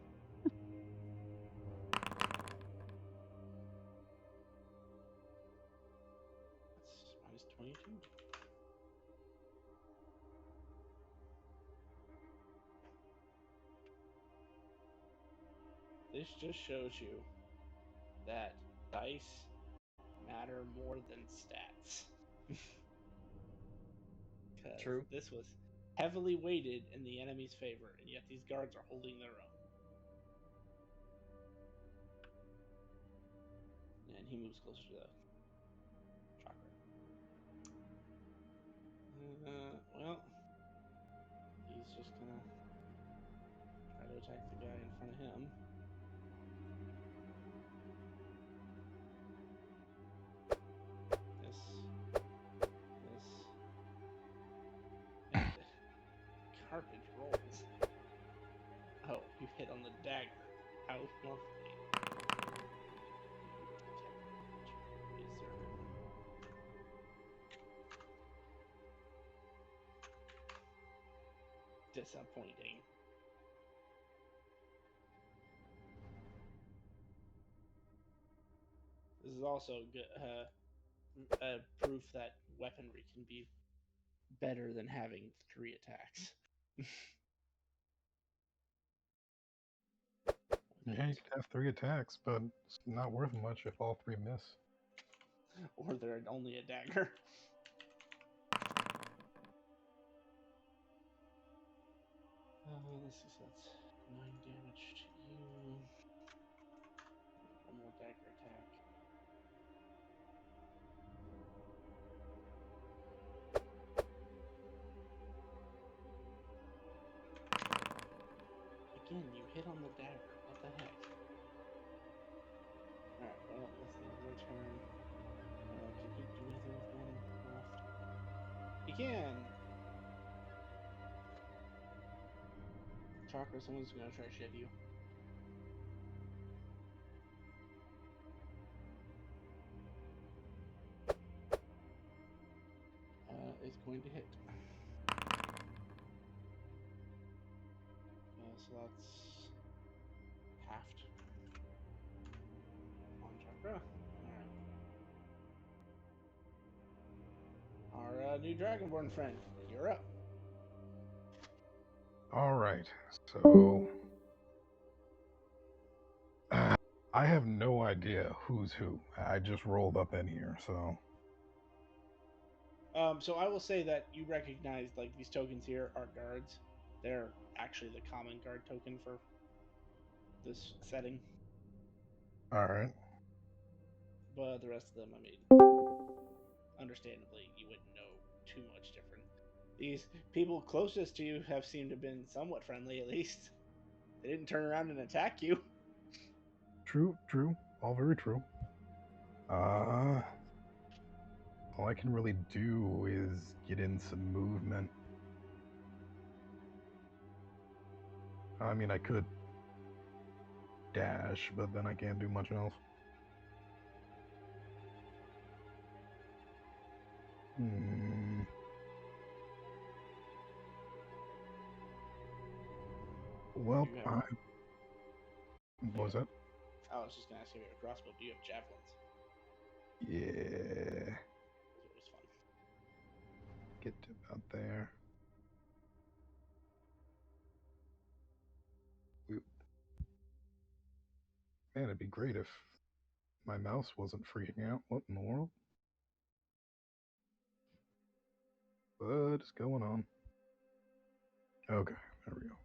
minus 22. This just shows you that dice matter more than stats. True. This was heavily weighted in the enemy's favor, and yet these guards are holding their own. And he moves closer to the Chakra. Well, he's just gonna try to attack the guy in front of him. This. And garbage rolls. Oh, you hit on the dagger. How lovely. Disappointing. This is also good, proof that weaponry can be better than having 3 attacks. Yeah, you could have 3 attacks, but it's not worth much if all 3 miss. Or they're only a dagger. Let's see, so that's 9 damage to you. One more dagger attack. Again, you hit on the dagger. What the heck? Alright, well, that's the end of their turn. Can he do anything with one left? He can! Chakra, someone's gonna try to shiv you. It's going to hit. So that's halved on Chakra. Alright. Our new Dragonborn friend, you're up. Alright, so I have no idea who's who. I just rolled up in here, so. So I will say that you recognize like these tokens here are guards. They're actually the common guard token for this setting, All right. but the rest of them, I mean, understandably, you wouldn't know too much different. These people closest to you have seemed to have been somewhat friendly, at least. They didn't turn around and attack you. True. All very true. All I can really do is get in some movement. I mean, I could dash, but then I can't do much else. Well, You have- what was that? I was just gonna ask if you have a crossbow. Do you have javelins? Yeah. It was fun. Get to about there. Man, it'd be great if my mouse wasn't freaking out. What in the world? What is going on? Okay, there we go.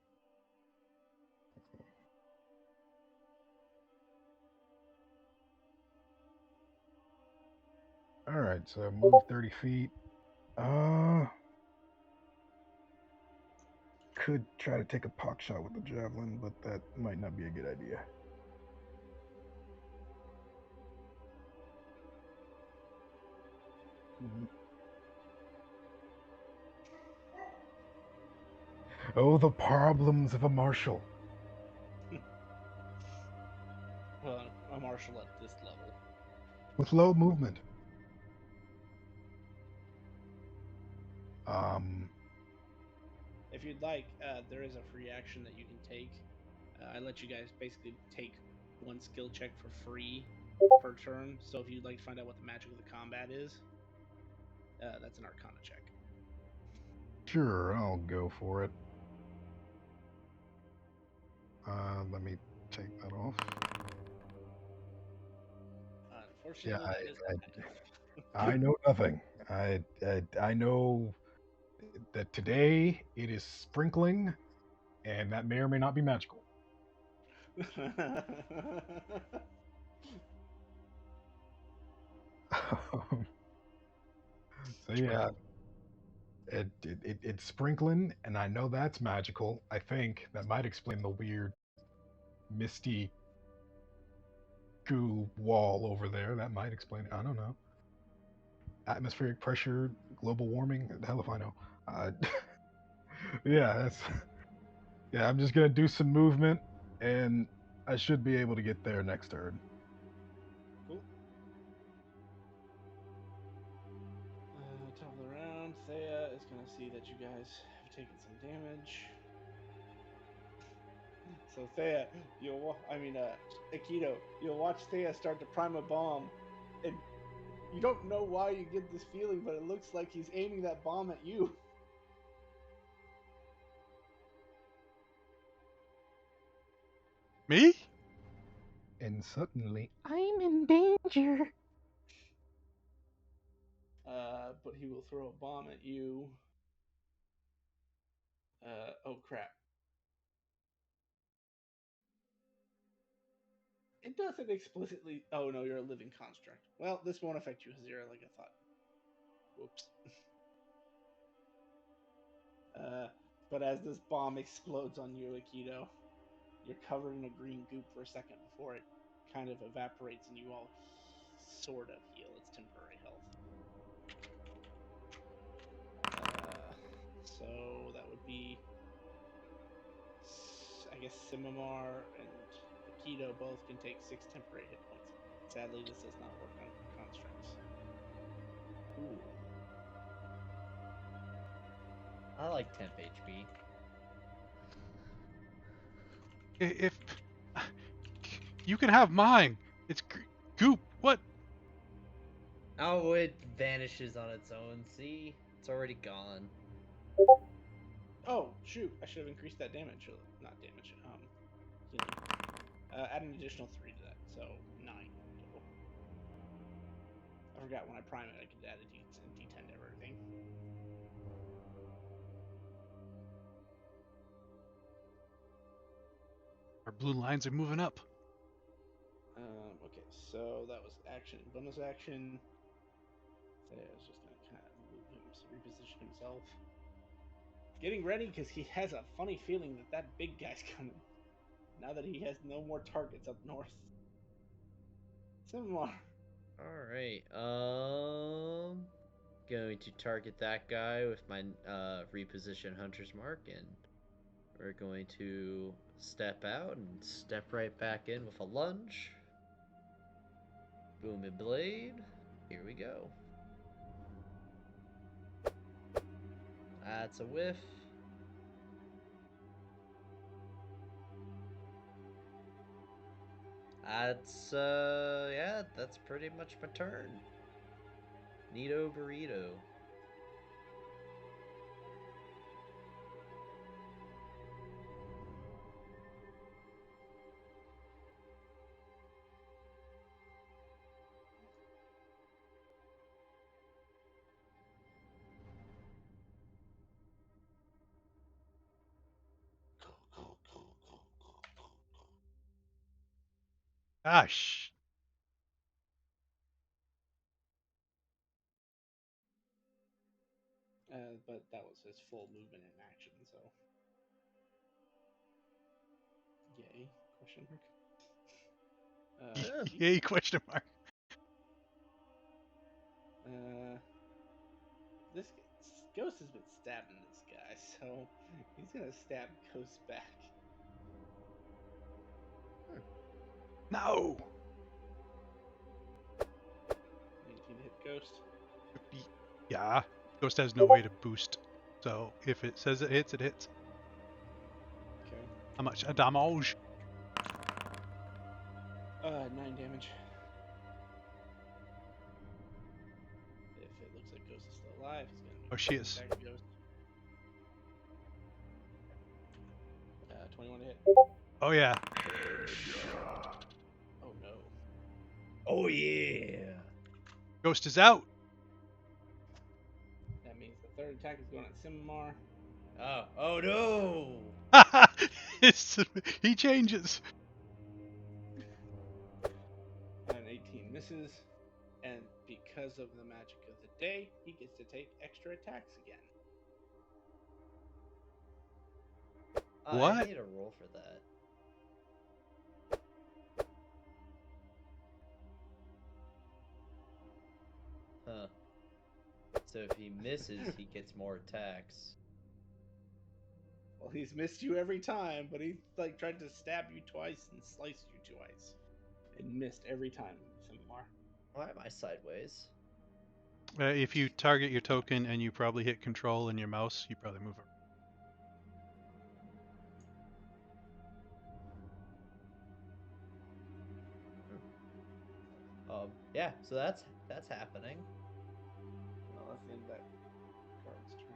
Alright, so move 30 feet. Could try to take a pot shot with the javelin, but that might not be a good idea. Oh, the problems of a marshal. Well, a marshal at this level. With low movement. If you'd like, there is a free action that you can take. I let you guys basically take one skill check for free per turn. So if you'd like to find out what the magic of the combat is, that's an Arcana check. Sure, I'll go for it. Let me take that off. Unfortunately, Yeah, that is I know nothing. I know that today it is sprinkling, and that may or may not be magical. So yeah, it's sprinkling, and I know that's magical. I think that might explain the weird, misty goo wall over there. That might explain it. I don't know. Atmospheric pressure, global warming. The hell if I know. Yeah, yeah. I'm just gonna do some movement, and I should be able to get there next turn. Cool. Top of the round, Thea is going to see that you guys have taken some damage. So Thea, Aikido, you'll watch Thea start to prime a bomb, and you don't know why you get this feeling, but it looks like he's aiming that bomb at you. Me? And suddenly, I'm in danger. But he will throw a bomb at you. Oh crap. It doesn't explicitly. Oh no, you're a living construct. Well, this won't affect you, Hazira, like I thought. Whoops. But as this bomb explodes on you, Aikido, you're covered in a green goop for a second before it kind of evaporates and you all sort of heal. It's temporary health. So that would be, I guess, Simamar and Aikido both can take 6 temporary hit points. Sadly, this does not work on constructs. Ooh. I like temp HP. If you can have mine, it's goop. What? Oh, it vanishes on its own. See, it's already gone. Oh shoot! I should have increased that damage. Not damage. Healing. Add an additional 3 to that, so 9 total. I forgot when I prime it, I could add a D10 to everything. Our blue lines are moving up. Okay, so that was action, bonus action. So I was just gonna kind of move him, reposition himself. Getting ready because he has a funny feeling that that big guy's coming. Now that he has no more targets up north. Some more. All right. Going to target that guy with my reposition hunter's mark, and we're going to step out and step right back in with a lunge. Boom and blade. Here we go. That's a whiff. That's yeah, that's pretty much my turn. Neato burrito. Gosh. But that was his full movement in action, so. Yay? Question mark. Yay, question mark. This Ghost has been stabbing this guy, so he's gonna stab Ghost back. No. 19 to hit Ghost. Yeah. Ghost has no way to boost. So if it says it hits, it hits. Okay. How much damage? 9 damage. If it looks like Ghost is still alive, he's gonna. Oh, she is. Attack Ghost. 21 to hit. Oh yeah. Oh no. Oh yeah. Ghost is out. That means the third attack is going at Simar. Oh no. He changes. And 18 misses. And because of the magic of the day, he gets to take extra attacks again. What? I need a roll for that. Huh. So if he misses, he gets more attacks. Well, he's missed you every time, but he like tried to stab you twice and slice you twice. And missed every time, Simar. Why am I sideways? If you target your token and you probably hit control in your mouse, you probably move it. Yeah, so that's happening. Well, that's the end of that card's turn.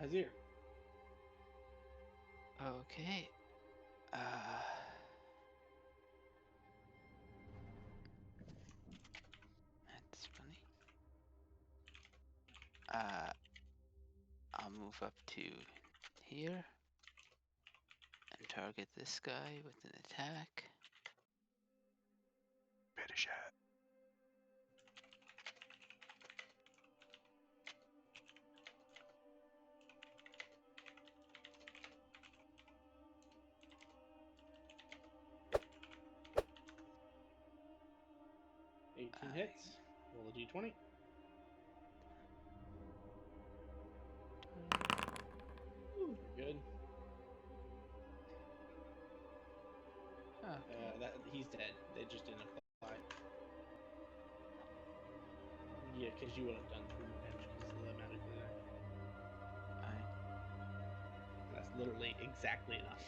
Hazir. Okay. That's funny. I'll move up to here and target this guy with an attack. Finish it. Hits. Roll a d20. Ooh, you're good. Okay. He's dead. They just didn't apply. Yeah, because you would have done 3 more damage because of the magic there. Alright. That's literally exactly enough.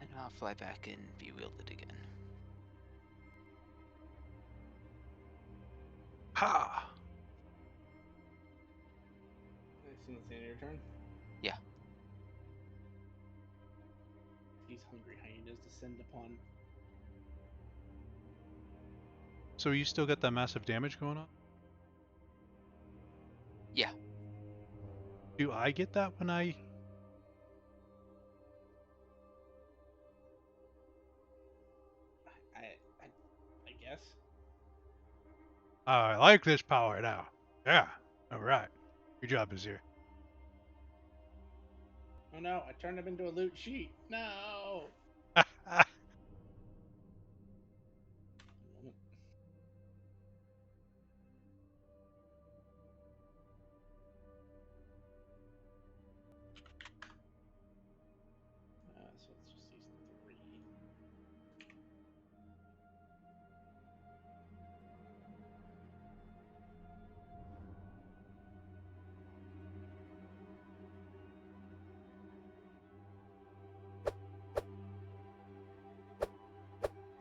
I know I'll fly back and be wielded again. Ha! I assume that's the end of your turn? Yeah. These hungry hyenas descend upon. So you still got that massive damage going on? Yeah. Do I get that when I... I guess. I like this power now. Yeah. All right. Your job is here. Oh no, I turned him into a loot sheet. No! So let's just use 3.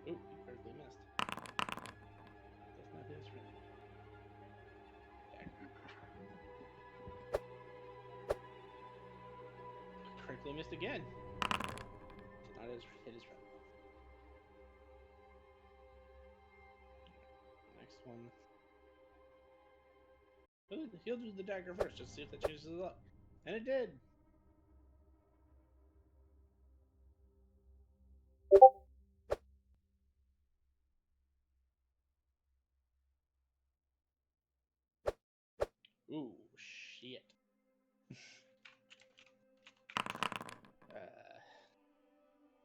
Ooh, you critically missed. That's not his friend. Critically missed again. Did not hit his friend. Next one. He'll do the dagger first, just to see if that changes his luck. And it did! Ooh, shit.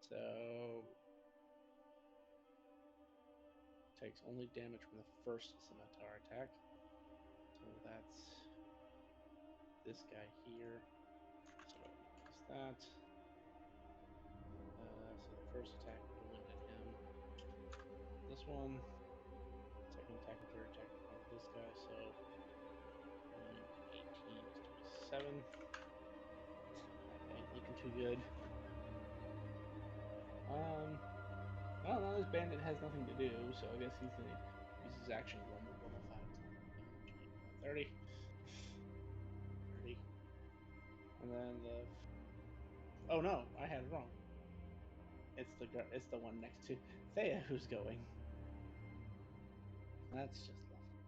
So takes only damage from the first scimitar attack. So that's this guy here. So is that. So the first attack would have winded him. This one, second attack and third attack would have this guy. So 18 is 27. That ain't looking too good. Well, now this bandit has nothing to do, so I guess he's gonna use his action to move 105. 30. 30. And then the. Oh no, I had it wrong. It's the one next to Thea who's going. That's just lovely.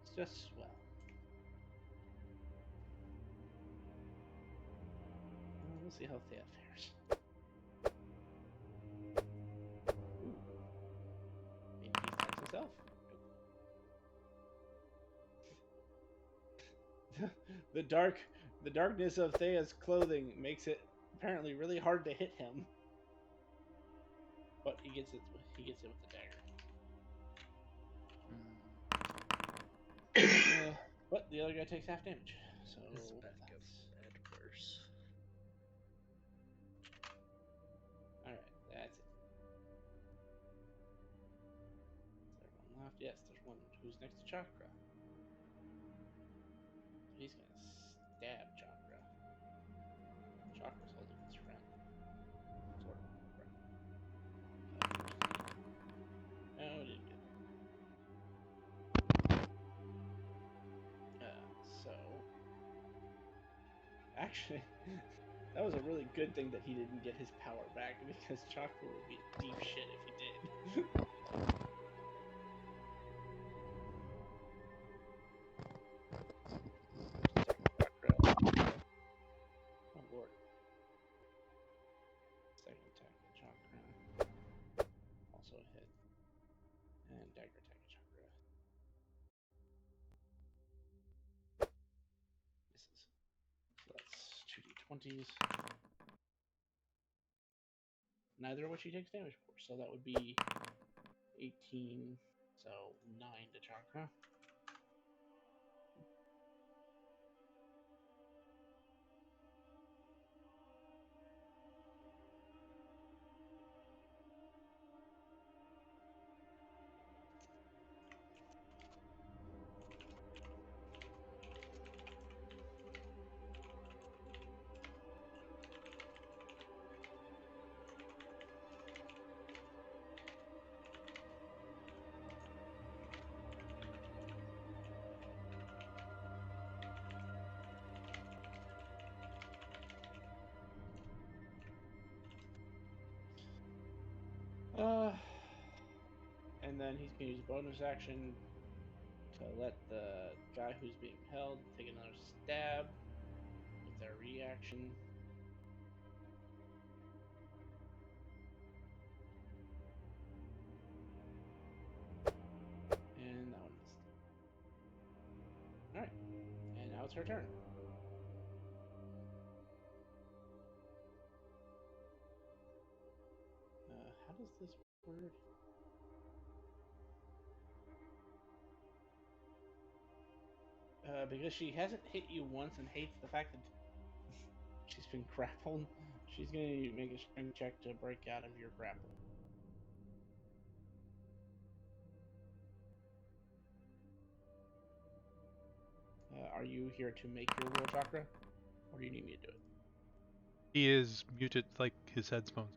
It's just swell. We'll see how Thea fares. Ooh. Maybe he attacks himself. The darkness of Thea's clothing makes it apparently really hard to hit him. But he gets it with the dagger. But the other guy takes half damage. So This is about to go bad worse. Alright, that's it. Is there one left? Yes, there's one who's next to Chakra. He's gonna stab Chakra. Chakra's holding his friend. Sort of. Oh, we didn't get it. So actually, that was a really good thing that he didn't get his power back, because Chakra would be deep shit if he did. Oh lord. Second attack at Chakra. Also a hit. And dagger attack at Chakra. Misses. So that's 2d20s. Neither of which he takes damage for. So that would be 18. So 9 to Chakra. then he's gonna use a bonus action to let the guy who's being held take another stab with their reaction. And that one missed. Alright. And now it's her turn. How does this word? Because she hasn't hit you once and hates the fact that she's been grappled, she's gonna make a strength check to break out of your grapple. Are you here to make your will chakra, or do you need me to do it? He is muted, like his headphones.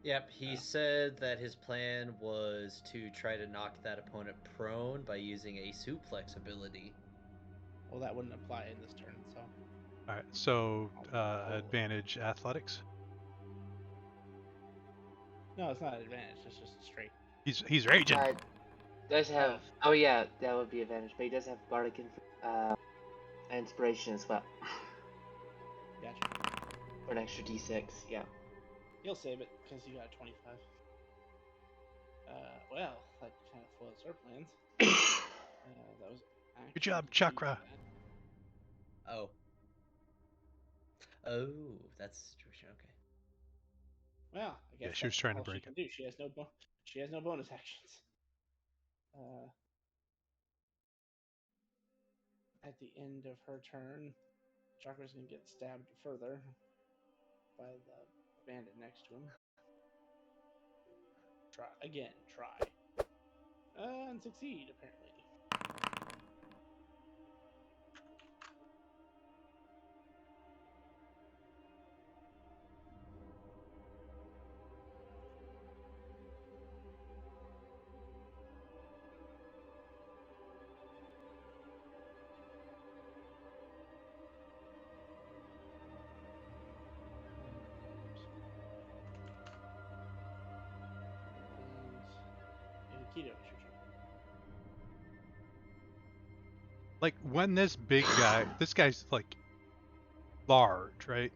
Yep, he said that his plan was to try to knock that opponent prone by using a suplex ability. Well, that wouldn't apply in this turn, so. All right, so advantage athletics. No, it's not an advantage. It's just straight. He's raging. Does have. Oh yeah, that would be advantage, but he does have bardic inspiration as well. Gotcha. For an extra d6, yeah. You'll save it because you got a 25. Well, that kind of foils our plans. That was. Good job, Chakra. Oh. Oh, that's the situation. Okay. Well, I guess Yeah, she was trying to break it. Do. She has no bonus actions. At the end of her turn, Chakra's gonna get stabbed further by the bandit next to him. Try again. And succeed apparently. And Keto, it's your turn. Like when this big guy, this guy's like large, right?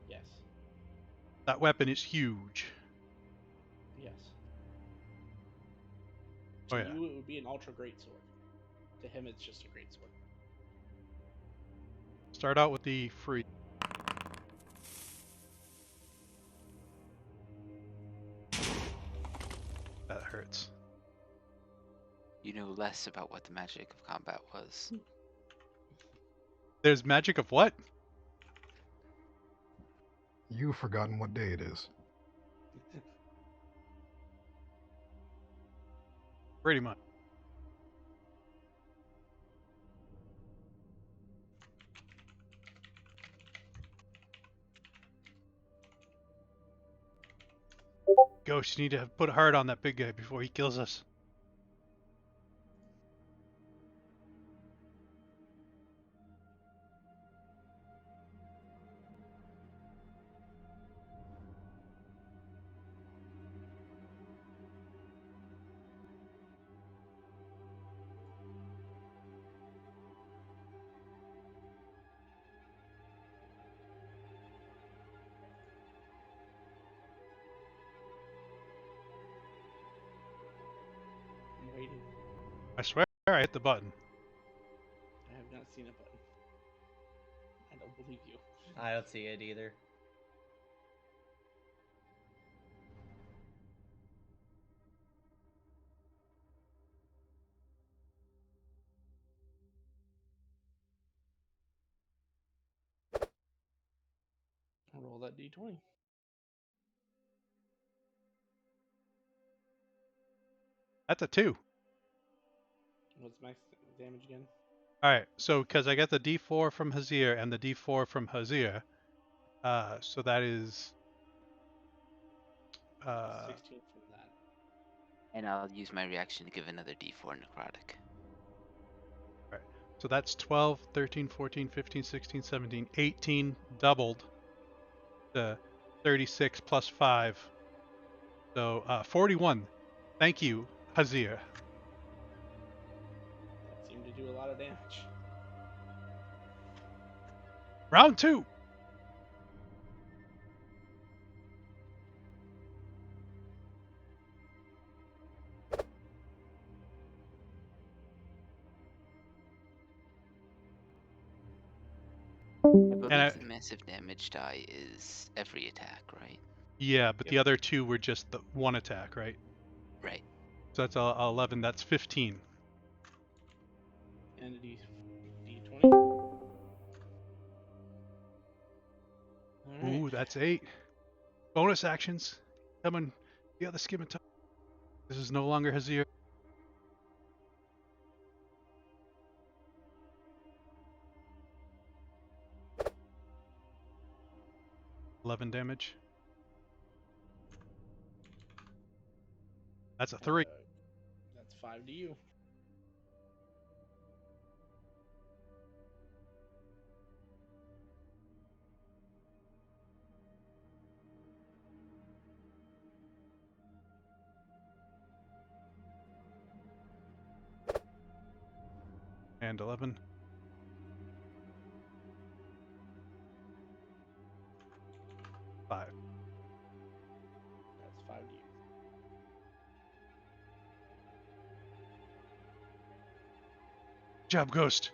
Yes. That weapon is huge. Yes. Oh To yeah. you, it would be an ultra great sword. To him, it's just a great sword. Start out with the free. That hurts. You know less about what the magic of combat was. There's magic of what? You've forgotten what day it is. Pretty much. Ghost, you need to put a heart on that big guy before he kills us. I'm waiting. I swear I hit the button. I have not seen a button. I don't believe you. I don't see it either. I'll roll that d20. That's a 2. What's max damage again? Alright, so because I got the D4 from Hazir and the D4 from Hazir, so that is 16 from that. And I'll use my reaction to give another d4 necrotic. right. So that's 12, 13, 14, 15, 16, 17, 18 doubled to 36 plus 5. So 41 Thank you, Hazir. That seemed to do a lot of damage. Round 2. I And believe the massive damage die is every attack, right? yeah, but Yep. the other 2 were just the one attack, right? Right. So that's 11. That's 15. And a D20. Alright. Ooh, that's 8. Bonus actions. Coming. The other scimitar. This is no longer Hazir. $11 damage. That's a 3. That's 5 to you. And 11. Five. That's 5 to you. Good job, Ghost.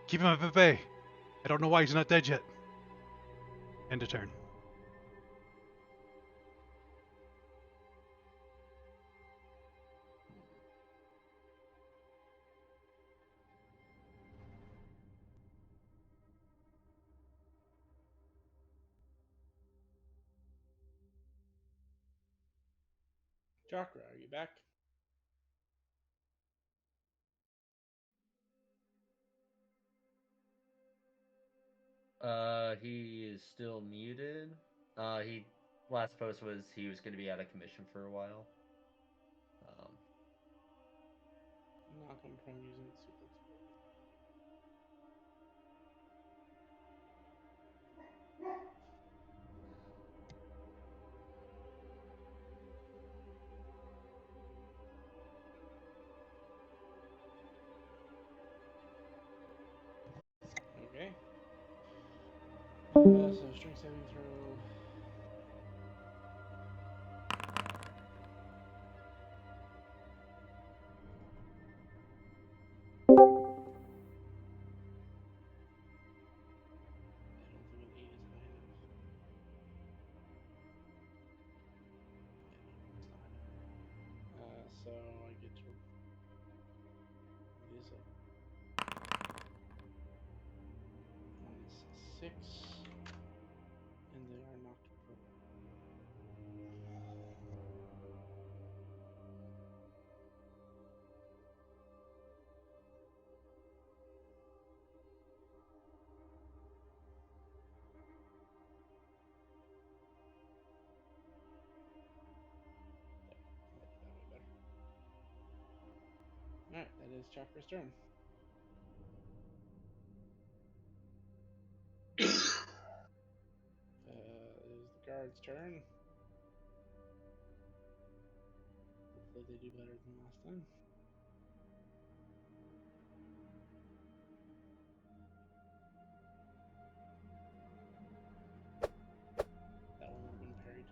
Keep him at bay. I don't know why he's not dead yet. End of turn. Chakra, are you back? He is still muted. He last post was he was going to be out of commission for a while. Knock him from using the suplex. Okay. So strength saving throw. I don't think an 8 is high enough. Yeah, no, it's not. So I get to. It is a -6, and they are knocked prone. That way better. Alright, that is Chakra's turn. It is the guard's turn. Hopefully they do better than last time. That one would have been parried.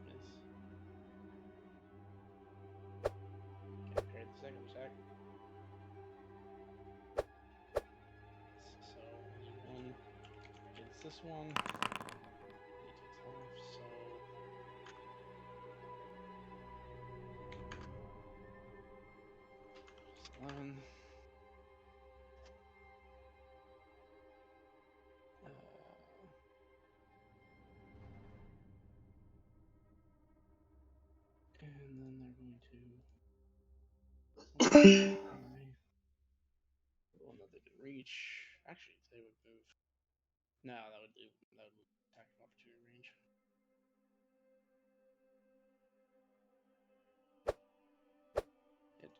Miss. Okay, parried the second attack. So only one hits this one. He takes half, so 11. And then they're going to the one that they can reach. Actually, they would move. No, that would attack from opportunity range. Hit.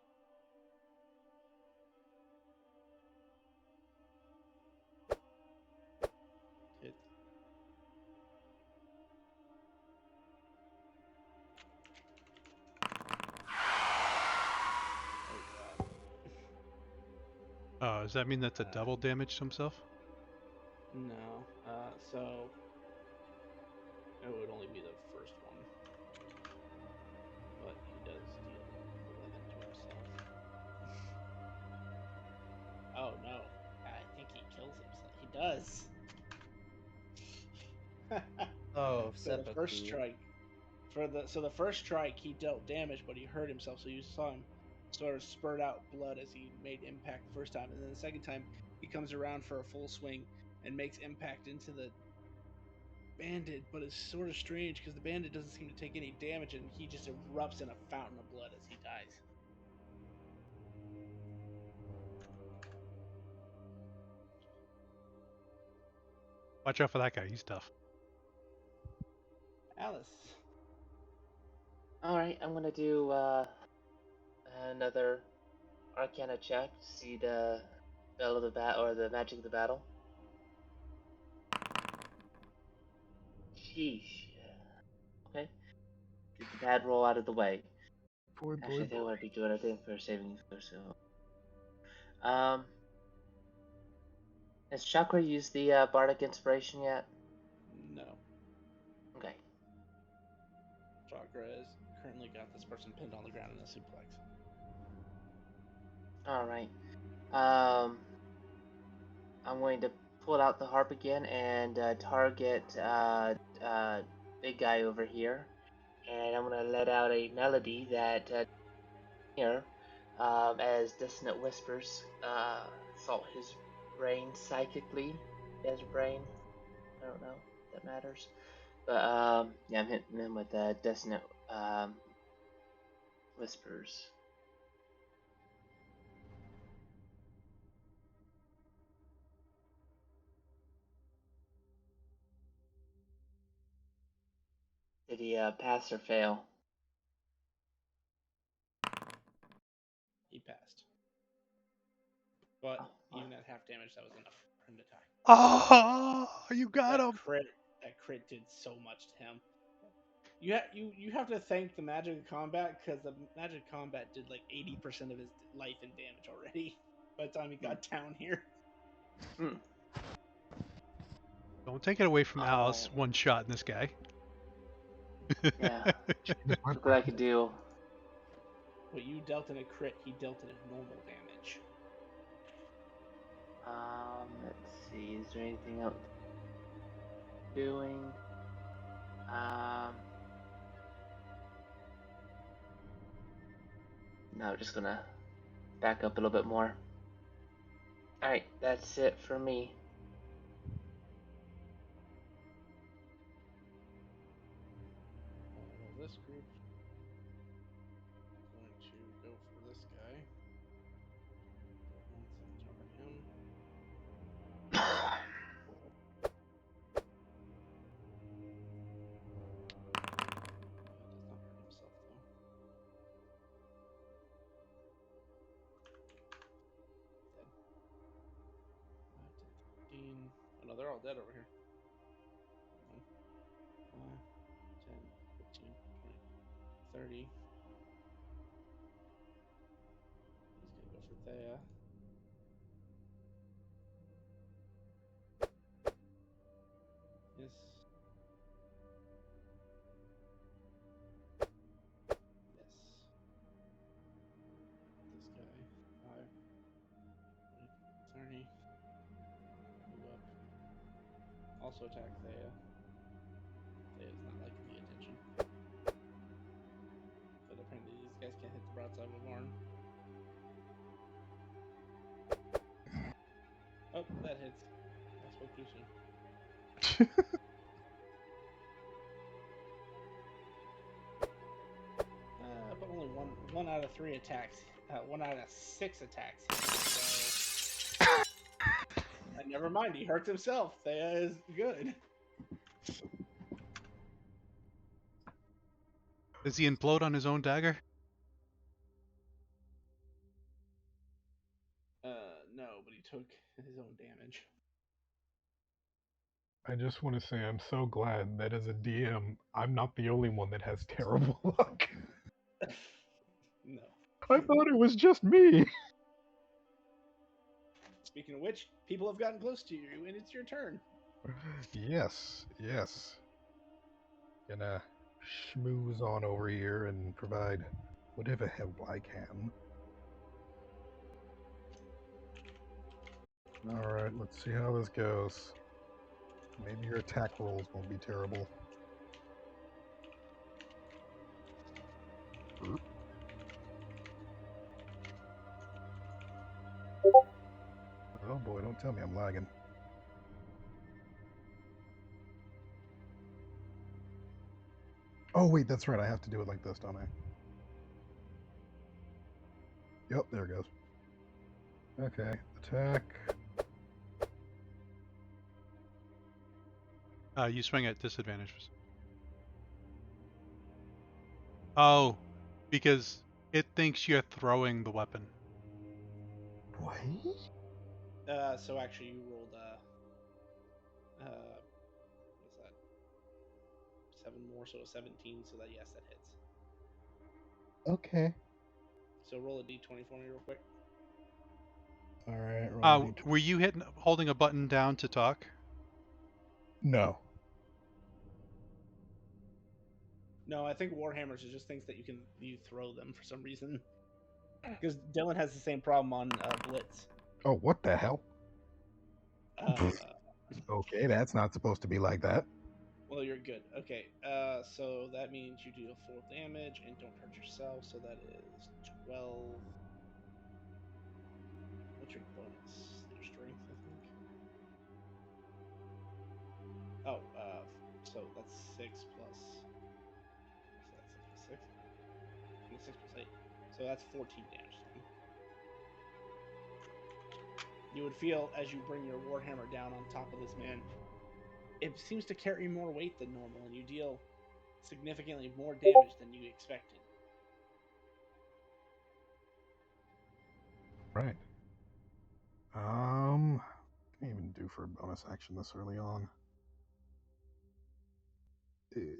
Hit. Oh, does that mean that's a double damage to himself? No. So it would only be the first one. But he does deal 11 to himself. Oh no. I think he kills himself. He does. Oh, So the first seppuku. strike. The first strike he dealt damage, but he hurt himself, so you saw him sort of spurt out blood as he made impact the first time, and then the second time he comes around for a full swing and makes impact into the bandit, but it's sort of strange because the bandit doesn't seem to take any damage and he just erupts in a fountain of blood as he dies. Watch out for that guy. He's tough. Alice. Alright, I'm gonna do another Arcana check to see the spell of the or the magic of the battle. Sheesh. Okay. Get the bad roll out of the way. Boy, Actually, I think I boy. want to be doing a thing for saving throw, so. Has Chakra used the Bardic Inspiration yet? No. Okay. Chakra has currently got this person pinned on the ground in a suplex. Alright. I'm going to pull out the harp again and target big guy over here. And I'm going to let out a melody that here as dissonant whispers assault his brain psychically. He has a brain. I don't know if that matters. But yeah, I'm hitting him with dissonant whispers. Did he pass or fail? He passed. But Oh, even at half damage, that was enough for him to die. Oh, you got him. That crit did so much to him. You have to thank the magic of combat because the magic of combat did like 80% of his life and damage already by the time he got down here. Don't take it away from Alice. Oh. One shot in this guy. Yeah. Jesus, my Look what I could do. What you dealt in a crit, he dealt in a normal damage. Let's see. Is there anything else doing? No, just gonna back up a little bit more. Alright, that's it for me. Well, this group is going to go for this guy. Go once and target him. Does not hurt himself though. Dead. 5, 10, 15. Oh no, they're all dead over here. 1, 5, 10, 15, 20, 30. He's gonna go for Thea. Yes. Yes. This guy. 5, 20, 30. Move up. Also attack Thea. Thea's not liking the attention. But apparently these guys can't hit the broadside of a barn. Oh, that hits. I spoke too soon. But only one out of 3 attacks. 1 out of 6 attacks. So never mind. He hurts himself. Thea is good. Does he implode on his own dagger? No, but he took his own damage. I just want to say I'm so glad that as a DM, I'm not the only one that has terrible luck. No. I thought it was just me. Speaking of which, people have gotten close to you, and it's your turn. Yes, yes. Gonna schmooze on over here and provide whatever help I can. Alright, let's see how this goes. Maybe your attack rolls won't be terrible. Oh boy, don't tell me I'm lagging. Oh wait, that's right, I have to do it like this, don't I? Yep, there it goes. Okay, attack. You swing at disadvantage. Oh, because it thinks you're throwing the weapon. What? So actually, you rolled what's that? 7 more, so a 17. So that yes, that hits. Okay. So roll a d20 for me real quick. Alright, Were you holding a button down to talk? No. No, I think Warhammers are just things that you throw them for some reason. Because Dylan has the same problem on Blitz. Oh, what the hell? Uh, Okay, that's not supposed to be like that. well, you're good. Okay, so that means you deal 4 damage and don't hurt yourself. So that is 12. What's your bonus? Your strength, I think. Oh, so that's 6 plus. What's that? 6? 6 plus 8. So that's 14 damage. You would feel as you bring your Warhammer down on top of this man, it seems to carry more weight than normal, and you deal significantly more damage than you expected. Right. Can't even do for a bonus action this early on. You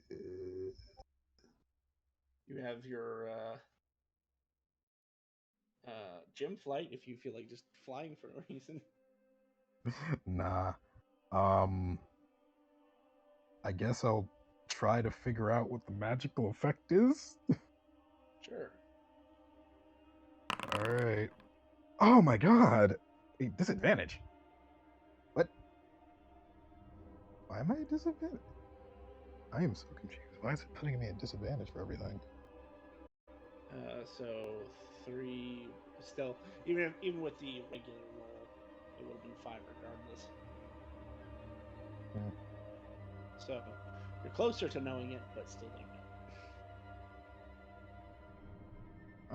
have your gym flight if you feel like just flying for no reason. Nah. I guess I'll try to figure out what the magical effect is. Sure. Alright. Oh my god! A disadvantage. What? Why am I at disadvantage? I am so confused. Why is it putting me at disadvantage for everything? So 3 still, even with the regular roll, it would have been 5 regardless. Hmm. So you're closer to knowing it, but still don't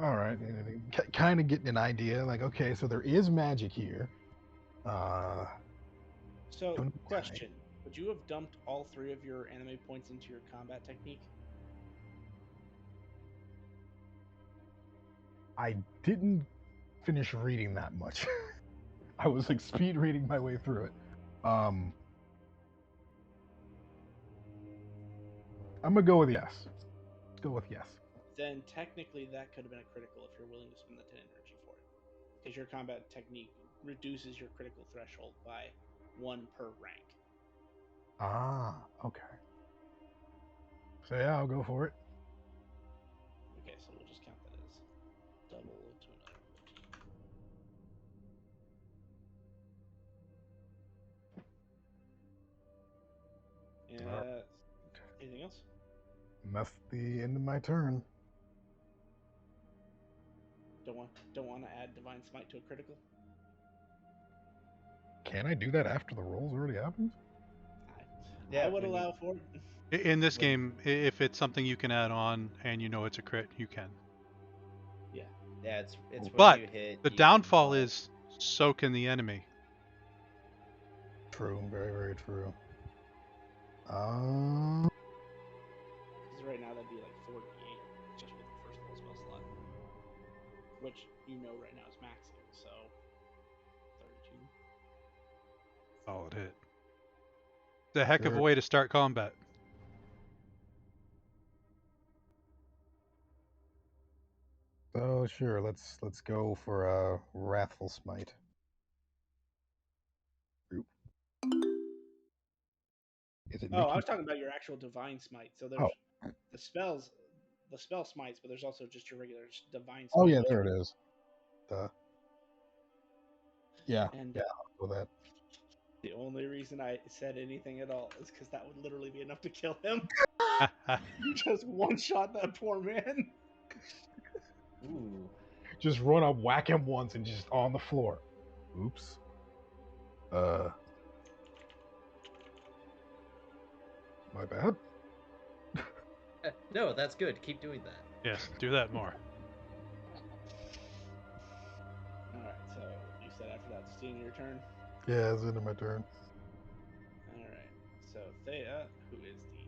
know. Alright, kind of getting an idea. Like, okay, so there is magic here. So, Don't question: would you have dumped all 3 of your anime points into your combat technique? I didn't finish reading that much. I was like speed reading my way through it. I'm gonna go with yes. Let's go with yes. Then technically that could have been a critical if you're willing to spend the 10 energy for it, because your combat technique reduces your critical threshold by 1 per rank. Ah, okay. So yeah, I'll go for it. Okay, so we'll just count that as double to another 14. Anything else? That's the end of my turn. Don't want to add divine smite to a critical. Can I do that after the roll's already happened? I would allow for it. In this game, if it's something you can add on and you know it's a crit, you can. Yeah. Yeah, it's when But you hit. the you can downfall roll. is so can the enemy. True, very, very true. Because right now that'd be like 48 just with the first level spell slot, which you know right now is maxing, so 32. Solid hit. It's a heck of a Sure. way to start combat. So sure, let's go for a wrathful smite. Is it Oh, I making? was talking about your actual divine smite. So there's Oh, the spell smites, but there's also just your regular divine oh smite. yeah, there it is. Yeah, And yeah, I'll go with the only reason I said anything at all is because that would literally be enough to kill him. You just one shot that poor man. Ooh. that. Just run up, whack him once, and just on the floor. Oops. My bad. No, that's good. Keep doing that. Yes, do that more. Alright, so you said after that's the end of your turn? Yeah, it's the end of my turn. Alright, so Thea, who is the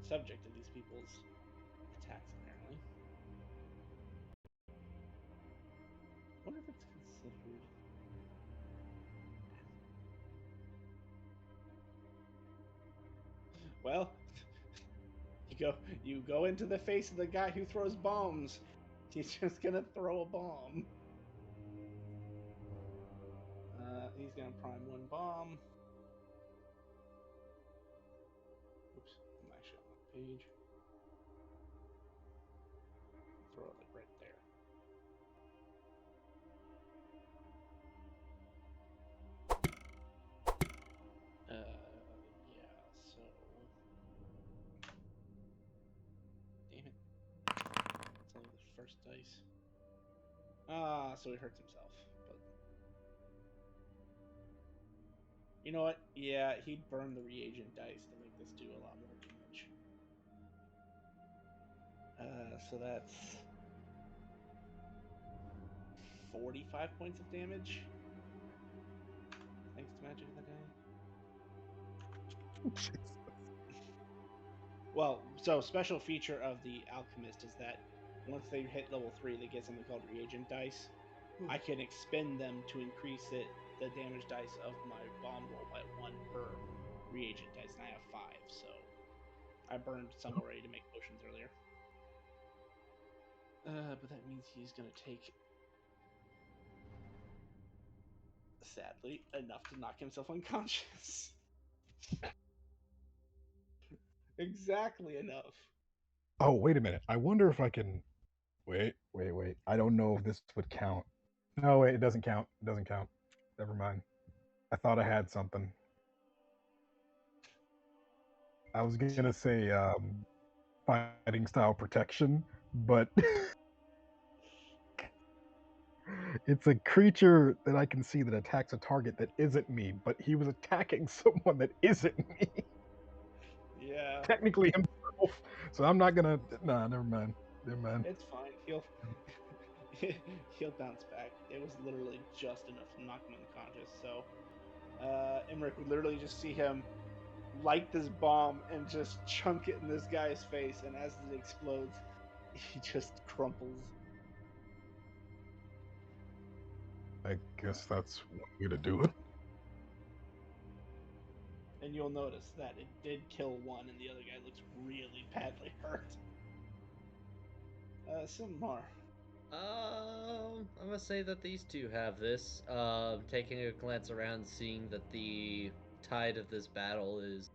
subject of these people's attacks apparently. I wonder if it's considered. Well, you go into the face of the guy who throws bombs. He's just gonna throw a bomb. He's gonna prime one bomb. Oops, I'm actually on the page. Throw it like right there. Yeah, so. Damn it. It's only the first dice. So he hurts himself. But. You know what? Yeah, he'd burn the reagent dice to make this do a lot more damage. So that's 45 points of damage. Thanks to Magic of the Day. Well, so special feature of the Alchemist is that once they hit level 3, they get something called reagent dice. I can expend them to increase the damage dice of my bomb roll by 1 per reagent dice, and I have 5, so I burned some already to make potions earlier. But that means he's gonna take, sadly, enough to knock himself unconscious. Exactly enough. Oh, wait a minute. I wonder if I can. Wait. I don't know if this would count. No, wait, it doesn't count. It doesn't count. Never mind. I thought I had something. I was gonna say fighting style protection, but it's a creature that I can see that attacks a target that isn't me, but he was attacking someone that isn't me. Yeah. Technically himself. So I'm not gonna. Nah, never mind. Never mind. It's fine. He'll bounce back. It was literally just enough to knock him unconscious. So, Emmerich would literally just see him light this bomb and just chunk it in this guy's face, and as it explodes, he just crumples. I guess that's one way to do it. And you'll notice that it did kill one, and the other guy looks really badly hurt. Some more. I'm gonna say that these two have this. Taking a glance around, seeing that the tide of this battle is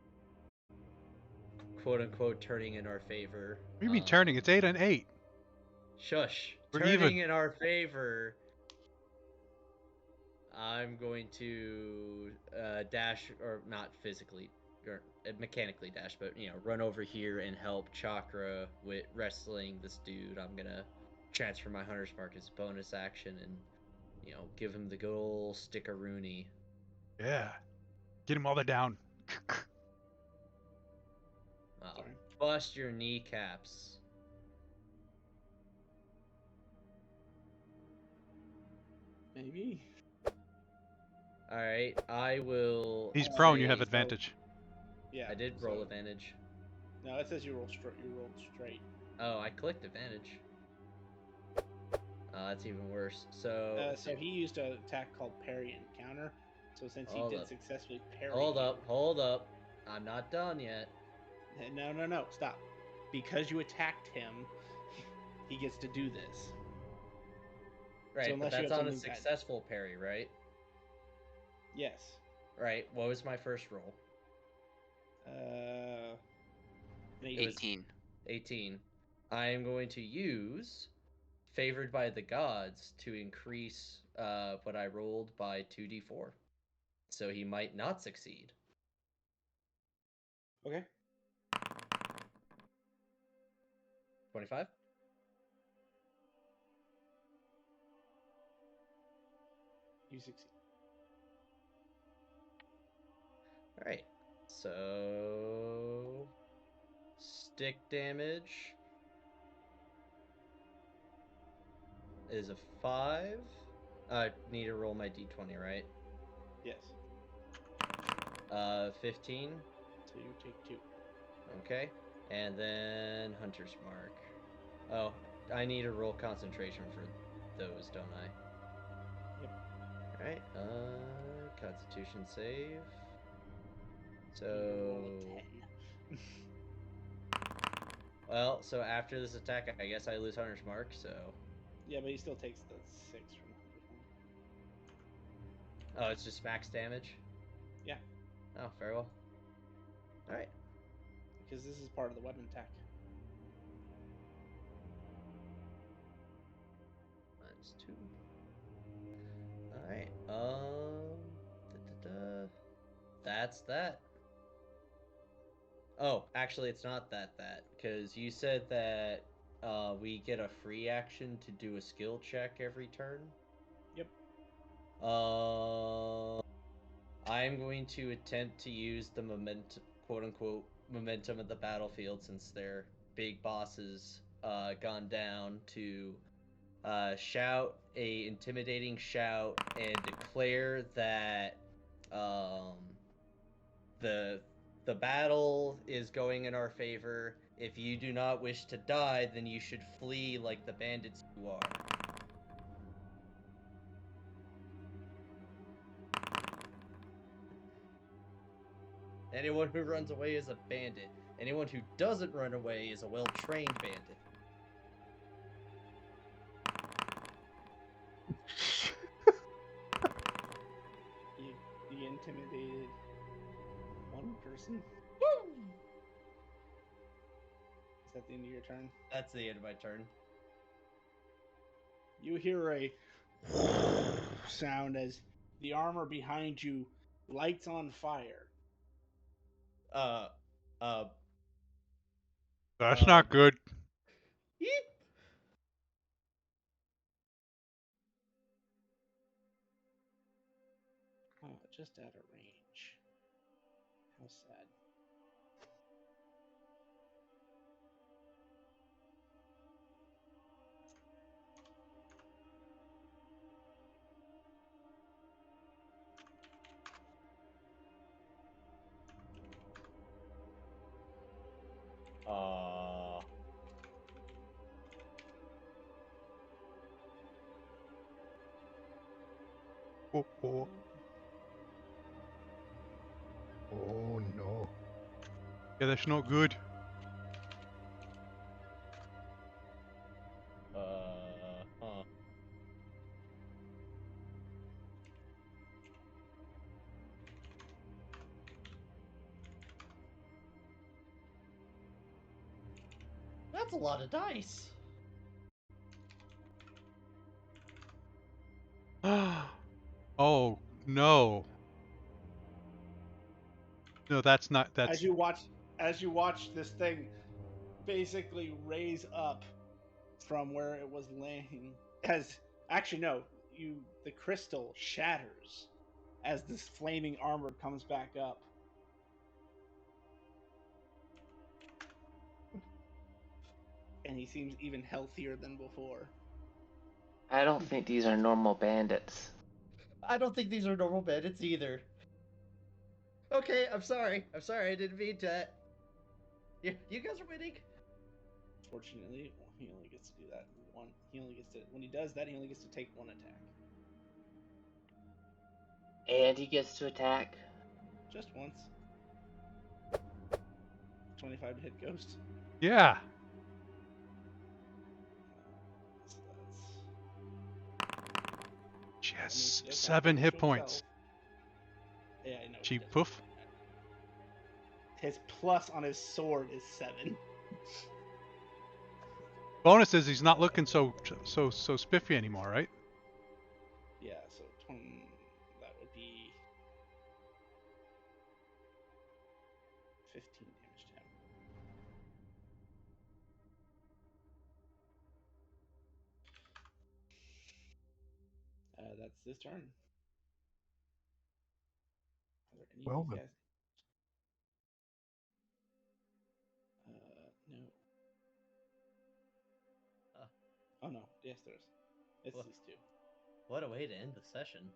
quote unquote turning in our favor. What do you mean turning? It's 8 and 8. Shush. We're Turning even. in our favor. I'm going to dash, or not physically, or mechanically dash, but run over here and help Chakra with wrestling this dude. I'm gonna transfer my Hunter's Mark as bonus action and give him the good old stickaroonie. Yeah. Get him all the down. I'll bust your kneecaps. Maybe. All right, I will. He's prone. You say- have advantage. Yeah. I did roll advantage. No, it says you rolled straight. You rolled straight. Oh, I clicked advantage. That's even worse. So he used an attack called parry and counter. So since he Hold did up. successfully parry. Hold up. I'm not done yet. No, stop. Because you attacked him, he gets to do this. Right, So but unless you that's have on a something bad- successful parry, right? Yes. Right. What was my first roll? An It was 18. 18. I am going to use Favored by the Gods to increase what I rolled by 2d4. So he might not succeed. Okay. 25? You succeed. Alright. So stick damage is a 5. I need to roll my d20, right? Yes. 15. So you take 2. Okay. And then Hunter's Mark. Oh, I need to roll concentration for those, don't I? Yep. Alright. Constitution save. You need to roll So a 10. well, so after this attack, I guess I lose Hunter's Mark, so Yeah, but he still takes the 6 from the Hunter's Mark. oh, it's just max damage? Yeah. Oh, very well. Alright. Because this is part of the weapon attack. -2. Alright. That's that. Oh, actually, it's not that, because you said that we get a free action to do a skill check every turn. Yep. I'm going to attempt to use the momentum, quote-unquote, momentum of the battlefield, since their big bosses gone down, to shout a intimidating shout and declare that the battle is going in our favor. If you do not wish to die, then you should flee like the bandits you are. Anyone who runs away is a bandit. Anyone who doesn't run away is a well-trained bandit. You intimidated one person. Is that the end of your turn? That's the end of my turn. You hear a sound as the armor behind you lights on fire. That's not good. Yeep. Oh, just out of range. How sad. Oh, oh. Oh no. Yeah, that's not good. Huh. That's a lot of dice. Oh no. No, that's not. That's As you watch this thing basically raise up from where it was laying, as actually no, the crystal shatters as this flaming armor comes back up. And he seems even healthier than before. I don't think these are normal bandits. I don't think these are normal bandits either. Okay, I'm sorry. I didn't mean to. You guys are winning. Fortunately, he only gets to do that one. When he does that, he only gets to take one attack. And he gets to attack. Just once. 25 to hit Ghost. yeah. She has She does have 7 hit damage to points. himself. Yeah, I know. She doesn't poof. his plus on his sword is 7. Bonus is he's not looking so spiffy anymore, right? Yeah, so that would be 15 damage to him. That's his turn. Are there any Well of these then. guys? No. Oh no, yes there is. It's What? these two. What a way to end the session.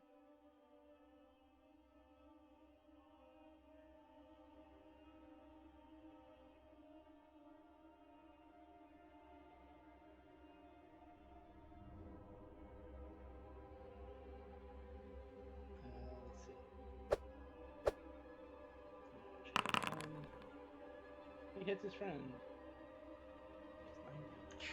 Let's see. He hits his friend. It's 9 damage.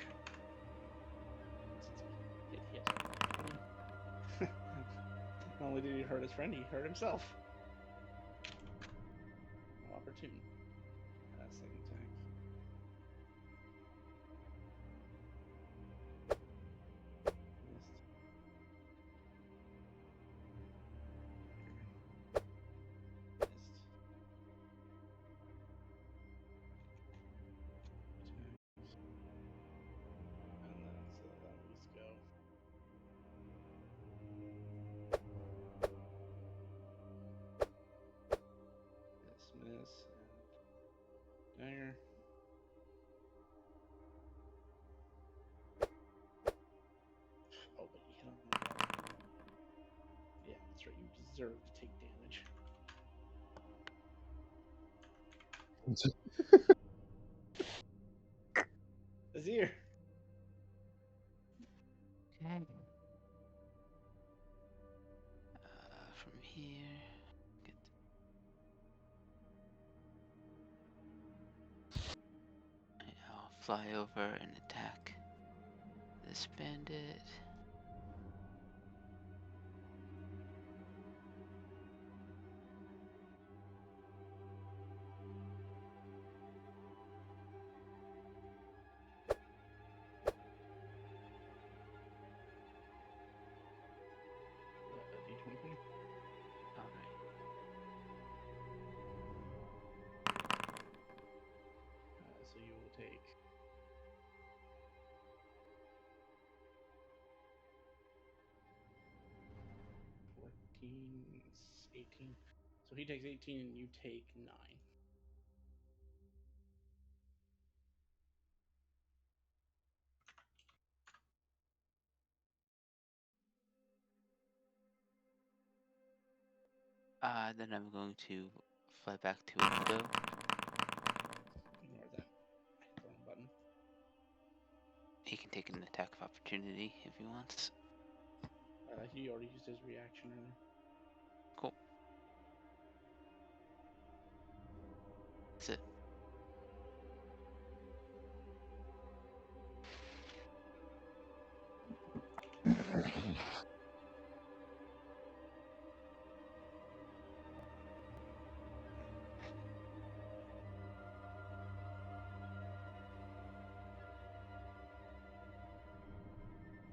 Not only did he hurt his friend, he hurt himself. No opportune. Second attack. Missed. Missed. And then so that these go. Miss, and dagger. Oh, but you hit him. Yeah, that's right. You deserve to take damage. Azir. Okay. From here, get. I'll fly over and attack this bandit. D20. Alright. So you will take 14, 18. So he takes 18 and you take 9. Then I'm going to fly back to Akito. Ignore that. Wrong button. He can take an attack of opportunity if he wants. He already used his reaction earlier. Cool. That's it.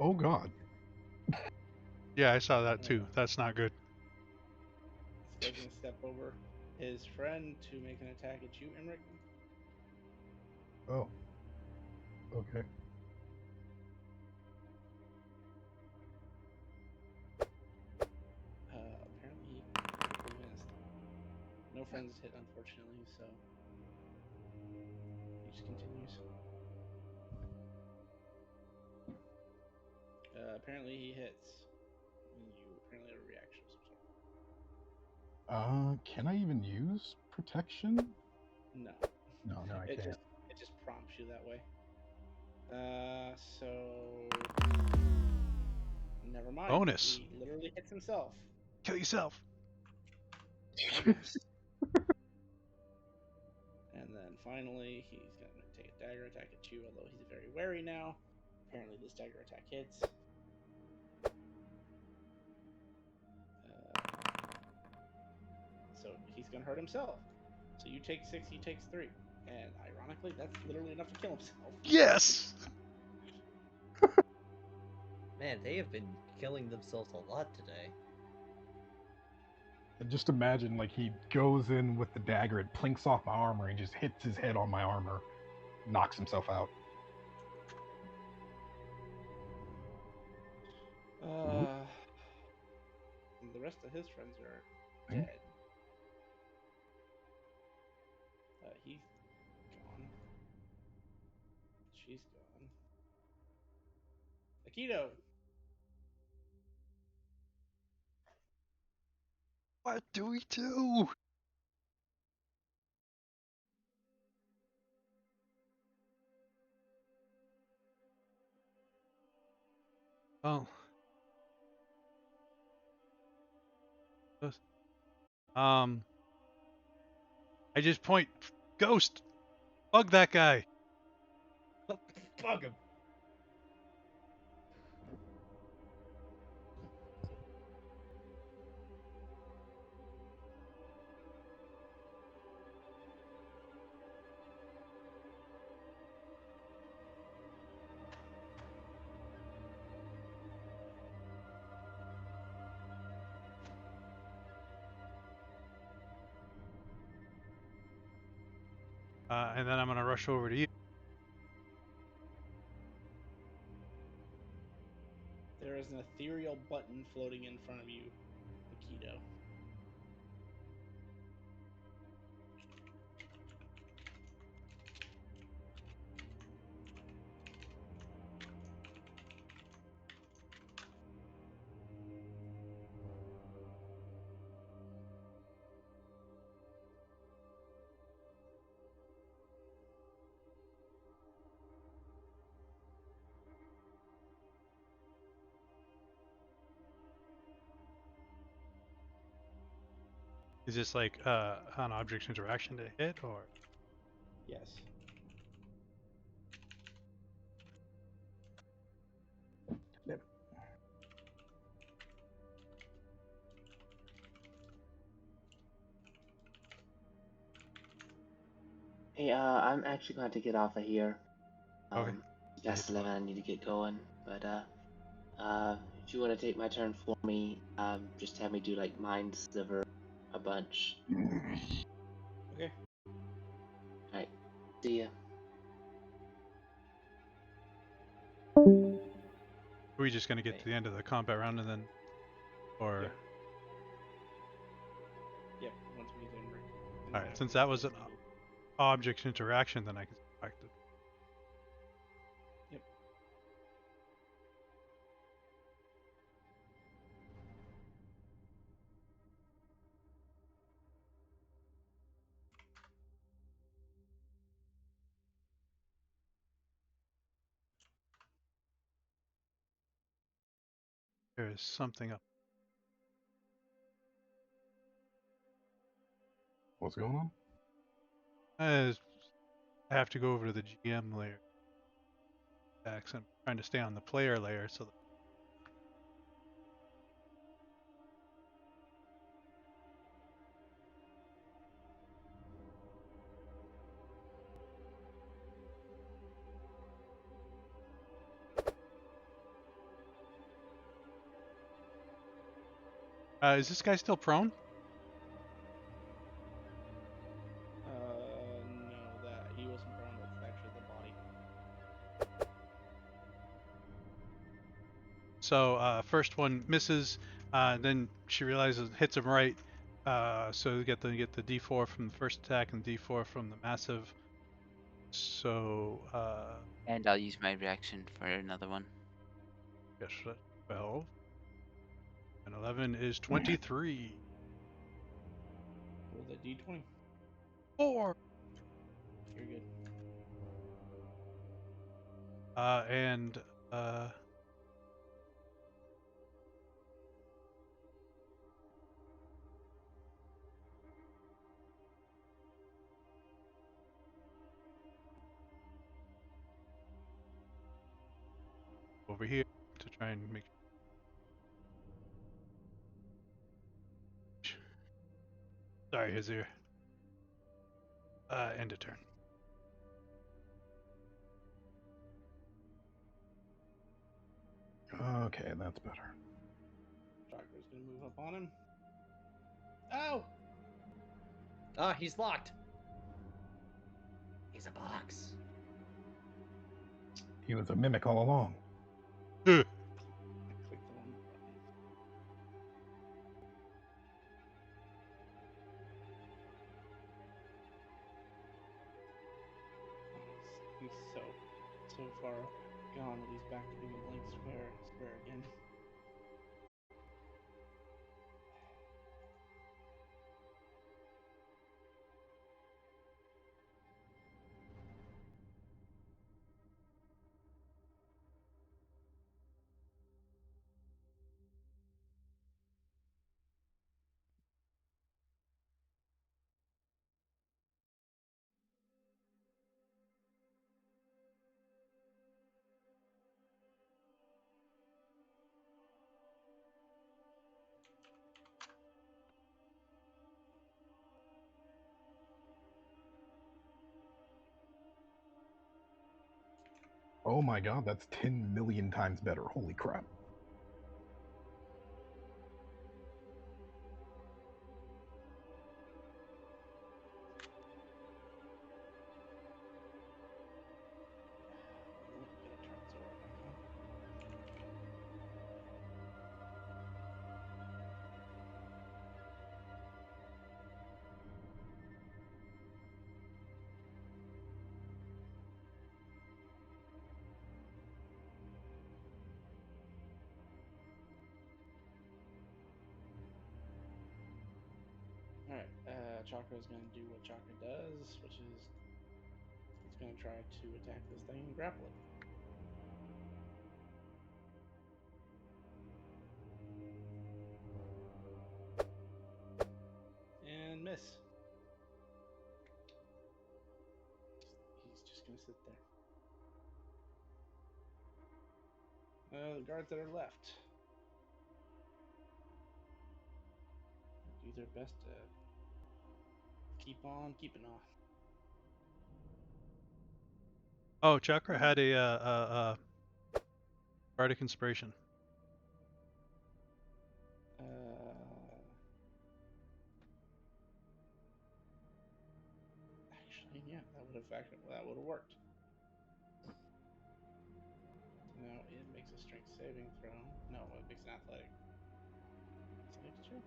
Oh God. Yeah, I saw that too. That's not good. This guy's gonna step over his friend to make an attack at you, Emmerich. Oh. Okay. Apparently he missed. No friends hit, unfortunately, so he just continues. Apparently he hits. You apparently have a reaction of some sort. Can I even use protection? No. No, I It can't. just prompts you that way. So never mind. Bonus. He literally hits himself. Kill yourself. And then finally, he's going to take a dagger attack at you, although he's very wary now. Apparently, this dagger attack hits. So he's going to hurt himself. So you take 6, he takes 3. And ironically, that's literally enough to kill himself. Yes. Man, they have been killing themselves a lot today. And just imagine, like, he goes in with the dagger, it plinks off my armor, and just hits his head on my armor, knocks himself out. And the rest of his friends are Hmm? dead. He's gone. She's gone. Akito! What do we do? Oh. I just point, ghost, bug that guy. Bug him. And then I'm gonna rush over to you. There is an ethereal button floating in front of you, Akito. Is this like an object's interaction to hit, or? Yes. Hey, I'm actually going to get off of here. Okay. Past 11, I need to get going. But, if you want to take my turn for me, just have me do, like, Mind Sliver a bunch. Okay. Alright, see ya. Are we just gonna get to the end of the combat round and then, or? Yep. Yep. Once we get in. All right. Since that was an object's interaction, then I can back to. Yep. There is something up. What's going on? I have to go over to the GM layer. I'm trying to stay on the player layer, so. Is this guy still prone? No, that he wasn't prone. That's actually the body. So first one misses, then she realizes hits him right. So you get the D4 from the first attack and D4 from the massive. So And I'll use my reaction for another one. yes, 12 and 11 is 23. Roll the d20. 4. You're good. And over here to try and make. Sorry, Hazir. End of turn. Okay, that's better. Chakra's gonna move up on him. Oh! Ah, he's locked. He's a box. He was a mimic all along. I clicked the wrong button. He's so far gone that he's back to being a blank square again. Oh my god, that's 10 million times better. Holy crap. Gonna turn Zora back on. Alright, Chakra is going to do what Chakra does, which is it's going to try to attack this thing and grapple it. And miss. He's just going to sit there. The guards that are left do their best to keep on keeping on. Oh, Chakra had a bardic inspiration. Actually, yeah, that would have worked. Now it makes a strength saving throw. No, it makes an athletic. Athletics check.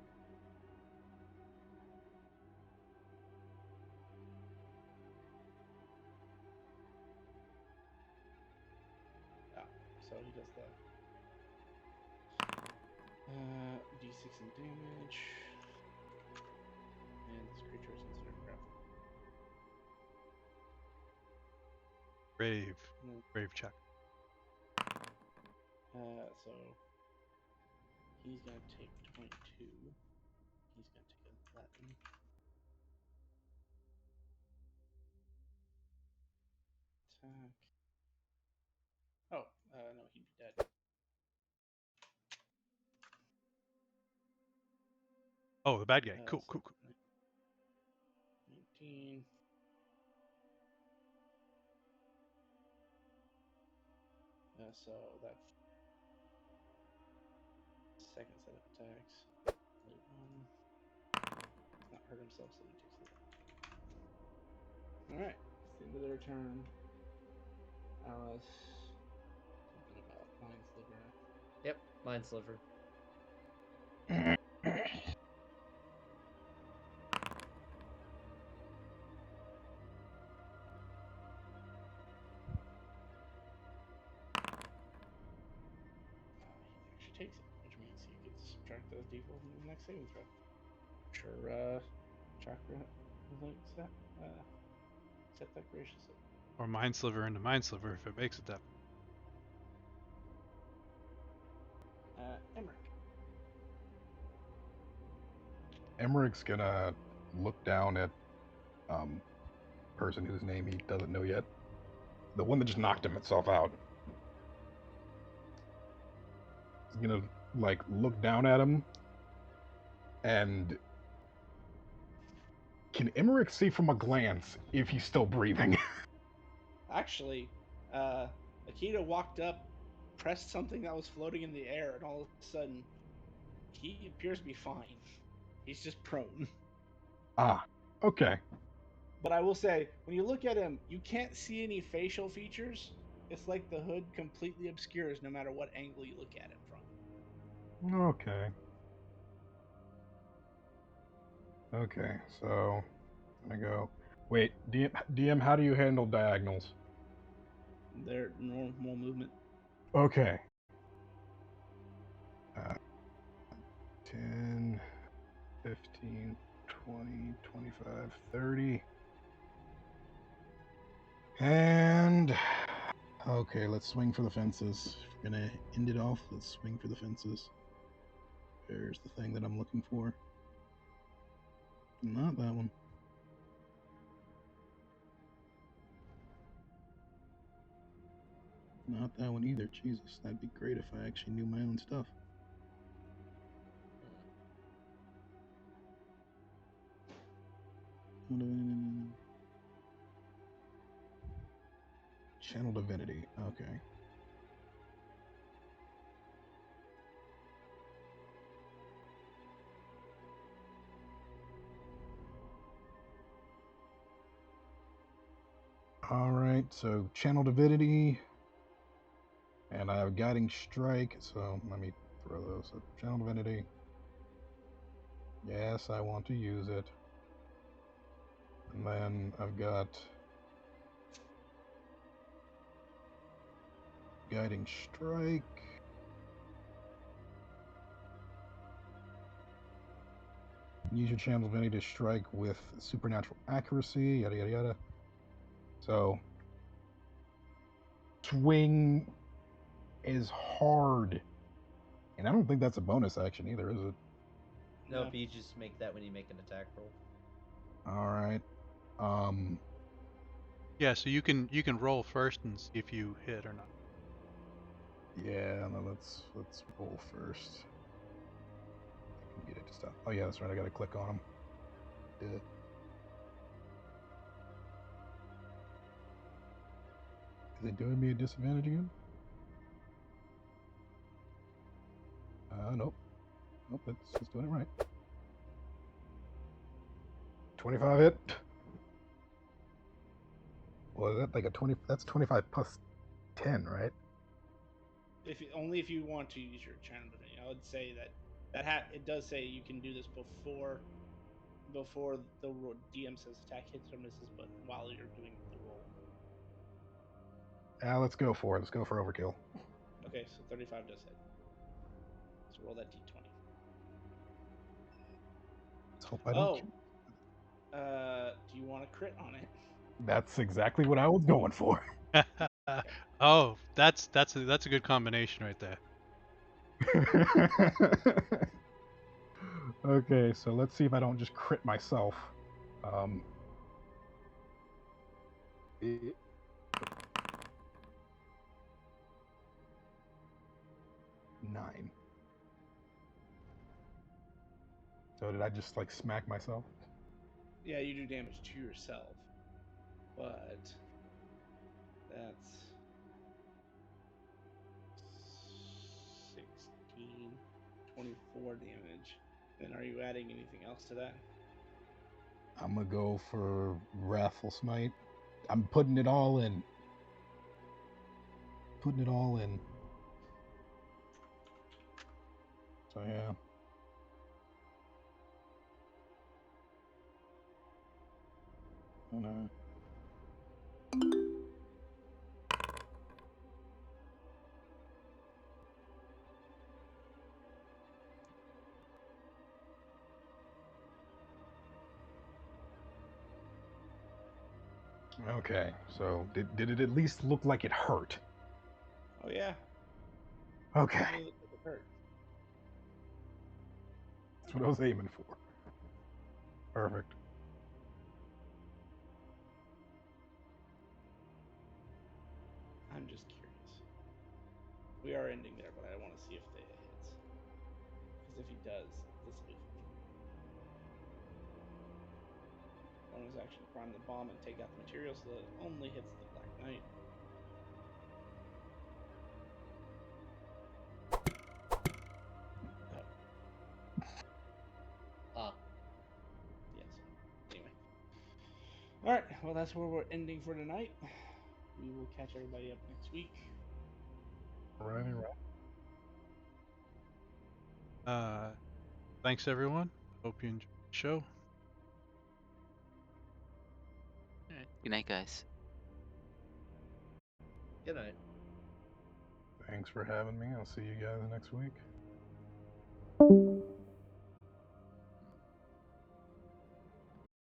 Oh, so he does the d6 in damage, and this creature is considered grappled. Brave Chakra. So he's gonna take 22. He's gonna take 11. Attack. Oh, no, he'd be dead. Oh, the bad guy. Cool. 19. So that second set of attacks. One. Not hurt himself, so he takes it. Alright, it's the end of their turn. Alice. Something about Mind Sliver. Yep, Mind Sliver. He actually takes it, which means he gets to subtract those d4 from the next saving throw. Sure, Chakra links that, set that graciously. Or Mind Sliver into Mind Sliver if it makes it that. Emmerich. Emmerich's gonna look down at person whose name he doesn't know yet. The one that just knocked himself out. He's gonna look down at him and Can Emmerich see from a glance if he's still breathing? Actually, Akita walked up, pressed something that was floating in the air, and all of a sudden, he appears to be fine. He's just prone. Ah, okay. But I will say, when you look at him, you can't see any facial features. It's like the hood completely obscures no matter what angle you look at it from. Okay. Okay, so I'm gonna go. Wait, DM, how do you handle diagonals? Their normal movement. Okay. 10, 15, 20, 25, 30. And okay, let's swing for the fences. If we're gonna end it off, let's swing for the fences. There's the thing that I'm looking for. Not that one. Not that one either. Jesus, that'd be great if I actually knew my own stuff. Channel Divinity. Okay. Alright, so Channel Divinity. And I have Guiding Strike, so let me throw those up. Channel Divinity. Yes, I want to use it. And then I've got Guiding Strike. Use your Channel Divinity to strike with supernatural accuracy, yada yada yada. So, swing is hard. And I don't think that's a bonus action either, is it? Nope, you just make that when you make an attack roll. Alright. Yeah, so you can roll first and see if you hit or not. Yeah, no, let's roll first. I can get it to stop. Oh yeah, that's right, I gotta click on them. Yeah. Is it doing me a disadvantage again? Nope. Nope, it's doing it right. 25 hit. Well, is that like a 20? That's 25 plus 10, right? Only if you want to use your channel divinity. I would say that it does say you can do this before the DM says attack hits or misses, but while you're doing the roll. Let's go for it. Let's go for overkill. Okay, so 35 does hit. So roll that d20. Let's hope I don't. Do you want to crit on it? That's exactly what I was going for. Oh, that's a good combination right there. Okay, so let's see if I don't just crit myself. 9. So did I just like smack myself? Yeah, you do damage to yourself, but that's 16, 24 damage. Then are you adding anything else to that? I'm gonna go for Wrathful Smite. I'm putting it all in. Putting it all in. So yeah. And, okay, so did it at least look like it hurt? Oh yeah. Okay, It really looked like it hurt. that's what I was aiming for. Perfect. I'm just curious. We are ending there, but I want to see if they hits. Because if he does, this will be fun. bonus action to prime the bomb and take out the material so that it only hits the Black Knight. Yes. Anyway. Alright, well, that's where we're ending for tonight. We will catch everybody up next week. Alrighty, right. Thanks everyone. Hope you enjoyed the show. Alright, good night, guys. Good night. Thanks for having me. I'll see you guys next week.